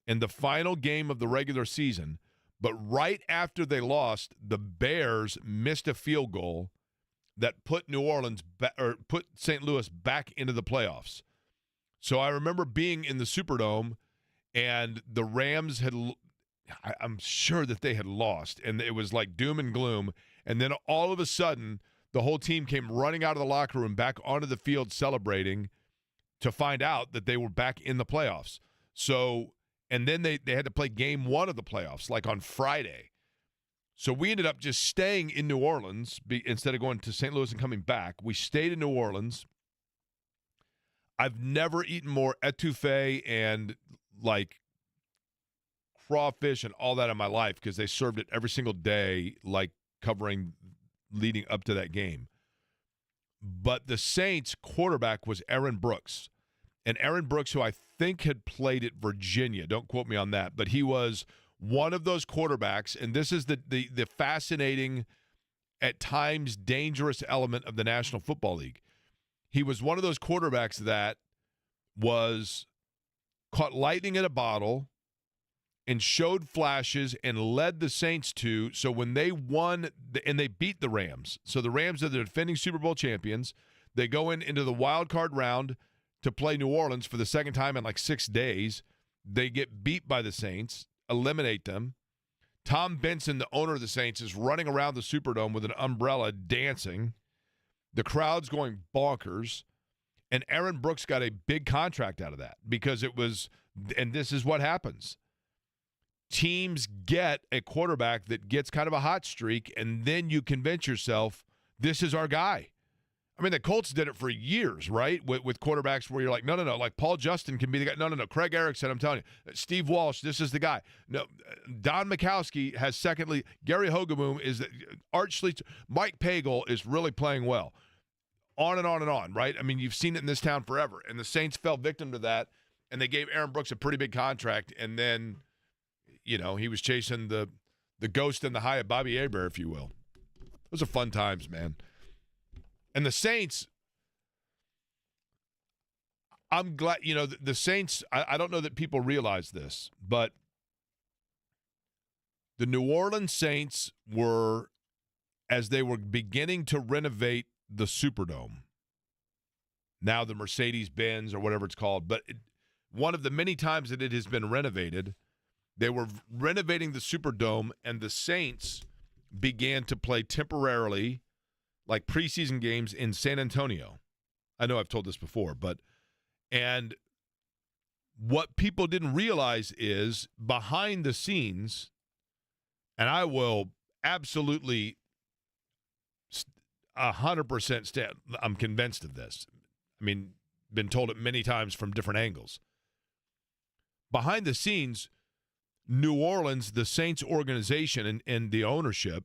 in the final game of the regular season, but right after they lost, the Bears missed a field goal that put put St. Louis back into the playoffs. So I remember being in the Superdome, and the Rams I'm sure that they had lost, and it was like doom and gloom. And then all of a sudden, the whole team came running out of the locker room back onto the field celebrating to find out that they were back in the playoffs. So, and then they had to play game 1 of the playoffs, like on Friday. So we ended up just staying in New Orleans instead of going to St. Louis and coming back. We stayed in New Orleans. I've never eaten more etouffee and like crawfish and all that in my life because they served it every single day, like covering leading up to that game. But the Saints quarterback was Aaron Brooks. And Aaron Brooks, who I think had played at Virginia. Don't quote me on that. But he was one of those quarterbacks, and this is the fascinating, at times dangerous element of the National Football League. He was one of those quarterbacks that was caught lightning in a bottle and showed flashes and led the Saints to, so when they won, and they beat the Rams. So the Rams are the defending Super Bowl champions. They go into the wild card round to play New Orleans for the second time in like 6 days. They get beat by the Saints, eliminate them. Tom Benson, the owner of the Saints, is running around the Superdome with an umbrella dancing. The crowd's going bonkers. And Aaron Brooks got a big contract out of that because it was, and this is what happens. Teams get a quarterback that gets kind of a hot streak, and then you convince yourself, this is our guy. I mean, the Colts did it for years, right? With quarterbacks where you're like, no. Like Paul Justin can be the guy. No. Craig Erickson, I'm telling you. Steve Walsh, this is the guy. No, Don Mikowski has secondly. Gary Hogaboom is Art Schlichter. Mike Pagel is really playing well. On and on and on, right? I mean, you've seen it in this town forever. And the Saints fell victim to that, and they gave Aaron Brooks a pretty big contract. And then, he was chasing the ghost in the high of Bobby Hebert, if you will. Those are fun times, man. And the Saints, I'm glad, the Saints, I don't know that people realize this, but the New Orleans Saints were, as they were beginning to renovate the Superdome, now the Mercedes-Benz or whatever it's called, but one of the many times that it has been renovated, they were renovating the Superdome, and the Saints began to play temporarily like preseason games in San Antonio. I know I've told this before, and what people didn't realize is behind the scenes, and I will absolutely 100% stand, I'm convinced of this. I mean, been told it many times from different angles. Behind the scenes, New Orleans, the Saints organization and the ownership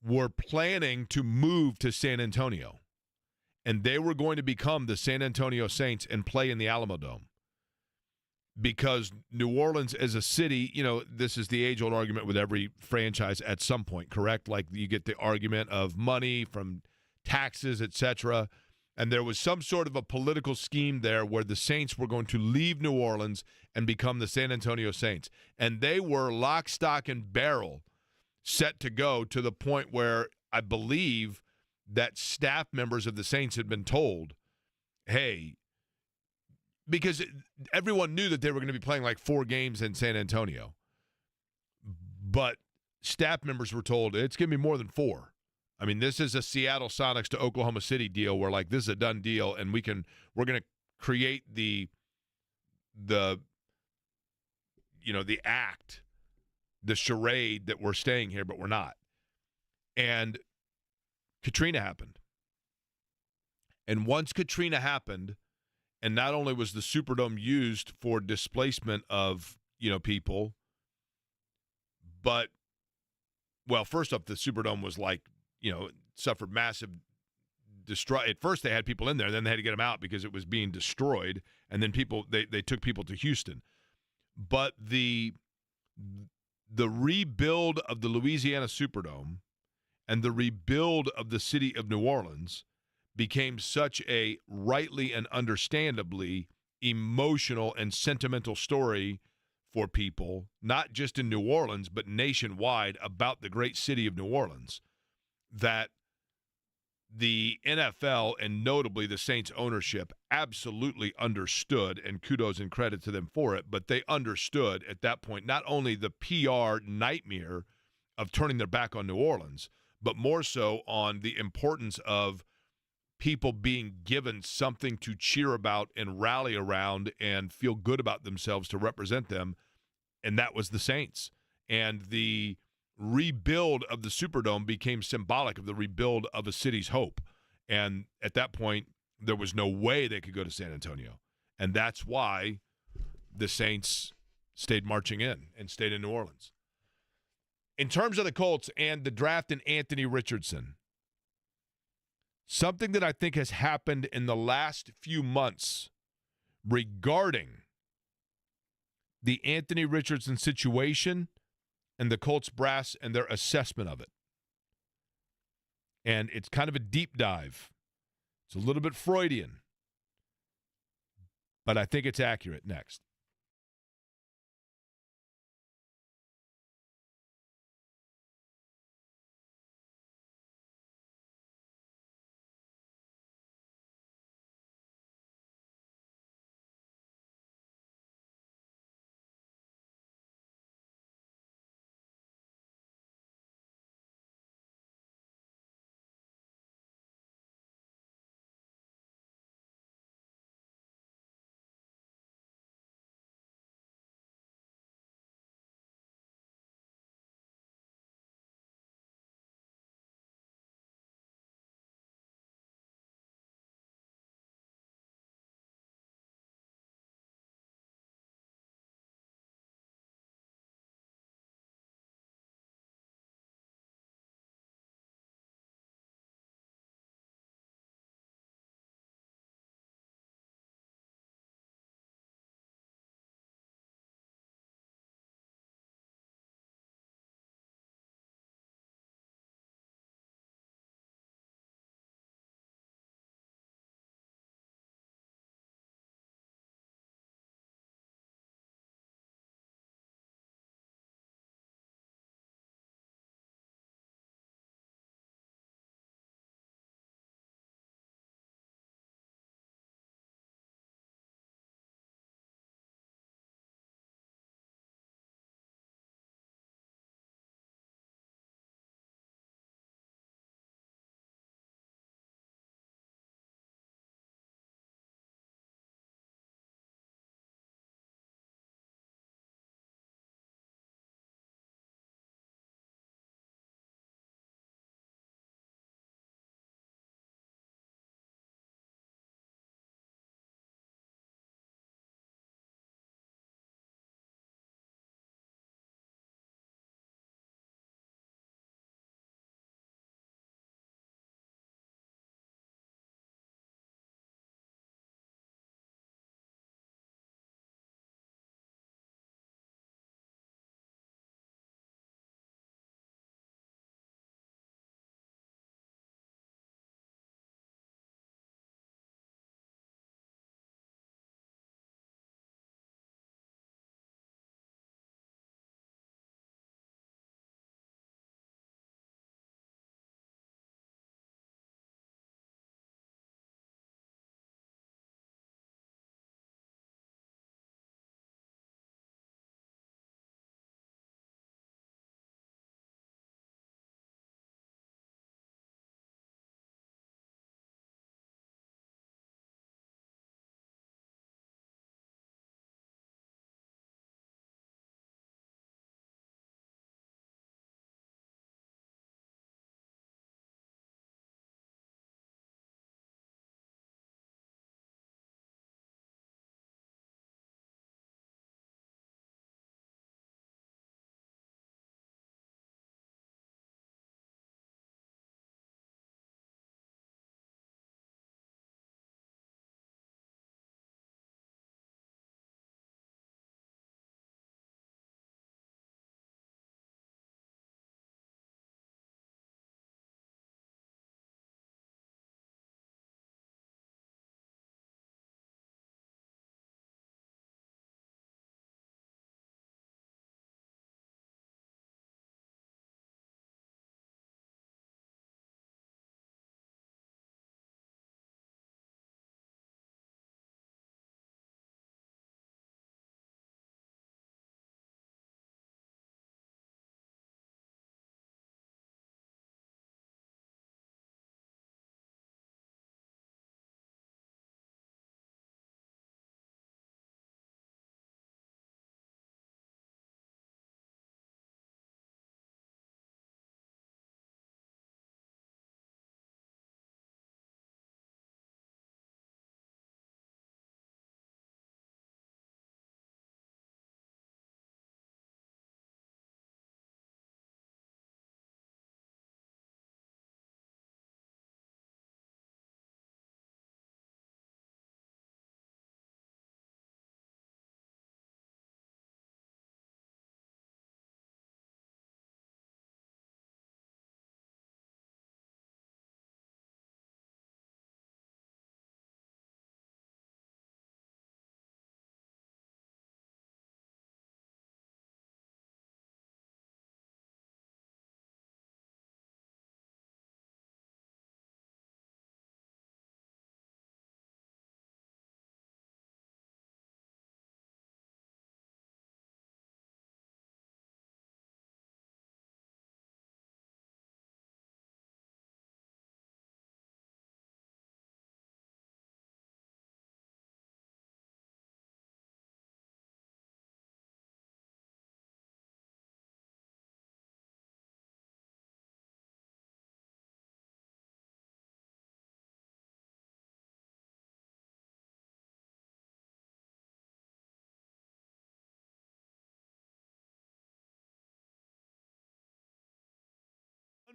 were planning to move to San Antonio, and they were going to become the San Antonio Saints and play in the Alamodome, because New Orleans as a city, this is the age-old argument with every franchise at some point, correct? Like you get the argument of money from taxes, etc., and there was some sort of a political scheme there where the Saints were going to leave New Orleans and become the San Antonio Saints, and they were lock, stock, and barrel set to go, to the point where I believe that staff members of the Saints had been told, hey, because everyone knew that they were going to be playing like 4 games in San Antonio, but staff members were told it's going to be more than 4. I mean, this is a Seattle Sonics to Oklahoma City deal where like this is a done deal, and we're going to create the act, the charade that we're staying here, but we're not. And Katrina happened. And once Katrina happened, and not only was the Superdome used for displacement of, people, but, well, first off, the Superdome was like, suffered massive at first they had people in there, then they had to get them out because it was being destroyed, and then they took people to Houston. But the rebuild of the Louisiana Superdome and the rebuild of the city of New Orleans became such a rightly and understandably emotional and sentimental story for people, not just in New Orleans, but nationwide, about the great city of New Orleans, that the NFL, and notably the Saints ownership, absolutely understood, and kudos and credit to them for it, but they understood at that point not only the PR nightmare of turning their back on New Orleans, but more so on the importance of people being given something to cheer about and rally around and feel good about themselves to represent them, and that was the Saints. And the rebuild of the Superdome became symbolic of the rebuild of a city's hope. And at that point, there was no way they could go to San Antonio. And that's why the Saints stayed marching in and stayed in New Orleans. In terms of the Colts and the draft in Anthony Richardson, something that I think has happened in the last few months regarding the Anthony Richardson situation and the Colts brass and their assessment of it. And it's kind of a deep dive. It's a little bit Freudian, but I think it's accurate. Next.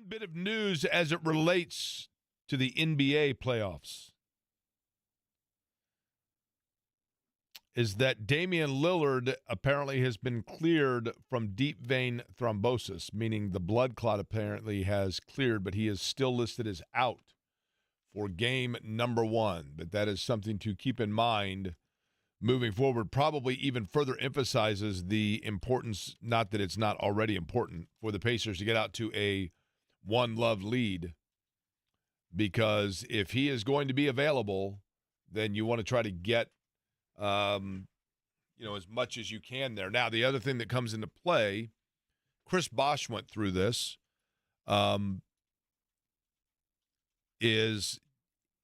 bit of news as it relates to the NBA playoffs is that Damian Lillard apparently has been cleared from deep vein thrombosis, meaning the blood clot apparently has cleared, but he is still listed as out for game number 1. But that is something to keep in mind moving forward. Probably even further emphasizes the importance, not that it's not already important, for the Pacers to get out to a 1-love lead, because if he is going to be available, then you want to try to get as much as you can there. Now, the other thing that comes into play, Chris Bosh went through this, is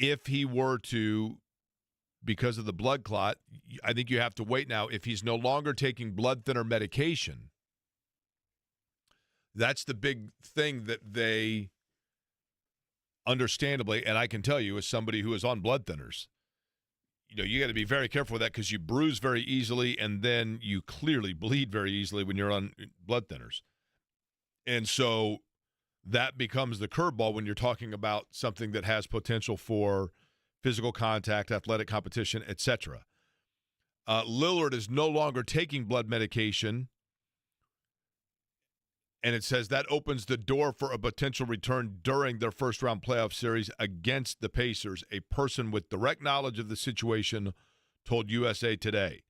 if he were to, because of the blood clot, I think you have to wait now. If he's no longer taking blood thinner medication, that's the big thing that they understandably, and I can tell you as somebody who is on blood thinners, you got to be very careful with that because you bruise very easily and then you clearly bleed very easily when you're on blood thinners. And so that becomes the curveball when you're talking about something that has potential for physical contact, athletic competition, etc. Lillard is no longer taking blood medication, and it says that opens the door for a potential return during their first-round playoff series against the Pacers. A person with direct knowledge of the situation told USA Today.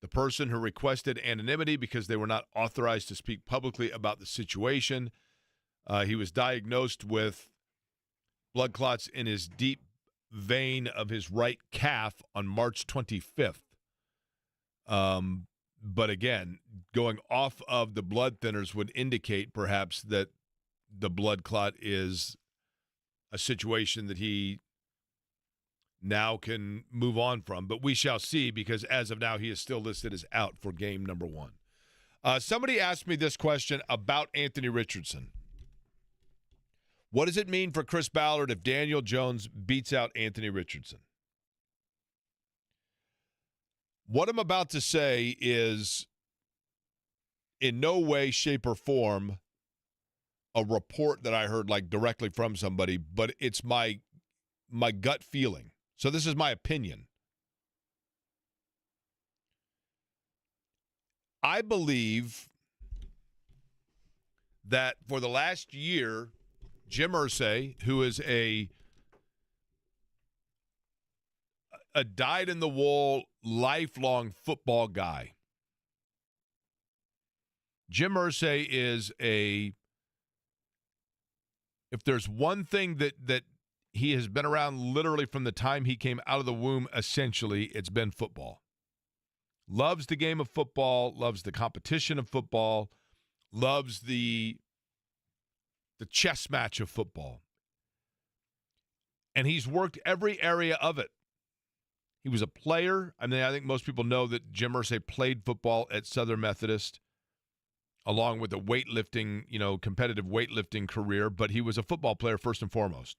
The person who requested anonymity because they were not authorized to speak publicly about the situation. He was diagnosed with blood clots in his deep vein of his right calf on March 25th. But again, going off of the blood thinners would indicate perhaps that the blood clot is a situation that he now can move on from. But we shall see, because as of now, he is still listed as out for game number 1. Somebody asked me this question about Anthony Richardson. What does it mean for Chris Ballard if Daniel Jones beats out Anthony Richardson? What I'm about to say is in no way, shape, or form a report that I heard directly from somebody, but it's my gut feeling. So this is my opinion. I believe that for the last year, Jim Irsay, who is a dyed-in-the-wool, lifelong football guy. Jim Irsay is if there's one thing that he has been around literally from the time he came out of the womb, essentially, it's been football. Loves the game of football, loves the competition of football, loves the chess match of football. And he's worked every area of it. He was a player. I think most people know that Jim Irsay played football at Southern Methodist, along with a weightlifting, competitive weightlifting career, but he was a football player first and foremost.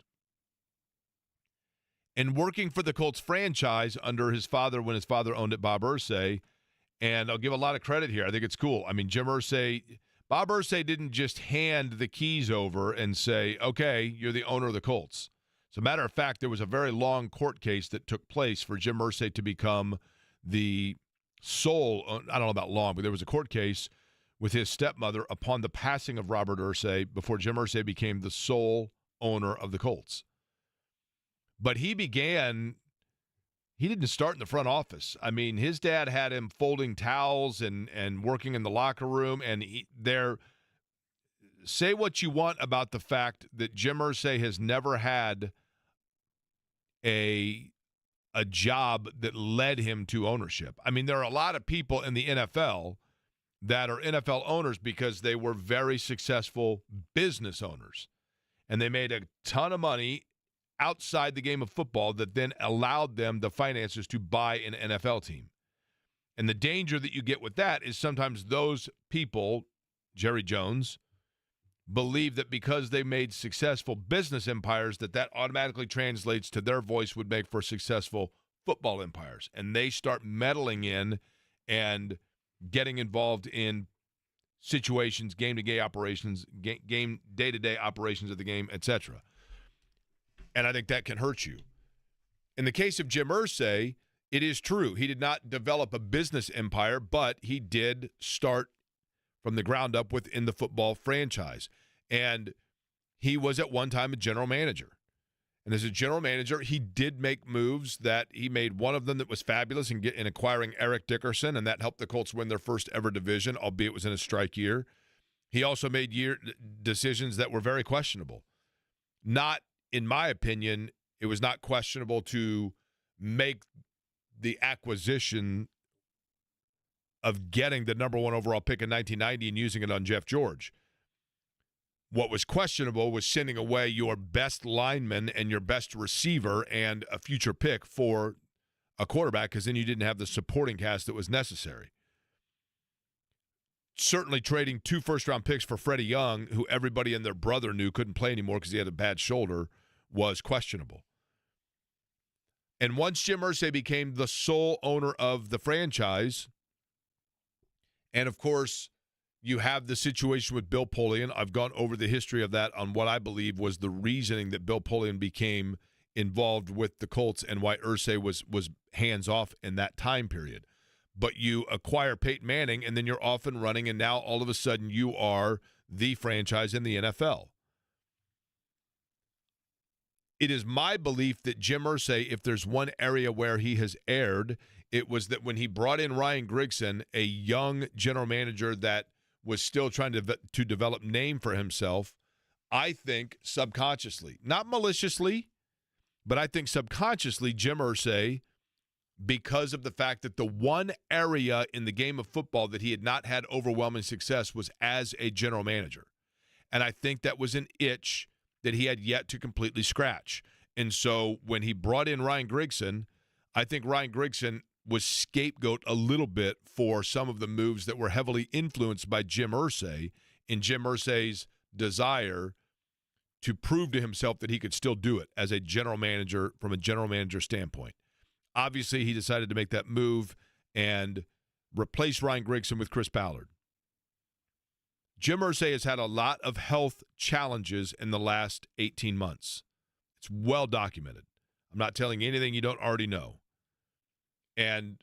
And working for the Colts franchise under his father, when his father owned it, Bob Irsay, and I'll give a lot of credit here. I think it's cool. Jim Irsay, Bob Irsay didn't just hand the keys over and say, okay, you're the owner of the Colts. As a matter of fact, there was a very long court case that took place for Jim Irsay to become the sole, I don't know about long, but there was a court case with his stepmother upon the passing of Robert Irsay before Jim Irsay became the sole owner of the Colts. But he didn't start in the front office. His dad had him folding towels and working in the locker room, and say what you want about the fact that Jim Irsay has never had a job that led him to ownership. There are a lot of people in the NFL that are NFL owners because they were very successful business owners, and they made a ton of money outside the game of football that then allowed them the finances to buy an NFL team. And the danger that you get with that is sometimes those people, Jerry Jones, believe that because they made successful business empires that automatically translates to their voice would make for successful football empires. And they start meddling in and getting involved in situations, game-to-game operations, game day-to-day operations of the game, etc. And I think that can hurt you. In the case of Jim Irsay, it is true. He did not develop a business empire, but he did start from the ground up within the football franchise. And he was at one time a general manager. And as a general manager, he did make moves that he made one of them that was fabulous in acquiring Eric Dickerson, and that helped the Colts win their first ever division, albeit it was in a strike year. He also made decisions that were very questionable. Not, in my opinion, it was not questionable to make the acquisition of getting the number 1 overall pick in 1990 and using it on Jeff George. What was questionable was sending away your best lineman and your best receiver and a future pick for a quarterback, because then you didn't have the supporting cast that was necessary. Certainly trading 2 first-round picks for Freddie Young, who everybody and their brother knew couldn't play anymore because he had a bad shoulder, was questionable. And once Jim Irsay became the sole owner of the franchise, and of course, you have the situation with Bill Polian. I've gone over the history of that on what I believe was the reasoning that Bill Polian became involved with the Colts and why Irsay was hands-off in that time period. But you acquire Peyton Manning, and then you're off and running, and now all of a sudden you are the franchise in the NFL. It is my belief that Jim Irsay, if there's one area where he has erred, it was that when he brought in Ryan Grigson, a young general manager that was still trying to develop name for himself, I think subconsciously, not maliciously, but I think subconsciously Jim Irsay, because of the fact that the one area in the game of football that he had not had overwhelming success was as a general manager. And I think that was an itch that he had yet to completely scratch. And so when he brought in Ryan Grigson, I think Ryan Grigson was scapegoat a little bit for some of the moves that were heavily influenced by Jim Irsay in Jim Irsay's desire to prove to himself that he could still do it as a general manager from a general manager standpoint. Obviously, he decided to make that move and replace Ryan Grigson with Chris Ballard. Jim Irsay has had a lot of health challenges in the last 18 months. It's well documented. I'm not telling you anything you don't already know. And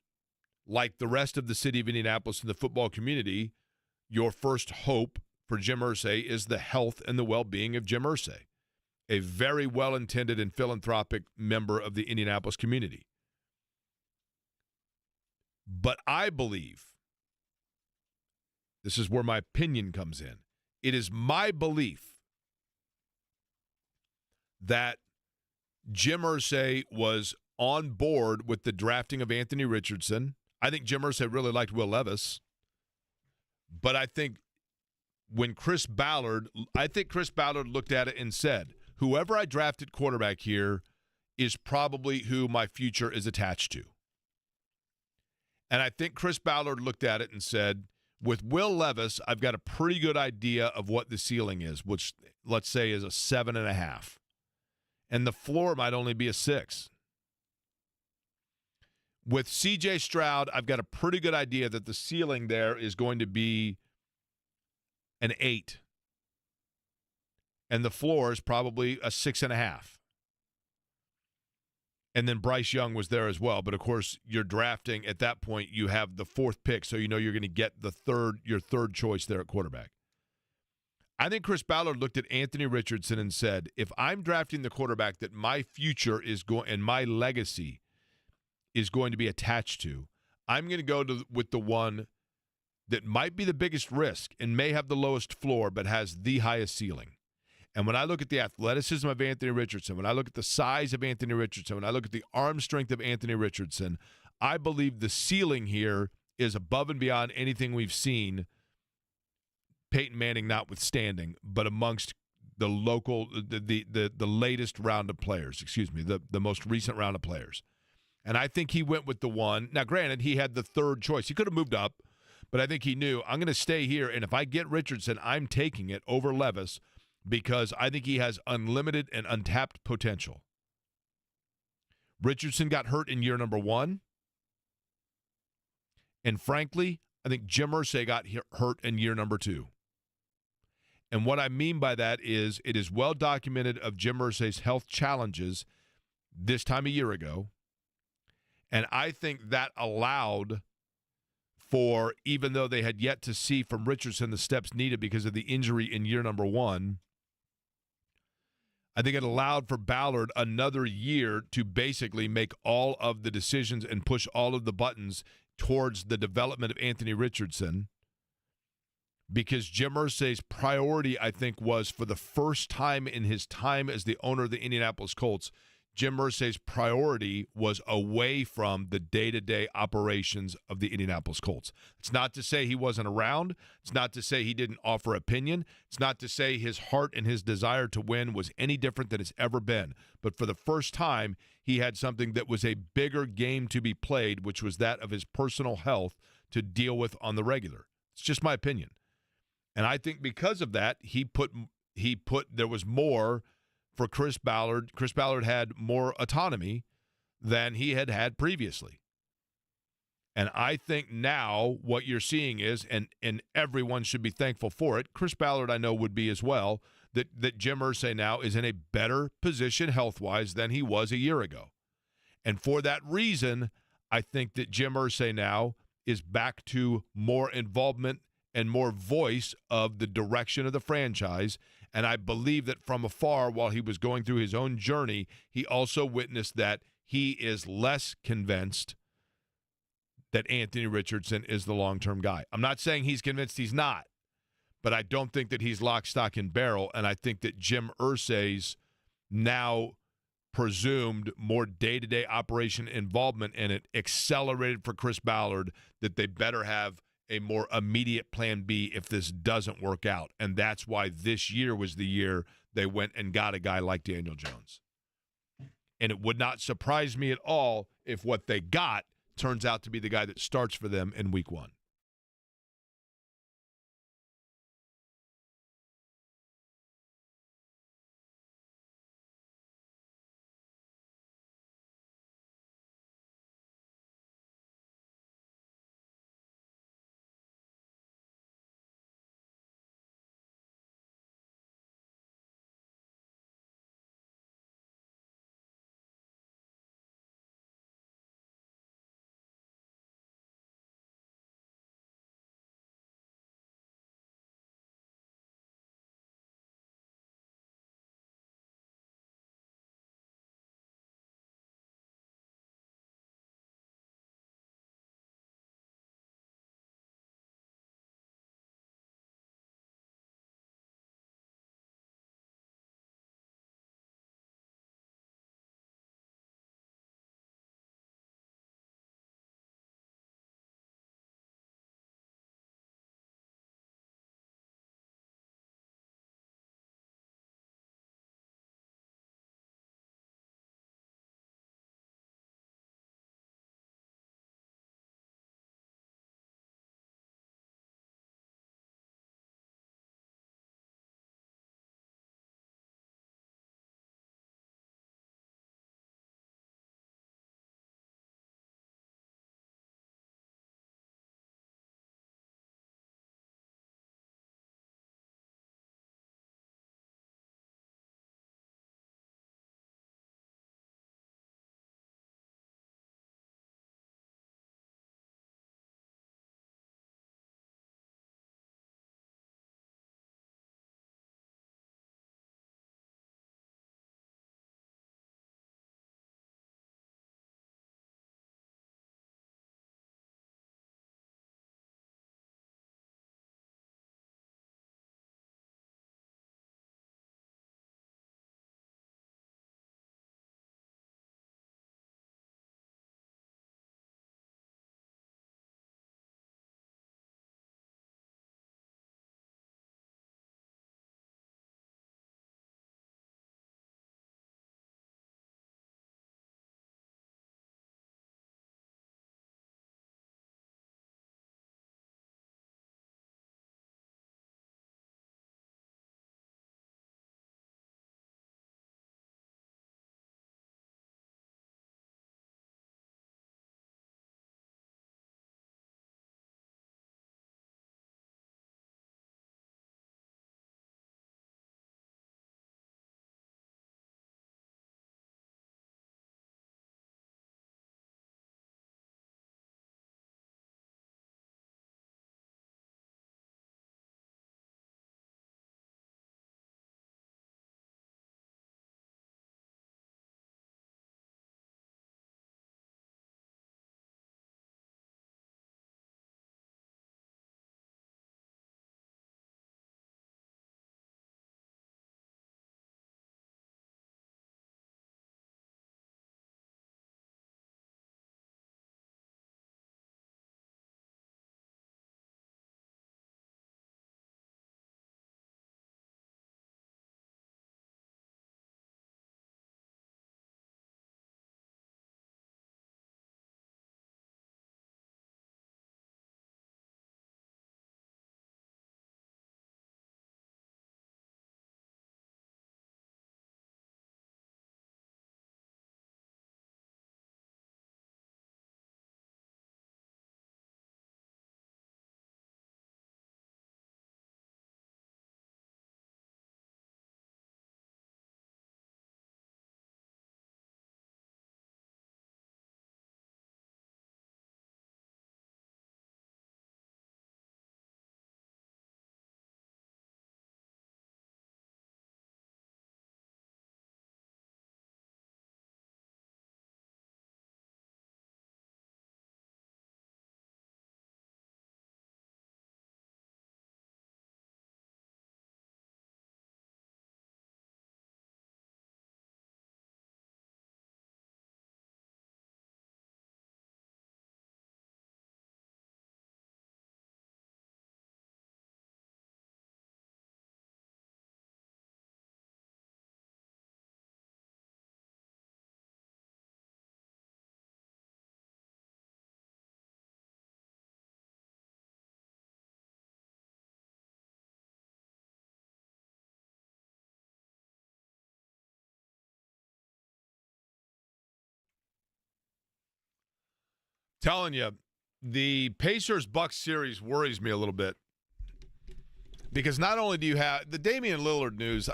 like the rest of the city of Indianapolis and the football community, your first hope for Jim Irsay is the health and the well-being of Jim Irsay, a very well-intended and philanthropic member of the Indianapolis community. But I believe, this is where my opinion comes in, it is my belief that Jim Irsay was on board with the drafting of Anthony Richardson. I think Jim Irsay really liked Will Levis. But I think Chris Ballard looked at it and said, whoever I drafted quarterback here is probably who my future is attached to. And I think Chris Ballard looked at it and said, with Will Levis, I've got a pretty good idea of what the ceiling is, which let's say is a 7.5. And the floor might only be a 6. With C.J. Stroud, I've got a pretty good idea that the ceiling there is going to be an 8. And the floor is probably a 6.5. And then Bryce Young was there as well. But, of course, you're drafting. At that point, you have the 4th pick, so you know you're going to get your third choice there at quarterback. I think Chris Ballard looked at Anthony Richardson and said, if I'm drafting the quarterback that my future is going and my legacy is going to be attached to, I'm going to go with the one that might be the biggest risk and may have the lowest floor but has the highest ceiling. And when I look at the athleticism of Anthony Richardson, when I look at the size of Anthony Richardson, when I look at the arm strength of Anthony Richardson, I believe the ceiling here is above and beyond anything we've seen, Peyton Manning notwithstanding, but amongst the latest round of players, the most recent round of players. And I think he went with the one. Now, granted, he had the 3rd choice. He could have moved up, but I think he knew, I'm going to stay here, and if I get Richardson, I'm taking it over Levis, because I think he has unlimited and untapped potential. Richardson got hurt in year number 1. And frankly, I think Jim Irsay got hurt in year number 2. And what I mean by that is it is well documented of Jim Irsay's health challenges this time a year ago. And I think that allowed for, even though they had yet to see from Richardson the steps needed because of the injury in year number 1, I think it allowed for Ballard another year to basically make all of the decisions and push all of the buttons towards the development of Anthony Richardson, because Jim Irsay's priority, I think, was for the first time in his time as the owner of the Indianapolis Colts, Jim Irsay's priority was away from the day-to-day operations of the Indianapolis Colts. It's not to say he wasn't around. It's not to say he didn't offer opinion. It's not to say his heart and his desire to win was any different than it's ever been. But for the first time, he had something that was a bigger game to be played, which was that of his personal health to deal with on the regular. It's just my opinion. And I think because of that, there was more for Chris Ballard. Chris Ballard had more autonomy than he had previously. And I think now what you're seeing is, and everyone should be thankful for it, Chris Ballard I know would be as well, that Jim Irsay now is in a better position health-wise than he was a year ago. And for that reason, I think that Jim Irsay now is back to more involvement and more voice of the direction of the franchise. And I believe that from afar, while he was going through his own journey, he also witnessed that he is less convinced that Anthony Richardson is the long-term guy. I'm not saying he's convinced he's not, but I don't think that he's lock, stock, and barrel. And I think that Jim Irsay's now presumed more day-to-day operation involvement in it accelerated for Chris Ballard that they better have a more immediate plan B if this doesn't work out. And that's why this year was the year they went and got a guy like Daniel Jones. And it would not surprise me at all if what they got turns out to be the guy that starts for them in week 1. Telling you, the Pacers-Bucks series worries me a little bit because not only do you have the Damian Lillard news,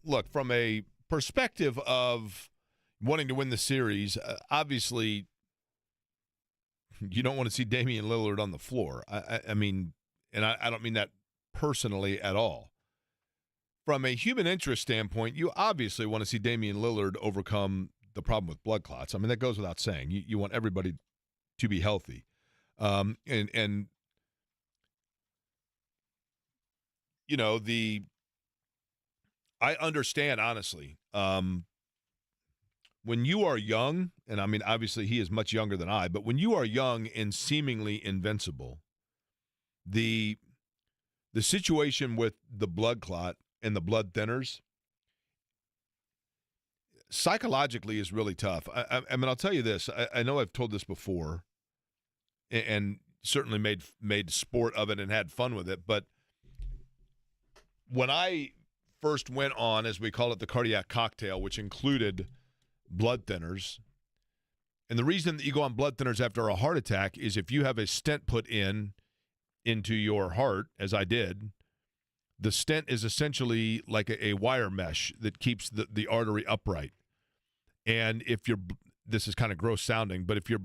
look, from a perspective of wanting to win the series, obviously you don't want to see Damian Lillard on the floor. I mean, and I don't mean that personally at all. From a human interest standpoint, you obviously want to see Damian Lillard overcome the problem with blood clots. I mean, that goes without saying. You want everybody to be healthy. And you know, I understand, honestly, when you are young, and I mean, obviously he is much younger than I, but when you are young and seemingly invincible, the situation with the blood clot and the blood thinners psychologically is really tough. I mean, I'll tell you this. I know I've told this before and certainly made sport of it and had fun with it, but when I first went on, as we call it, the cardiac cocktail, which included blood thinners, and the reason that you go on blood thinners after a heart attack is if you have a stent put into your heart, as I did, the stent is essentially like a wire mesh that keeps the artery upright. And if you're, this is kind of gross sounding, but if you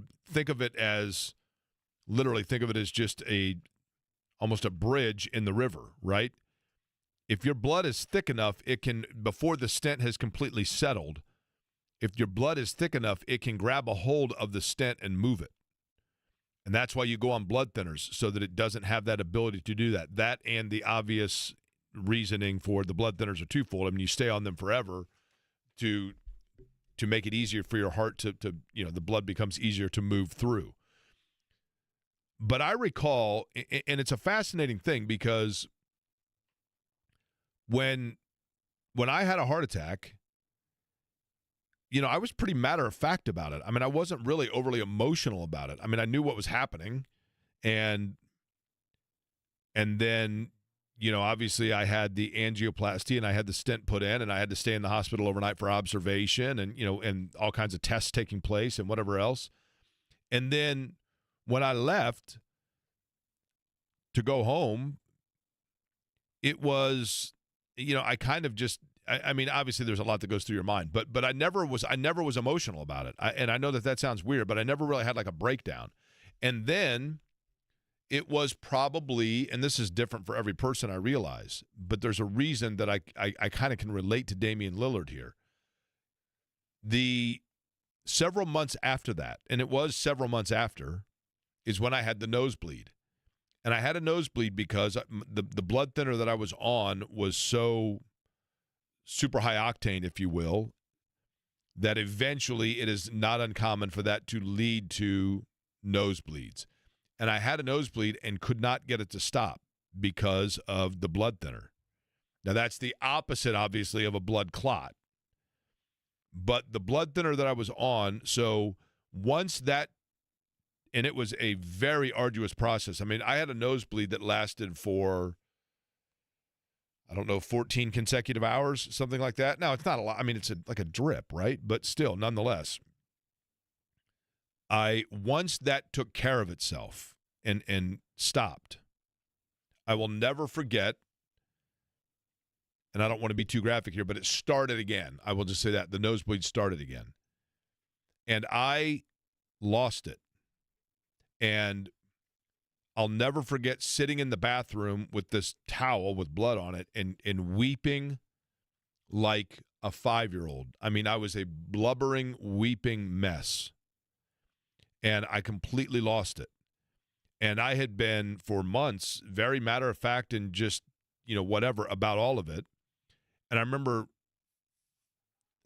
literally think of it as just almost a bridge in the river, right? If your blood is thick enough, it can, before the stent has completely settled, if your blood is thick enough, it can grab a hold of the stent and move it. And that's why you go on blood thinners, so that it doesn't have that ability to do that. That and the obvious reasoning for the blood thinners are twofold. I mean, you stay on them forever to make it easier for your heart to the blood becomes easier to move through. But I recall, and it's a fascinating thing because when I had a heart attack, I was pretty matter-of-fact about it. I mean, I wasn't really overly emotional about it. I mean, I knew what was happening, and then, obviously I had the angioplasty, and I had the stent put in, and I had to stay in the hospital overnight for observation, and, and all kinds of tests taking place and whatever else. And then when I left to go home, it was, I kind of just, I mean, obviously there's a lot that goes through your mind, but I never was emotional about it. And I know that sounds weird, but I never really had like a breakdown. And then it was probably, and this is different for every person, I realize, but there's a reason that I kind of can relate to Damian Lillard here. The several months after that, and it was several months after, is when I had the nosebleed. And I had a nosebleed because the blood thinner that I was on was so super high octane, if you will, that eventually it is not uncommon for that to lead to nosebleeds. And I had a nosebleed and could not get it to stop because of the blood thinner. Now, that's the opposite, obviously, of a blood clot. But the blood thinner that I was on, so once that, and it was a very arduous process. I mean, I had a nosebleed that lasted for, 14 consecutive hours, something like that. Now, it's not a lot. I mean, it's like a drip, right? But still, nonetheless, once that took care of itself and stopped, I will never forget, and I don't want to be too graphic here, but it started again. I will just say that. The nosebleed started again. And I lost it. And I'll never forget sitting in the bathroom with this towel with blood on it and weeping like a 5-year-old. I mean, I was a blubbering, weeping mess. And I completely lost it. And I had been, for months, very matter-of-fact and just, whatever about all of it. And I remember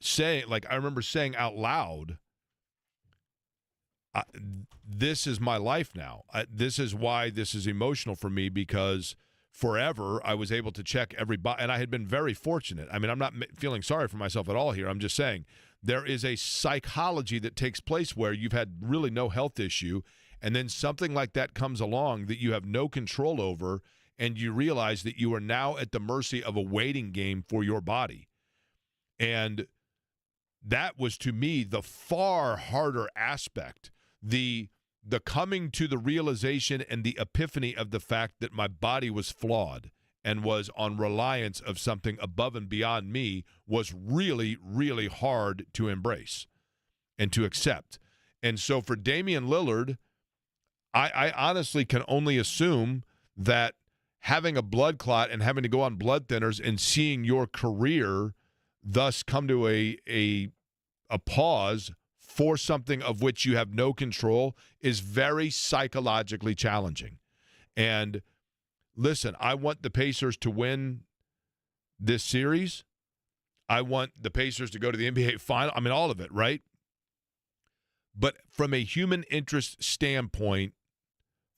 saying out loud, this is my life now. This is why this is emotional for me, because forever I was able to check every box, and I had been very fortunate. I mean, I'm not feeling sorry for myself at all here. I'm just saying there is a psychology that takes place where you've had really no health issue, and then something like that comes along that you have no control over, and you realize that you are now at the mercy of a waiting game for your body. And that was, to me, the far harder aspect. The the coming to the realization and the epiphany of the fact that my body was flawed and was on reliance of something above and beyond me was really, really hard to embrace and to accept. And so for Damian Lillard, I honestly can only assume that having a blood clot and having to go on blood thinners and seeing your career thus come to a pause for something of which you have no control is very psychologically challenging. And listen, I want the Pacers to win this series. I want the Pacers to go to the NBA final. I mean, all of it, right? But from a human interest standpoint,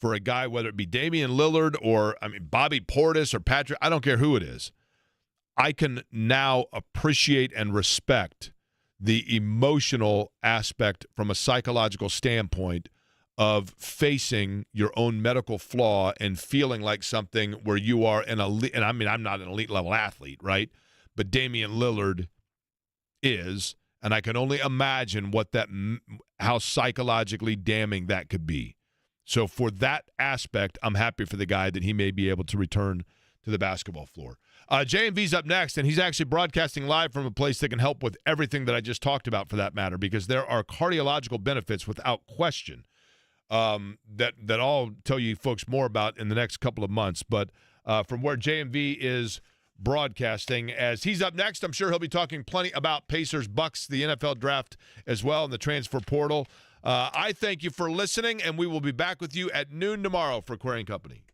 for a guy, whether it be Damian Lillard or, Bobby Portis or Patrick, I don't care who it is, I can now appreciate and respect the emotional aspect from a psychological standpoint of facing your own medical flaw and feeling like something where you are an elite. And I'm not an elite level athlete, right? But Damian Lillard is, and I can only imagine how psychologically damning that could be. So for that aspect, I'm happy for the guy that he may be able to return to the basketball floor. JMV's up next, and he's actually broadcasting live from a place that can help with everything that I just talked about, for that matter, because there are cardiological benefits without question that I'll tell you folks more about in the next couple of months. But from where JMV is broadcasting, as he's up next, I'm sure he'll be talking plenty about Pacers, Bucks, the NFL draft as well, and the transfer portal. I thank you for listening, and we will be back with you at noon tomorrow for Query & Company.